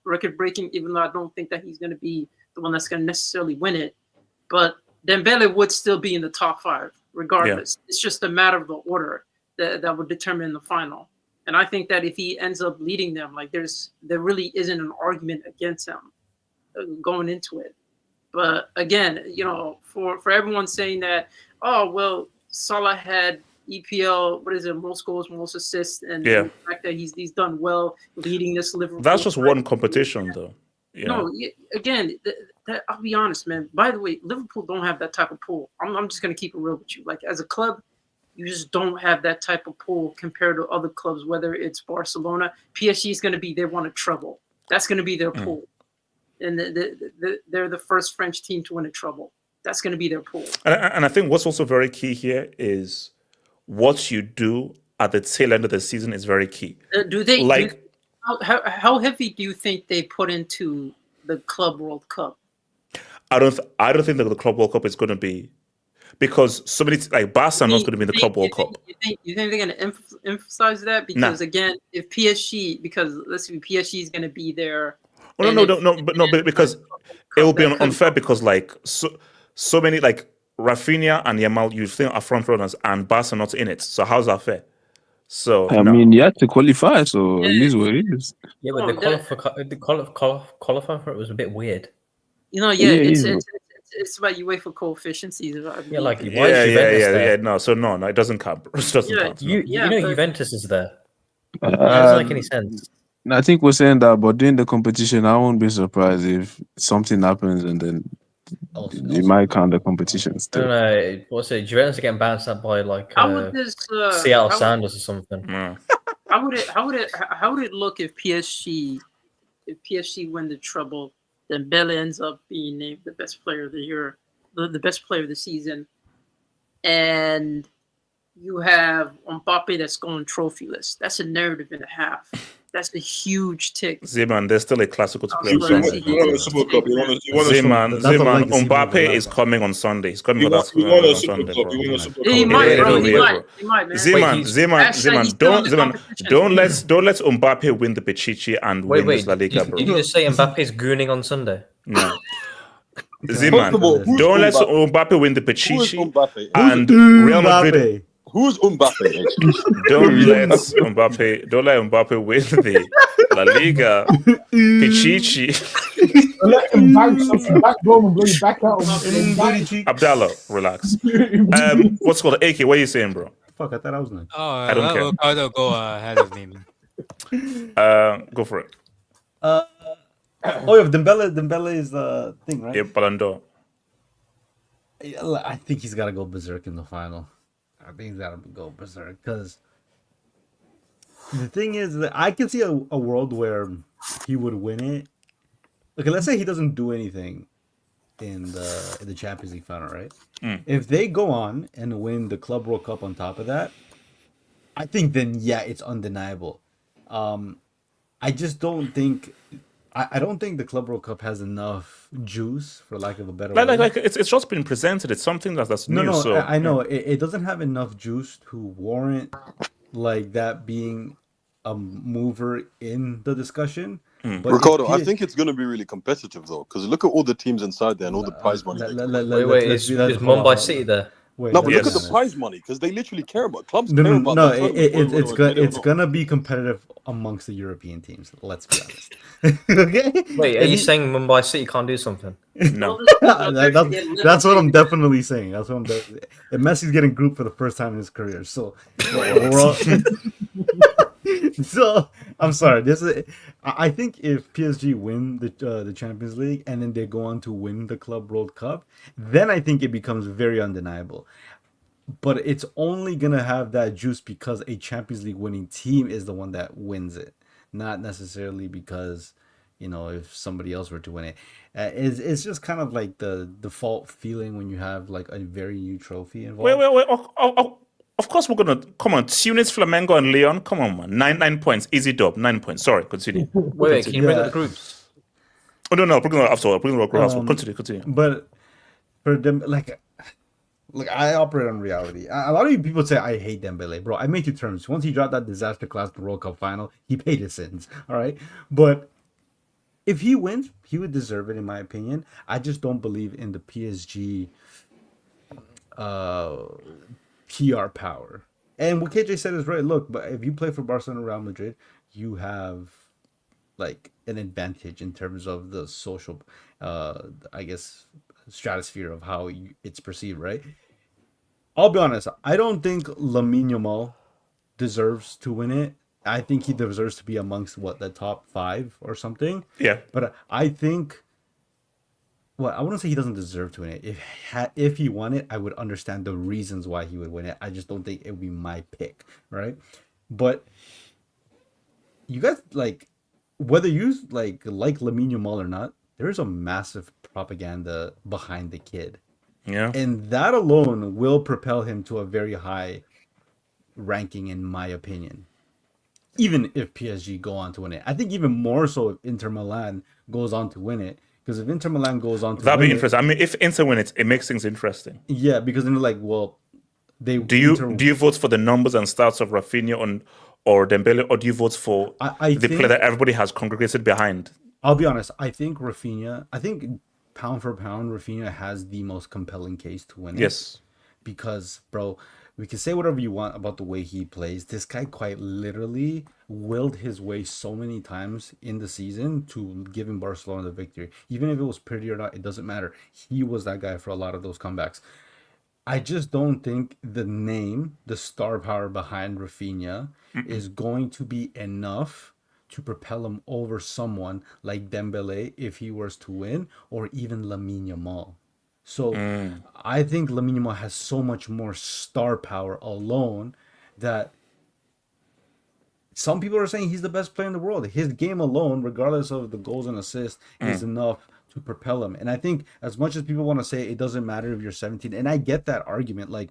record breaking, even though I don't think that he's going to be the one that's going to necessarily win it. But Dembele would still be in the top 5, regardless. Yeah. It's just a matter of the order that would determine the final. And I think that if he ends up leading them, like there really isn't an argument against him going into it. But again, for everyone saying that, oh well, Salah had EPL, most goals, most assists, and the fact that he's done well leading this Liverpool. That's just one competition, though. No, again, I'll be honest, man. By the way, Liverpool don't have that type of pool. I'm just gonna keep it real with you. Like as a club, you just don't have that type of pool compared to other clubs. Whether it's Barcelona, PSG is gonna be, they want a treble. That's gonna be their pool. And they're the first French team to win a treble. That's going to be their pool. And I think what's also very key here is what you do at the tail end of the season is very key. How heavy do you think they put into the Club World Cup? I don't think that the Club World Cup is going to be, because so many like Barca are not going to be in the Club World Cup. You think they're going to emphasize that? Because again, if PSG, because let's see, PSG is going to be there. Well, no, because it will be unfair, because like so many, like Rafinha and Yamal, you think are front runners, and Barca not in it. So how's that fair? So I mean, you had to qualify, so it is what it is. Yeah, but qualifying for it was a bit weird. Yeah, it's about UEFA coefficients. Yeah, like why yeah, is Juventus there? no. So no, it doesn't count. It doesn't count. You know Juventus is there. It Uh, doesn't make any sense. I think we're saying that, but during the competition, I won't be surprised if something happens and then you might count the competition I still. don't know. What's it? Juventus are getting bounced out by like Seattle Sounders or something. How would it look if PSG win the treble, then Dembele ends up being named the best player of the year, the best player of the season, and you have MBAPPE that's going trophyless? That's a narrative and a half. That's a huge tick. Zeman, there's still a classical to play on Zeman, Sunday. Zeman, Mbappe is coming on Sunday. He's coming on Sunday, bro. He might, man. Zeman, don't let Mbappe win the Pichichi and win this La Liga, bro. Did you just say Mbappe's gooning on Sunday? No. Zeman, don't let Mbappe win the Pichichi and Real Madrid. Who's Mbappe? Don't let Mbappe win the La Liga. Pichichi. Let him back home and blow you back out. Abdallah, relax. What's called AK? What are you saying, bro? Fuck, I thought I was next. I don't care. I'll go ahead of me, man. Go for it. Oh, yeah, Dembele is the thing, right? Yeah, Ballon d'Or. I think he's got to go berserk in the final. I think he's got to go berserk because the thing is that I can see a world where he would win it. Okay, let's say he doesn't do anything in the Champions League final, right? If they go on and win the Club World Cup on top of that, I think then yeah, it's undeniable. I just don't think. I don't think the Club World Cup has enough juice, for lack of a better word. Like it's just been presented. It's something that's new. No, so I know it doesn't have enough juice to warrant like that being a mover in the discussion. But Ricardo, I think it's going to be really competitive though, because look at all the teams inside there and all the prize money. Wait, is Mumbai City there? Look at the prize money because they literally care about clubs. It's gonna be competitive amongst the European teams. Let's be honest. Okay. Wait, are you saying Mumbai City can't do something? No. That's what I'm definitely saying. That's what I'm. And Messi's getting grouped for the first time in his career, so we're all. So I'm sorry. I think if PSG win the Champions League and then they go on to win the Club World Cup, then I think it becomes very undeniable. But it's only gonna have that juice because a Champions League winning team is the one that wins it, not necessarily because if somebody else were to win it. It's just kind of like the default feeling when you have like a very new trophy involved. Wait. Of course, we're gonna come on. Tunis, Flamengo, and Leon. Come on, man. 9 points, easy dub. 9 points. Sorry, continue. Wait, can you bring up the groups? Oh no, we're gonna after. Continue. But for them, like I operate on reality. A lot of you people say I hate Dembele, bro. I made 2 terms. Once he dropped that disaster class, the World Cup final, he paid his sins. All right, but if he wins, he would deserve it, in my opinion. I just don't believe in the PSG. PR power. And what KJ said is right. Look, but if you play for Barcelona and Real Madrid, you have like an advantage in terms of the social, I guess, stratosphere of how it's perceived, right? I'll be honest. I don't think Lamine Yamal deserves to win it. I think he deserves to be amongst the top 5 or something. Yeah. But I think. Well, I wouldn't say he doesn't deserve to win it. If he won it, I would understand the reasons why he would win it. I just don't think it would be my pick, right? But you guys whether you like Lamine Yamal or not, there's a massive propaganda behind the kid. Yeah. And that alone will propel him to a very high ranking, in my opinion. Even if PSG go on to win it. I think even more so if Inter Milan goes on to win it. Because if Inter Milan goes on to that'd be interesting. I mean, if Inter win it, it makes things interesting. Yeah, because then they do you vote for the numbers and stats of Rafinha or Dembele, or do you vote for the player that everybody has congregated behind? I'll be honest. I think Rafinha. I think pound for pound, Rafinha has the most compelling case to win it. Yes. Because, bro, we can say whatever you want about the way he plays. This guy quite literally willed his way so many times in the season to giving Barcelona the victory. Even if it was pretty or not, it doesn't matter. He was that guy for a lot of those comebacks. I just don't think the name, the star power behind Rafinha is going to be enough to propel him over someone like Dembele if he was to win, or even Lamine Yamal. So I think Lamine Yamal has so much more star power alone that some people are saying he's the best player in the world. His game alone, regardless of the goals and assists, is enough to propel him. And I think as much as people want to say it doesn't matter if you're 17, and I get that argument. Like,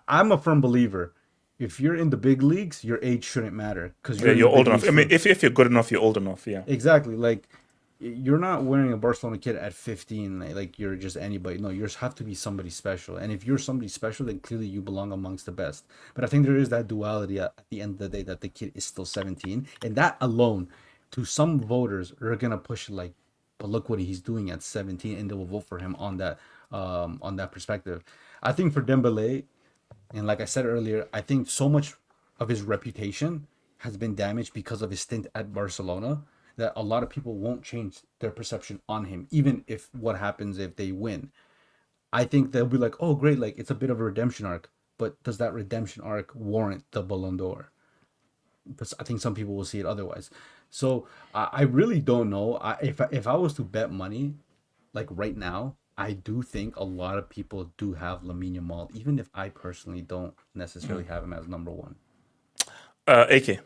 I'm a firm believer, if you're in the big leagues, your age shouldn't matter because you're old enough. I mean, if you're good enough, you're old enough. Yeah, exactly. Like, you're not wearing a Barcelona kit at 15 like you're just anybody. No, you just have to be somebody special. And if you're somebody special, then clearly you belong amongst the best. But I think there is that duality at the end of the day that the kid is still 17, and that alone, to some voters, are gonna push it like, but look what he's doing at 17, and they will vote for him on that perspective. I think for Dembele, and like I said earlier, I think so much of his reputation has been damaged because of his stint at Barcelona that a lot of people won't change their perception on him, even if what happens if they win. I think they'll be like, oh, great, like it's a bit of a redemption arc, but does that redemption arc warrant the Ballon d'Or? But I think some people will see it otherwise. So I really don't know. If I was to bet money, like right now, I do think a lot of people do have Lamine Yamal, even if I personally don't necessarily have him as number one. AK.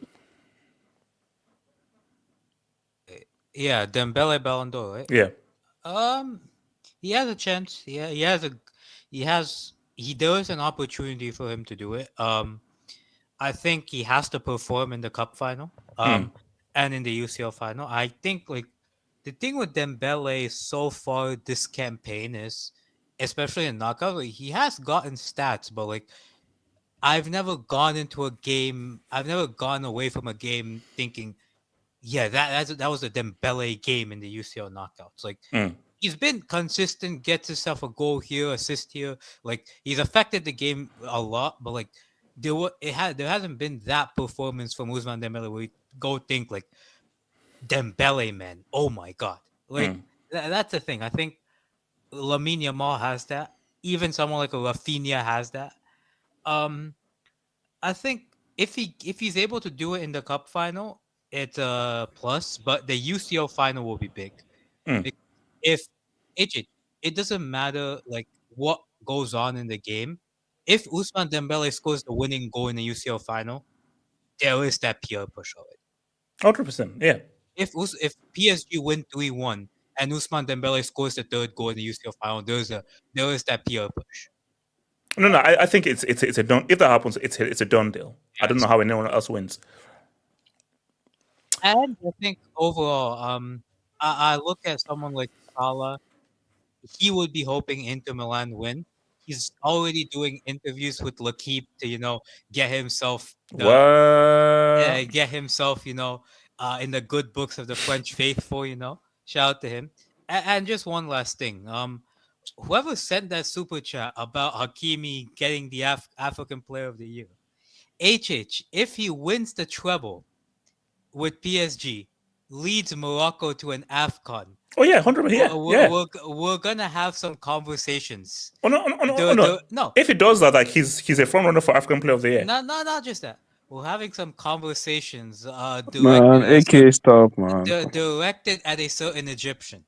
Yeah, Dembele Ballon d'Or, right? Yeah. He has a chance. Yeah, there is an opportunity for him to do it. I think he has to perform in the cup final, and in the UCL final. I think like the thing with Dembele so far this campaign is, especially in knockout, like, he has gotten stats, but like I've never gone away from a game thinking, yeah, that was a Dembele game in the UCL knockouts. Like he's been consistent, gets himself a goal here, assist here. Like he's affected the game a lot, but like there hasn't been that performance from Ousmane Dembele where you go think like Dembele, man, oh my god. Like that's the thing. I think Lamine Yamal has that. Even someone like a Rafinha has that. I think if he's able to do it in the cup final, it's a plus, but the UCL final will be big. If it doesn't matter like what goes on in the game. If Ousmane Dembele scores the winning goal in the UCL final, there is that PR push already. 100%, yeah. If PSG win 3-1 and Ousmane Dembele scores the third goal in the UCL final, there is that PR push. No, I think it's a done. If that happens, it's a done deal. Yes. I don't know how anyone else wins. And I think overall, I look at someone like Salah. He would be hoping Inter Milan win. He's already doing interviews with L'Equipe to get himself in the good books of the French faithful. Shout out to him. And just one last thing. Whoever sent that super chat about Hakimi getting the African Player of the Year, HH, if he wins the treble with PSG, leads Morocco to an AFCON. Oh yeah, 100%. We're gonna have some conversations. Oh no. If he does that, like he's a front runner for African Player of the Year. No, not just that. We're having some conversations. Man, AK stop, man. Directed at a certain Egyptian.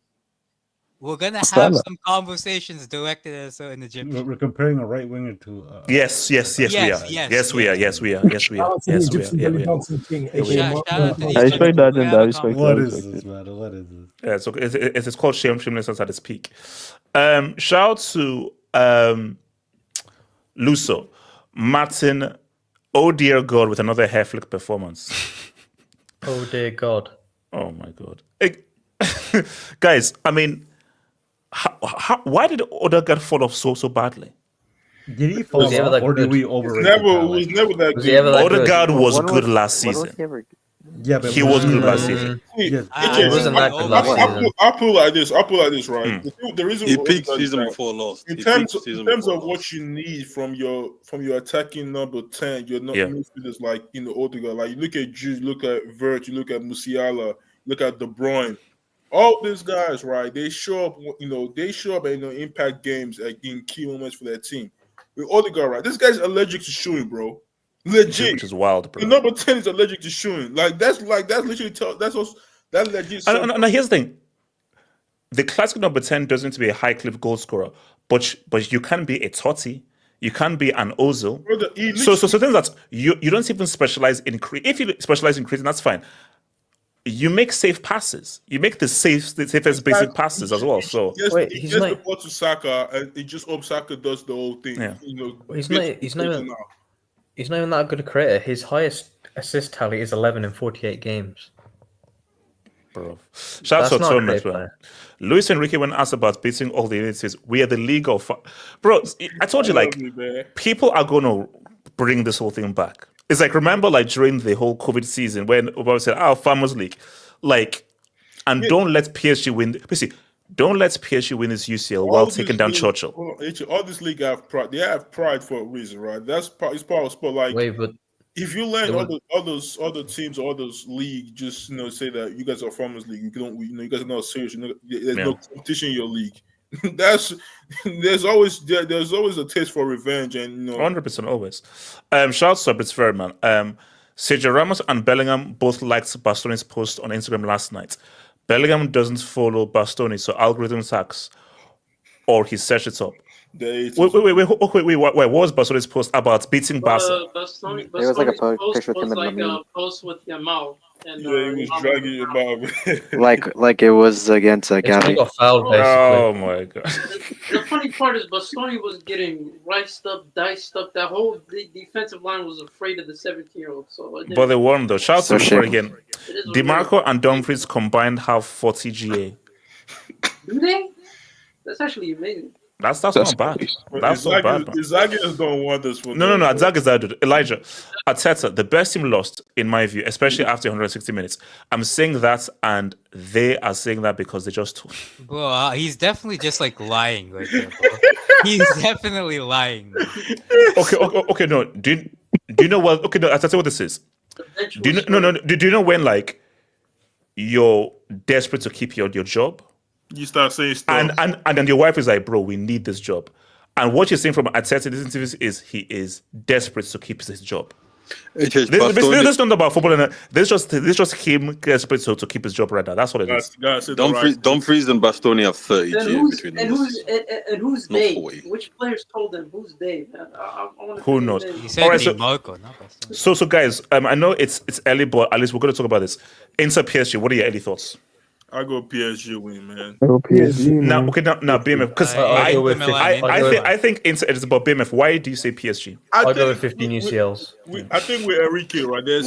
We're gonna have some conversations directed at a certain Egyptian. We're comparing a right winger to. Yes, we are. Yes, we are. I respect that, and I respect. What is this, man? What is this? Yeah, so it's called shamelessness at its peak. Shout out to Luso, Martin. Oh dear God, with another hair flick performance. Oh dear God. Oh my God, guys. I mean. Why did Odegaard fall off so badly? Did he fall off, or did we overrate? It was never that good. Odegaard was good last season. Yeah, but He was good last season. Yes, It wasn't that good last season. I'll put it like this. Right? The reason He for peaked Odegaard is season that before last. in He terms peaked of, season in terms before of last. what you need from your attacking number 10, you're not Yeah. midfielders like Odegaard. Like you look at Jude, you look at Vert, you look at Musiala, you look at De Bruyne. All these guys, right? They show up. They show up at impact games in key moments for their team. With Odegaard, right? This guy's allergic to shooting, bro. Legit. Which is wild, bro. The number 10 is allergic to shooting. That's literally that's legit. And here's the thing: the classic number 10 doesn't need to be a high cliff goal scorer, but you can be a Totti, you can be an Ozil. Brother, So things that you don't even specialize in. If you specialize in creating, that's fine. You make safe passes. You make the safest basic passes as well. So he gets the ball to Saka, and it just hope Saka does the whole thing. Yeah. He's not even that good a creator. His highest assist tally is 11 in 48 games. Bro, shout out to Thomas, man. Luis Enrique, when asked about beating all the units, we are the league of. Bro, I told you, like, people are going to bring this whole thing back. It's like, remember, like, during the whole COVID season when Obama said, Farmers League, like, and don't let PSG win. Basically, don't let PSG win this UCL while taking down Churchill. All this league have pride. They have pride for a reason, right? It's part of sport. Like, if you let other teams or others league just say that you guys are Farmers League, you guys are not serious. There's no competition in your league. There's always a taste for revenge, and 100% always. Shout out to Sabritz Ferryman. Sergio Ramos and Bellingham both liked Bastoni's post on Instagram last night. Bellingham doesn't follow Bastoni, so algorithm hacks, or he searched it up. Wait, what was Bastoni's post about beating Barca? It was like a picture of him and Lamine. Post with Yamal. And, he was dragging your mom. like it was against Gavi. Oh my god! The funny part is Bastoni was getting diced up. That whole defensive line was afraid of the 17-year-old. But they won though. Shout out to again. DiMarco and Dumfries combined have 40 GA. Do they? That's actually amazing. That's not bad. That's not bad. Inzaghi has done wonders for No. Inzaghi is that dude. Elijah, Arteta, the best team lost in my view, especially after 160 minutes. I'm saying that, and they are saying that because they just. Bro, he's definitely just like lying right there, bro. He's definitely lying. Okay. No, do you know what? Okay, no. I'll tell you what this is. Do you know when like you're desperate to keep your job? You start saying stuff. And then your wife is like, bro, we need this job. And what you're saying from Arteta in this interview is he is desperate to keep his job. This is not about football. This is just him desperate to keep his job right now. That's what it is. Dumfries and Bastoni have 30 between them. And who's they? Which players told them who's they? Who knows? He said so guys, I know it's early, but at least we're going to talk about this. Inter PSG, what are your early thoughts? I go PSG win, man. I go PSG. Now BMF, because I think Inter is about BMF. Why do you say PSG? I'll go with 15 UCLs. I think with Enrique, right? There's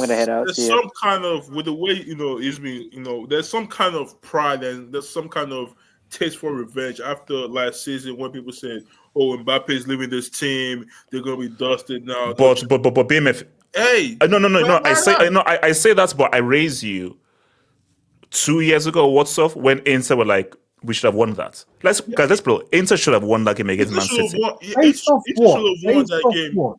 some kind of, with the way he's been, there's some kind of pride and there's some kind of taste for revenge after last season when people said, "Oh, Mbappe is leaving this team. They're gonna be dusted now." But BMF. Hey, no. I say that, but I raise you. 2 years ago, what's up when Inter were like, we should have won that. Let's bro. Inter should have won that game against Man City. Based off what?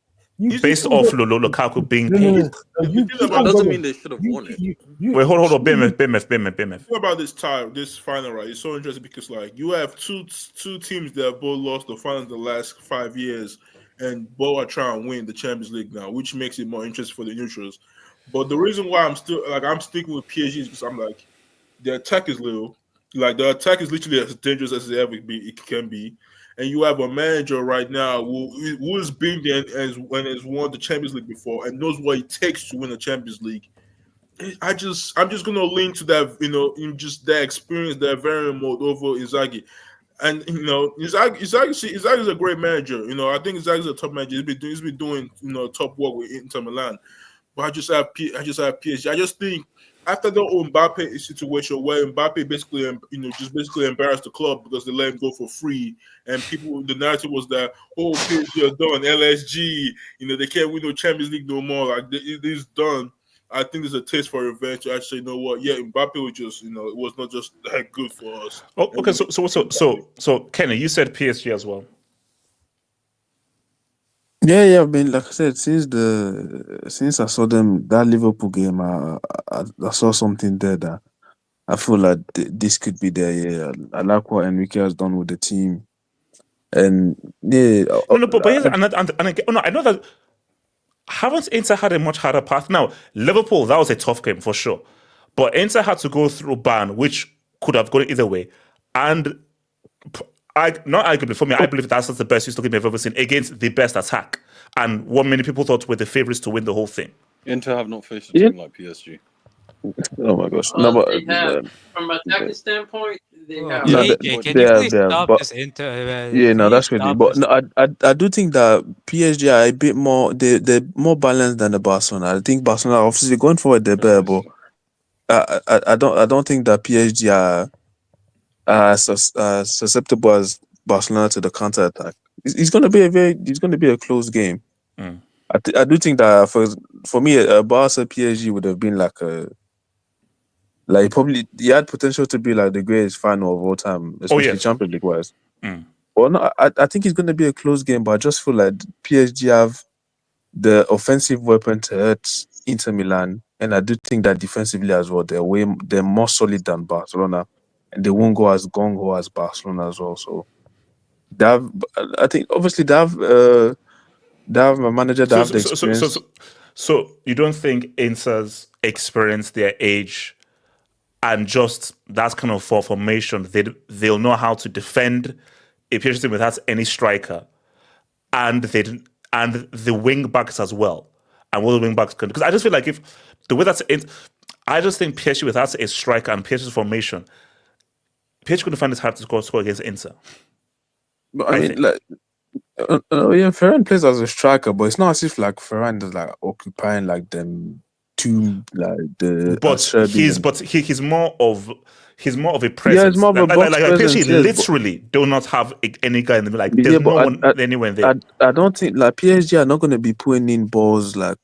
Based off Lukaku being paid. That doesn't mean they should have won it. Wait, hold on. BMF. What about this final, right? It's so interesting because like you have two teams that have both lost the finals in the last 5 years, and both are trying to win the Champions League now, which makes it more interesting for the neutrals. But the reason why I'm sticking with PSG is because I'm like, the attack is little. Like, the attack is literally as dangerous as it can be. And you have a manager right now who has been there and has won the Champions League before and knows what it takes to win the Champions League. I'm just gonna lean to that, in just that experience, that variant mode over Inzaghi. And Inzaghi is a great manager. I think Inzaghi is a top manager. He's been doing top work with Inter Milan. But I just have PSG. I just think after the Mbappe situation where Mbappe basically embarrassed the club because they let him go for free, and the narrative was that PSG are done, LSG, they can't win no Champions League no more, like it's done. I think there's a taste for revenge to actually, you know what? Yeah, Mbappe was just, it was not just that good for us. Oh, okay, so Kenny, you said PSG as well. Yeah. I mean, like I said, since I saw them that Liverpool game, I saw something there that I feel like this could be their year. I like what Enrique has done with the team, and yeah. No, but here's, and again, no, I know that. Haven't Inter had a much harder path? Now, Liverpool, that was a tough game for sure. But Inter had to go through Bayern, which could have gone either way. And not arguably, for me, I believe that's the best game I've ever seen against the best attack. And what many people thought were the favourites to win the whole thing. Inter have not faced a team like PSG. Oh my gosh! They have, from an attacking standpoint, they have. No, AJ, can you please stop this Inter? Yeah, no, that's really. But no, I do think that PSG are a bit more. They're more balanced than the Barcelona. I think Barcelona, obviously, going forward, they're better, but I don't think that PSG are as susceptible as Barcelona to the counter attack. It's going to be a close game. Mm. I do think that for me, Barca PSG would have been like a. Like probably, he had potential to be like the greatest final of all time, especially Champions League wise. Mm. Well, no, I think it's going to be a close game, but I just feel like PSG have the offensive weapon to hurt Inter Milan, and I do think that defensively as well, they're more solid than Barcelona, and they won't go as gung-ho as Barcelona as well. So I think obviously they have a manager that have the experience. So you don't think Inter's experience, their age, and just that kind of formation, they'll know how to defend a PSG team without any striker, and the wing backs as well, and what the wing backs can do. Because I just feel like if the way that's I just think PSG without a striker and PSG's formation, PSG couldn't find it hard to score against Inter. But I mean, like, Ferran plays as a striker, but it's not as if like Ferran is like occupying like them two like the. But he's more of a presence. Yeah, it's more of a box presence. PSG literally do not have any guy in the middle. Like there's no one anywhere there. I don't think like PSG are not going to be putting in balls like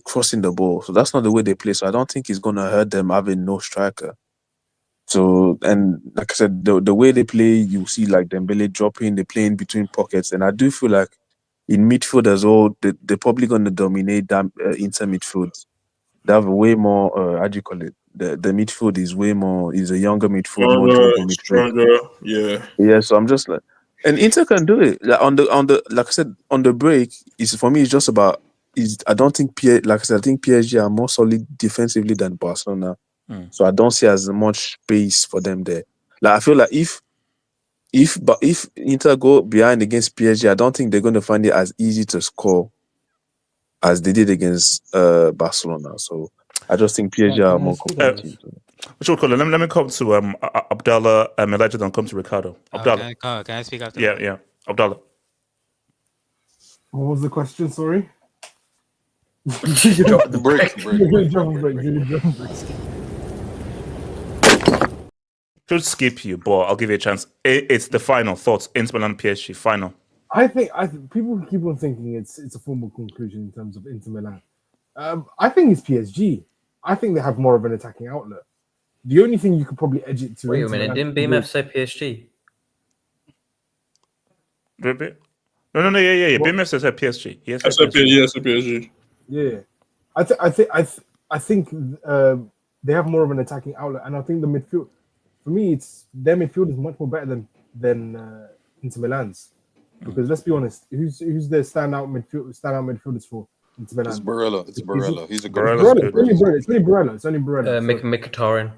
crossing the ball. So that's not the way they play. So I don't think it's going to hurt them having no striker. So, and like I said, the way they play, you see like Dembele dropping, they play in between pockets, and I do feel like in midfield as well, they're probably going to dominate that Inter midfield. They have way more. How do you call it? The midfield is way more. Is a younger midfield, stronger. Yeah. Yeah. So I'm just like, and Inter can do it. Like on the like I said on the break. Is for me. It's just about. I don't think like I said. I think PSG are more solid defensively than Barcelona. So I don't see as much space for them there. Like I feel like if Inter go behind against PSG, I don't think they're going to find it as easy to score as they did against Barcelona. So I just think PSG are more competitive. Let me come to Abdallah, Elijah, then come to Ricardo. Abdallah, can I speak after? Yeah, Abdallah. What was the question? Sorry. The break. Should skip you, but I'll give you a chance. It's the final thoughts. Inter Milan PSG final. I think people keep on thinking it's a formal conclusion in terms of Inter Milan. I think it's PSG. I think they have more of an attacking outlet. The only thing you could probably edge it to. Wait a minute, didn't BMF say PSG? No, yeah. BMF says PSG. Yes, I said PSG. Yeah, I think they have more of an attacking outlet, and I think the midfield. For me, their midfield is much more better than Inter Milan's. Because let's be honest, who's their standout midfielders for Inter Milan? It's Barella. He's a good. It's only Barella. Mkhitaryan.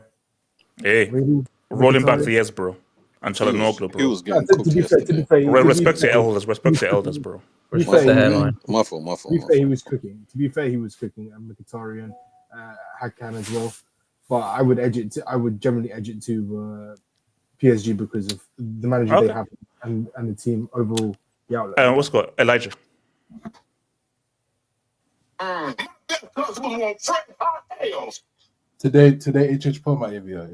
Hey, really? rolling back the years, bro. And Çalhanoğlu, bro. He was getting cooked yesterday. Respect your elders. Respect your elders, bro. What's the hairline? My fault. To be fair, he was cooking. And Mkhitaryan, Hakan as well. But I would generally edge it to PSG because of the manager they have and the team overall. The outlet. What's got Elijah? Today, HH put my AVI.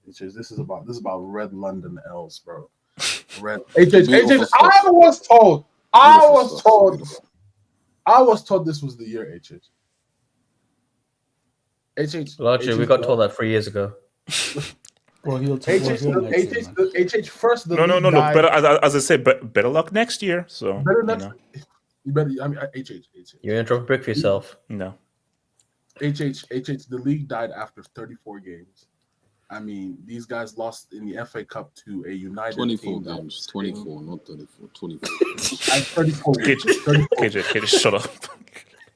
This is about Red London L's, bro. Red HH. I was told this was the year, HH. Largely, we got told that 3 years ago. Well, he'll take HH first. No. Look, better as I said, better luck next year. So better next. You better. I mean, HH. You're gonna drop a brick for yourself. No. HH. The league died after 34 games. I mean, these guys lost in the FA Cup to a United 24 team. 24, not 34. 24. 34 games. KJ, shut up.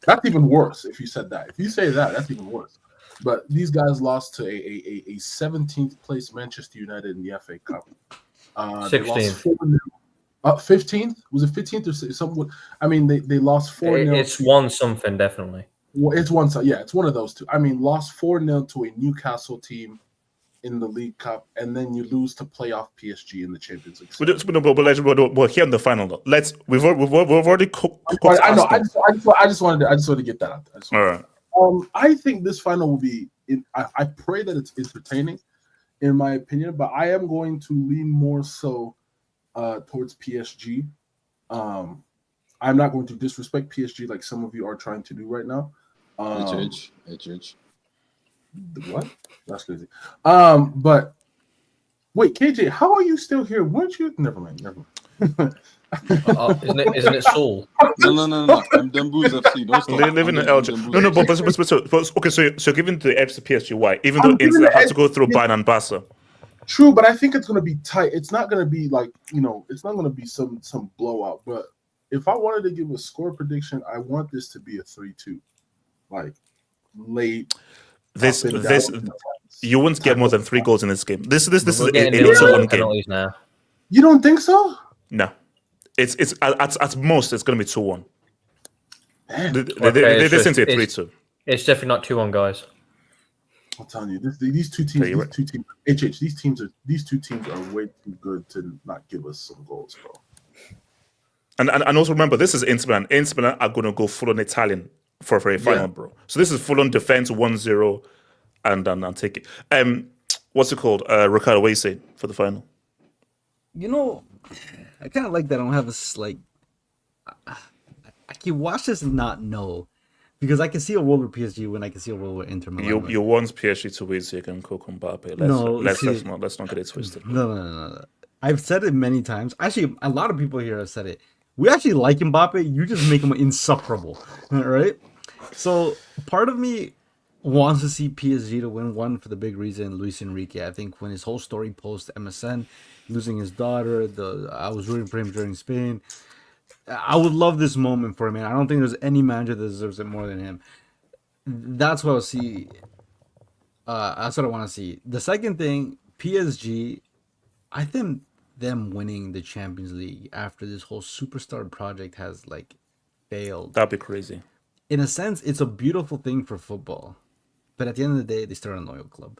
That's even worse if you said that. If you say that, that's even worse. But these guys lost to a 17th place Manchester United in the FA Cup. 16th. 15th? Was it 15th or something? I mean, they lost 4-0. It's one something, definitely. Well, it's one. Yeah, it's one of those two. I mean, lost 4-0 to a Newcastle team in the League Cup, and then you lose to playoff PSG in the Champions League. But here in the final, though, we've already cooked. I know. I just wanted to get that out there. All right. I think this final will be. I pray that it's entertaining, in my opinion. But I am going to lean more so towards PSG. I'm not going to disrespect PSG like some of you are trying to do right now. HH. What? That's crazy. But wait, KJ, how are you still here? Weren't you? Never mind. Isn't it Saul? No. I'm Dembu's FC. Don't stop. Living in Elgin. No, but okay. So given the FC PSG, why? Even though Inter has to go through Bayern and Barca. True, but I think it's going to be tight. It's not going to be like it's not going to be some blowout. But if I wanted to give a score prediction, I want this to be a 3-2, like late. This you won't get more than 3 goals in this game. This is a 2-1 game. Now. You don't think so? No, it's at most it's going to be 2-1. They seem to 3-2. It's definitely not 2-1, guys. I'm telling you, these two teams, these two teams are way too good to not give us some goals, bro. And also remember, this is Inter Milan. Inter Milan are going to go full on Italian for a final, bro. So this is full on defense 1-0, and take it. What's it called? Ricardo, what are you saying for the final? I kind of like that I don't have this, like, I can watch this and not know. Because I can see a world where PSG win, I can see a world where Inter Milan You want PSG to win so you can cook MBAPPE. Let's not get it twisted. No. I've said it many times. Actually, a lot of people here have said it. We actually like Mbappe. You just make him insufferable, right? So part of me wants to see PSG to win. One, for the big reason, Luis Enrique. I think when his whole story post MSN, losing his daughter, I was rooting for him during Spain. I would love this moment for him, man. I don't think there's any manager that deserves it more than him. That's what I'll see. That's what I want to see. The second thing, PSG, I think them winning the Champions League after this whole superstar project has like failed. That'd be crazy. In a sense, it's a beautiful thing for football, but at the end of the day, they start a loyal club.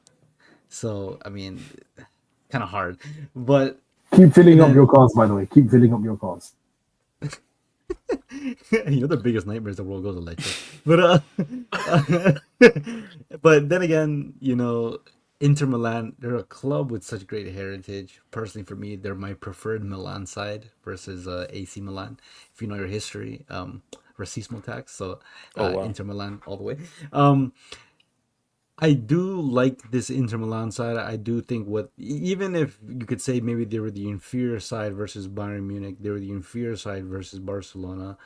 So I mean, kind of hard. But keep filling up your cards. By the way, keep filling up your cards. The biggest nightmare is the world goes electric. But then again, Inter Milan, they're a club with such great heritage. Personally, for me, they're my preferred Milan side versus AC Milan. If you know your history, racismo tax. So wow. Inter Milan all the way. I do like this Inter Milan side. I do think even if you could say maybe they were the inferior side versus Bayern Munich, they were the inferior side versus Barcelona,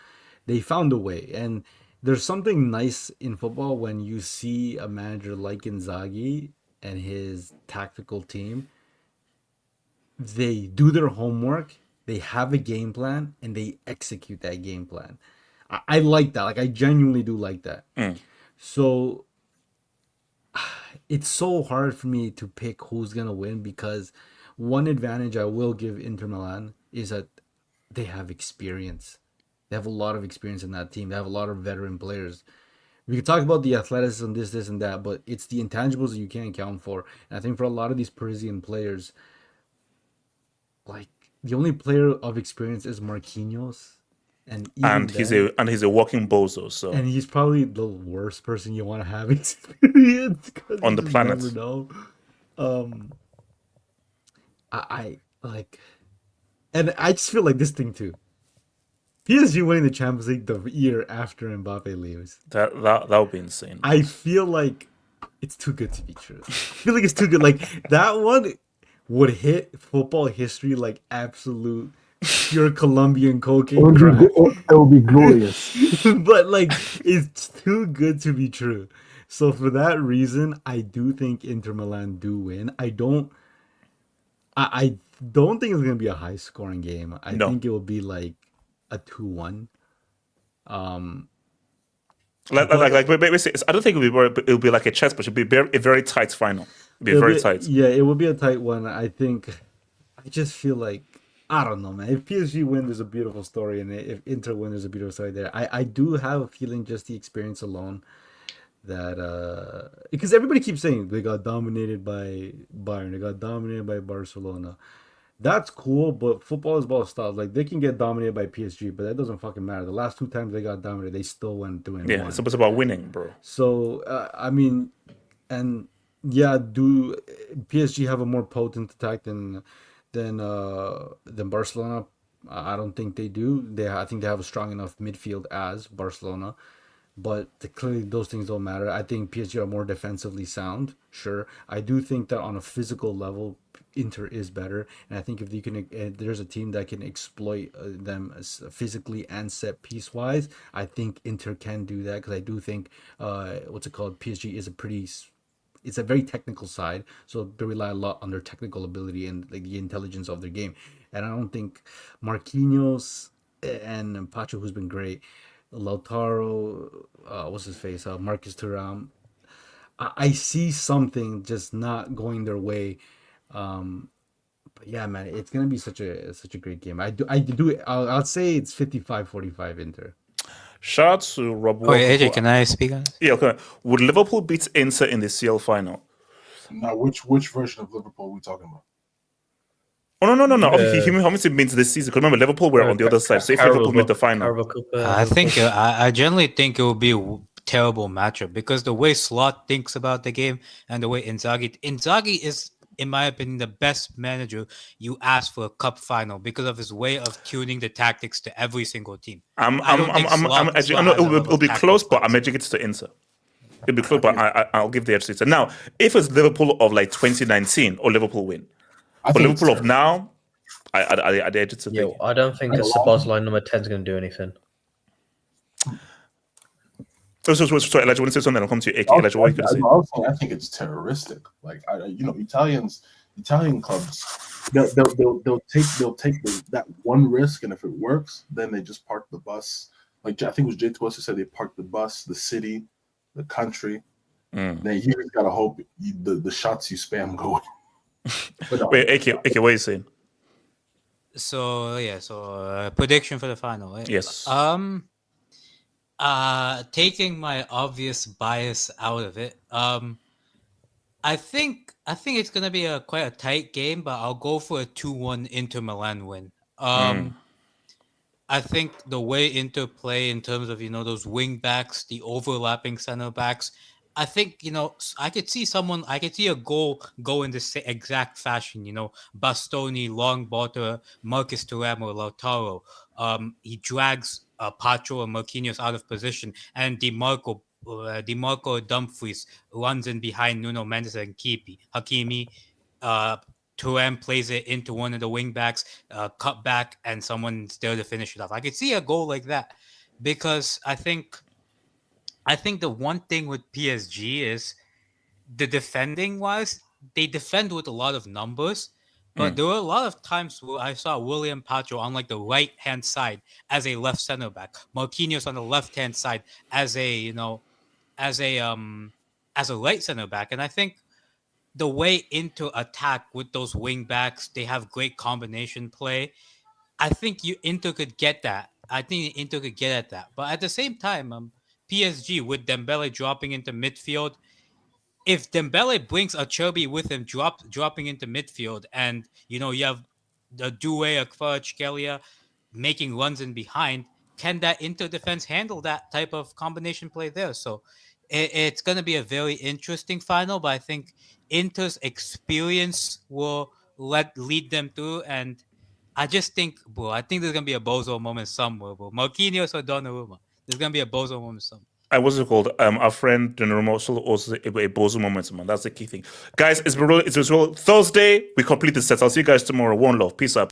they found a way. And there's something nice in football when you see a manager like Inzaghi and his tactical team. They do their homework, they have a game plan, and they execute that game plan. I like that. Like, I genuinely do like that. So it's so hard for me to pick who's going to win, because one advantage I will give Inter Milan is that they have experience. They have a lot of experience in that team. They have a lot of veteran players. We could talk about the athleticism, this, and that, but it's the intangibles that you can't count for. And I think for a lot of these Parisian players, like, the only player of experience is Marquinhos. And he's a walking bozo. So and he's probably the worst person you want to have experience on the planet. Never know. I like, and I just feel like this thing too. PSG winning the Champions League the year after Mbappe leaves. That would be insane. I feel like It's too good to be true. I feel like it's too good. Like that one would hit football history like absolute pure Colombian cocaine crack. It would be glorious. But like it's too good to be true. So for that reason, I do think Inter Milan do win. I don't think it's gonna be a high scoring game. I think it will be like a 2-1. Basically, I don't think it'll be like a chess, but it'll be a very tight final. It'll be very tight. Yeah, it will be a tight one. I just feel like I don't know, man. If PSG win, there's a beautiful story, and if Inter win, there's a beautiful story there. I do have a feeling, just the experience alone, that because everybody keeps saying they got dominated by Bayern, they got dominated by Barcelona. That's cool, but football is about styles. Like they can get dominated by PSG, but that doesn't fucking matter. The last 2 times they got dominated, they still went through and won. It's about winning, bro. So I mean, and yeah, do PSG have a more potent attack than Barcelona? I don't think they do. I think they have a strong enough midfield as Barcelona, but clearly those things don't matter. I think PSG are more defensively sound. Sure, I do think that on a physical level, Inter is better, and I think if you can, there's a team that can exploit them physically and set piece wise. I think Inter can do that because I do think PSG is it's a very technical side, so they rely a lot on their technical ability and like the intelligence of their game. And I don't think Marquinhos and Pacho, who's been great, Lautaro, what's his face, Marcus Thuram. I see something just not going their way. But yeah, man, it's gonna be such a great game. I'll say it's 55-45 Inter. Shout out to Rob. Wait, AJ, can I speak on this? Yeah, okay. Would Liverpool beat Inter in the CL final? Now, which version of Liverpool are we talking about? Oh no! He obviously means this season. Because remember, Liverpool were on the other side. So if Liverpool made the final, I generally think it will be a terrible matchup because the way Slot thinks about the game and the way Inzaghi is, in my opinion, the best manager you ask for a cup final because of his way of tuning the tactics to every single team. It'll be close, but I'm edging it to Inter. It'll be close, but I'll give the edge to Inter. Now, if it's Liverpool of like 2019 or Liverpool win, but Liverpool of now, I edge it to. I don't think a Sabozz number 10 is going to do anything. Sorry, Elijah, want to say something? I'll come to you. Elijah, what are you going to say? I think it's terroristic. Like Italian clubs, they'll take that one risk, and if it works, then they just park the bus. Like I think it was Jay Twister said, they parked the bus, the city, the country. Then you just gotta hope the shots you spam go. Wait, AK, what are you saying? So prediction for the final. Right? Yes. Taking my obvious bias out of it, I think it's gonna be quite a tight game, but I'll go for a 2-1 Inter Milan win. I think the way Inter play in terms of those wing backs, the overlapping center backs, I think I could see a goal go in the exact fashion. Bastoni long ball to Marcus Thuram or Lautaro. He drags Pacho and Marquinhos out of position, and DeMarco Dumfries runs in behind Nuno Mendes and Hakimi. Thuram plays it into one of the wing backs, cut back, and someone's there to finish it off. I could see a goal like that because I think the one thing with PSG is the defending wise, they defend with a lot of numbers, but there were a lot of times where I saw William Pacho on like the right hand side as a left center back, Marquinhos on the left hand side as a right center back, and I think the way into attack with those wing backs, they have great combination play. I think Inter could get that. I think Inter could get at that, but at the same time, PSG with Dembele dropping into midfield. If Dembele brings Acerbi with him, dropping into midfield, and you have the Doué, Kvaratskhelia making runs in behind, can that Inter defense handle that type of combination play there? So it's going to be a very interesting final, but I think Inter's experience will lead them through, and I just think, bro, there's going to be a bozo moment somewhere, bro. Marquinhos or Donnarumma. There's going to be a bozo moment somewhere. what's it called? Our friend General also a Bozo momentum, man. That's the key thing. Guys, it's been Thursday. We complete the set. I'll see you guys tomorrow. One love. Peace out.